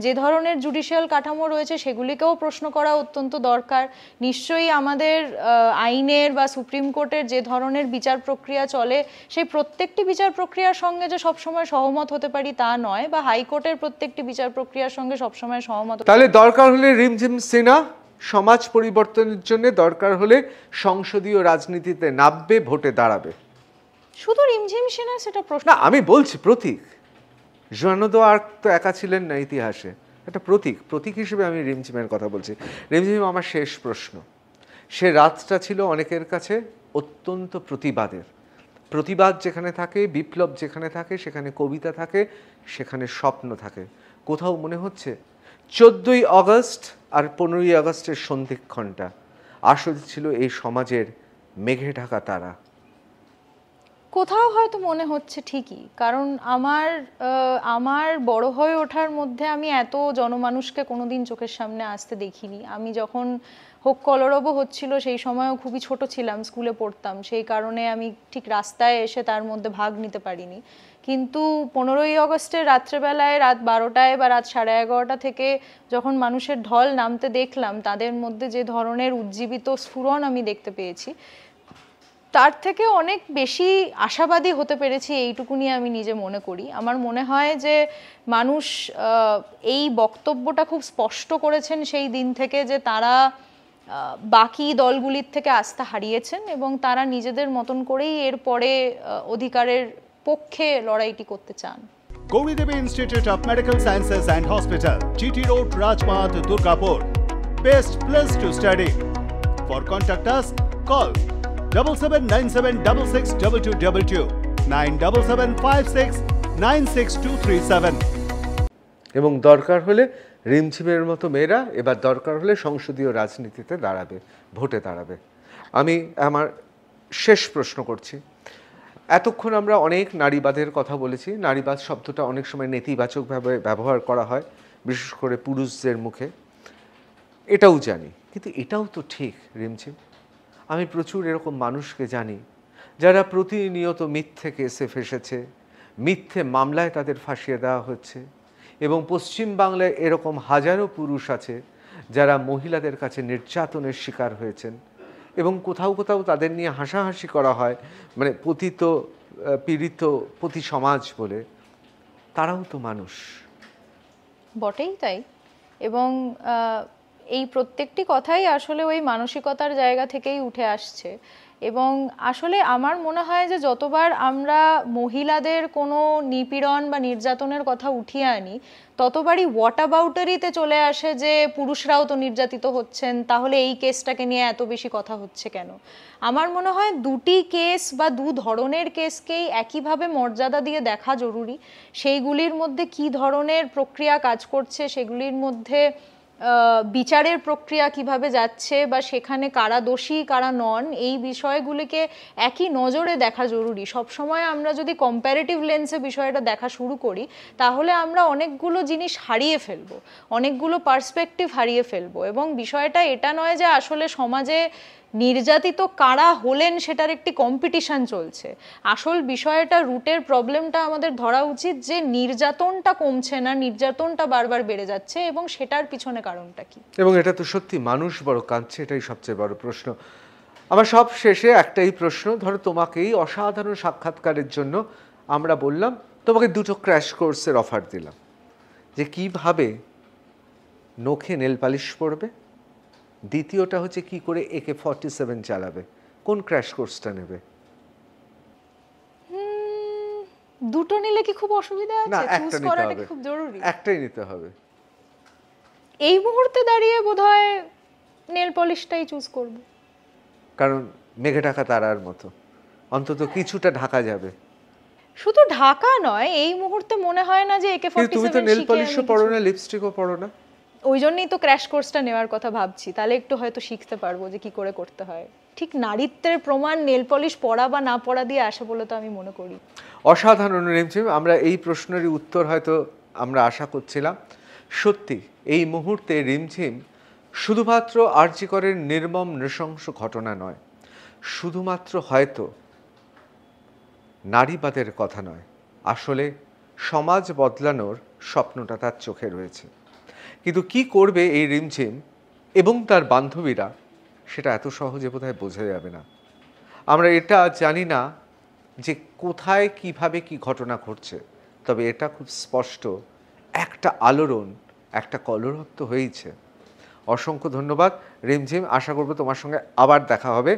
যে ধরনের জুডিশিয়াল কাঠামো রয়েছে সেগুলিকেও প্রশ্ন করা অত্যন্ত দরকার। নিশ্চয়ই আমাদের আইনের বা সুপ্রিম কোর্টের যে ধরনের বিচার প্রক্রিয়া চলে, সেই প্রত্যেকটি বিচার প্রক্রিয়ার সঙ্গে যে সবসময় সহমত হতে পারি তা নয়, বা হাইকোর্টের প্রত্যেকটি বিচার প্রক্রিয়ার সঙ্গে সবসময় সহমত। তাহলে দরকার হলে রিমঝিম সিনহা সমাজ পরিবর্তনের জন্য দরকার হলে সংসদীয় রাজনীতিতে নামবে, ভোটে দাঁড়াবে। শুধু রিমঝিম সিনহা সেটা প্রশ্ন না, আমি বলছি প্রতীক। জোয়ানো আর্ক তো একা ছিলেন না ইতিহাসে, একটা প্রতীক হিসেবে আমি রিমঝিমের কথা বলছি। রিমঝিম আমার শেষ প্রশ্ন। সে রাতটা ছিল অনেকের কাছে অত্যন্ত প্রতিবাদ যেখানে থাকে, বিপ্লব যেখানে থাকে, সেখানে কবিতা থাকে, সেখানে স্বপ্ন থাকে। কোথাও মনে হচ্ছে 14ই আগস্ট আর 15ই আগস্টের সন্ধিক্ষণটা আসলে ছিল এই সমাজের মেঘে ঢাকা তারা। কোথাও হয়তো মনে হচ্ছে ঠিকই, কারণ আমার বড় হয়ে ওঠার মধ্যে আমি এত জনমানুষকে কোনোদিন চোখের সামনে আসতে দেখিনি। আমি যখন হোক কলরব হচ্ছিল সেই সময়ও খুবই ছোট ছিলাম, স্কুলে পড়তাম, সেই কারণে আমি ঠিক রাস্তায় এসে তার মধ্যে ভাগ নিতে পারিনি। কিন্তু 15ই আগস্টের রাত্রেবেলায় রাত 12টায় বা রাত 11:30 থেকে যখন মানুষের ঢল নামতে দেখলাম, তাদের মধ্যে যে ধরনের উজ্জীবিত স্ফুরণ আমি দেখতে পেয়েছি, তার থেকে অনেক বেশি আশাবাদী হতে পেরেছি, এইটুকুনি আমি নিজে মনে করি। আমার মনে হয় যে মানুষ এই বক্তব্যটা খুব স্পষ্ট করেছেন সেই দিন থেকে, যে তারা বাকি দলগুলির থেকে আস্থা হারিয়েছেন এবং তারা নিজেদের মতন করেই এরপরে অধিকারের পক্ষে লড়াইটি করতে চান। Gauri Devi Institute of Medical Sciences and Hospital, GT Road, Rajpath, Durgapur. Best place to study. For contact us, call 7797662222 9775696237। এবং দরকার হলে রিমঝিমের মতো মেয়েরা এবার দরকার হলে সংসদীয় রাজনীতিতে দাঁড়াবে, ভোটে দাঁড়াবে। আমি আমার শেষ প্রশ্ন করছি, এতক্ষণ আমরা অনেক নারীবাদের কথা বলেছি। নারীবাদ শব্দটা অনেক সময় নেতিবাচকভাবে ব্যবহার করা হয়, বিশেষ করে পুরুষদের মুখে, এটাও জানি। কিন্তু এটাও তো ঠিক রিমঝিম, আমি প্রচুর এরকম মানুষকে জানি যারা প্রতিনিয়ত মিথ্যে কেসে ফেসেছে, মিথ্যে মামলায় তাদের ফাঁসিয়ে দেওয়া হচ্ছে। এবং পশ্চিমবাংলায় এরকম হাজারো পুরুষ আছে যারা মহিলাদের কাছে নির্যাতনের শিকার হয়েছেন, এবং কোথাও কোথাও তাদের নিয়ে হাসাহাসি করা হয়, মানে পতিত পীড়িত পতি সমাজ বলে। তারাও তো মানুষ। বটেই তাই। এবং এই প্রত্যেকটি কথাই আসলে ওই মানসিকতার জায়গা থেকেই উঠে আসছে। এবং আসলে আমার মনে হয় যে যতবার আমরা মহিলাদের কোনো নিপীড়ন বা নির্যাতনের কথা উঠিয়ে আনি, ততবারই হোয়াটঅ্যাবাউটারিতে চলে আসে যে পুরুষরাও তো নির্যাতিত হচ্ছেন, তাহলে এই কেসটাকে নিয়ে এত বেশি কথা হচ্ছে কেন। আমার মনে হয় দুটি কেস বা দু ধরনের কেসকেই একইভাবে মর্যাদা দিয়ে দেখা জরুরি। সেইগুলির মধ্যে কি ধরনের প্রক্রিয়া কাজ করছে, সেগুলির মধ্যে বিচারের প্রক্রিয়া কিভাবে যাচ্ছে, বা সেখানে কারা দোষী কারা নন, এই বিষয়গুলিকে একই নজরে দেখা জরুরি। সবসময় আমরা যদি কম্প্যারেটিভ লেন্সে বিষয়টা দেখা শুরু করি, তাহলে আমরা অনেকগুলো জিনিস হারিয়ে ফেলবো, অনেকগুলো পার্সপেক্টিভ হারিয়ে ফেলবো। এবং বিষয়টা এটা নয় যে আসলে সমাজে নির্যাতিত কারা হলেন সেটার একটি কম্পিটিশন চলছে। আসল বিষয়টা, রুটের প্রবলেমটা আমাদের ধরা উচিত যে নির্যাতনটা কমছে না, নির্যাতনটা বারবার বেড়ে যাচ্ছে, এবং সেটার পিছনে কারণটা কি। এবং এটা তো সত্যি, মানুষ বড় কাঁদছে, এটাই সবচেয়ে বড় প্রশ্ন। আমার সব শেষে একটাই প্রশ্ন, ধরো তোমাকেই অসাধারণ সাক্ষাৎকারের জন্য আমরা বললাম, তোমাকে দুটো ক্র্যাশ কোর্সের অফার দিলাম, যে কিভাবে নখে নেল পালিশ পরবে, দ্বিতীয়টা হচ্ছে কি করে AK-47 চালাবে, কোন ক্র্যাশ কোর্সটা নেবে? দুটো নিলে কি খুব অসুবিধা না, আছে? একটা চুজ নিতে করাটা হবে, খুব জরুরি। একটাই নিতে হবে। এই মুহূর্তে দাঁড়িয়ে বোধহয় নেল পলিশটাই চুজ করব। কারণ মেঘে ঢাকা তারার মতো অন্তত কিছুটা ঢাকা যাবে। শুধু ঢাকা নয়, এই মুহূর্তে মনে হয় না যে কিন্তু তুমি তো AK-47 নেল পলিশও পরো না, লিপস্টিকও পরো না। ওই জন্যই তো ক্র্যাশ কোর্সটা নেওয়ার কথা ভাবছি, তাহলে একটু হয়তো শিখতে পারবো যে কি করে করতে হয়। ঠিক নারীত্বের প্রমাণ নেল পলিশ পরা বা না পরা দিয়ে আসে বলে তো আমি মনে করি। অসাধারণ রিমঝিম, আমরা এই প্রশ্নেরই উত্তর হয়তো আমরা আশা করছিলাম। সত্যি এই মুহূর্তে রিমঝিম শুধুমাত্র আরজি করের নির্মম নৃশংস ঘটনা নয়, শুধুমাত্র হয়তো নারীবাদের কথা নয়, আসলে সমাজ বদলানোর স্বপ্নটা তার চোখে রয়েছে। কিন্তু কি করবে এই রিমঝিম এবং তার বান্ধবীরা, সেটা এত সহজে বোধহয় বোঝা যাবে না। আমরা এটা জানি না যে কোথায় কিভাবে কি ঘটনা ঘটছে, তবে এটা খুব স্পষ্ট, একটা আলোড়ন, একটা কলরব তো হয়েইছে। অসংখ্য ধন্যবাদ রিমঝিম, আশা করব তোমার সঙ্গে আবার দেখা হবে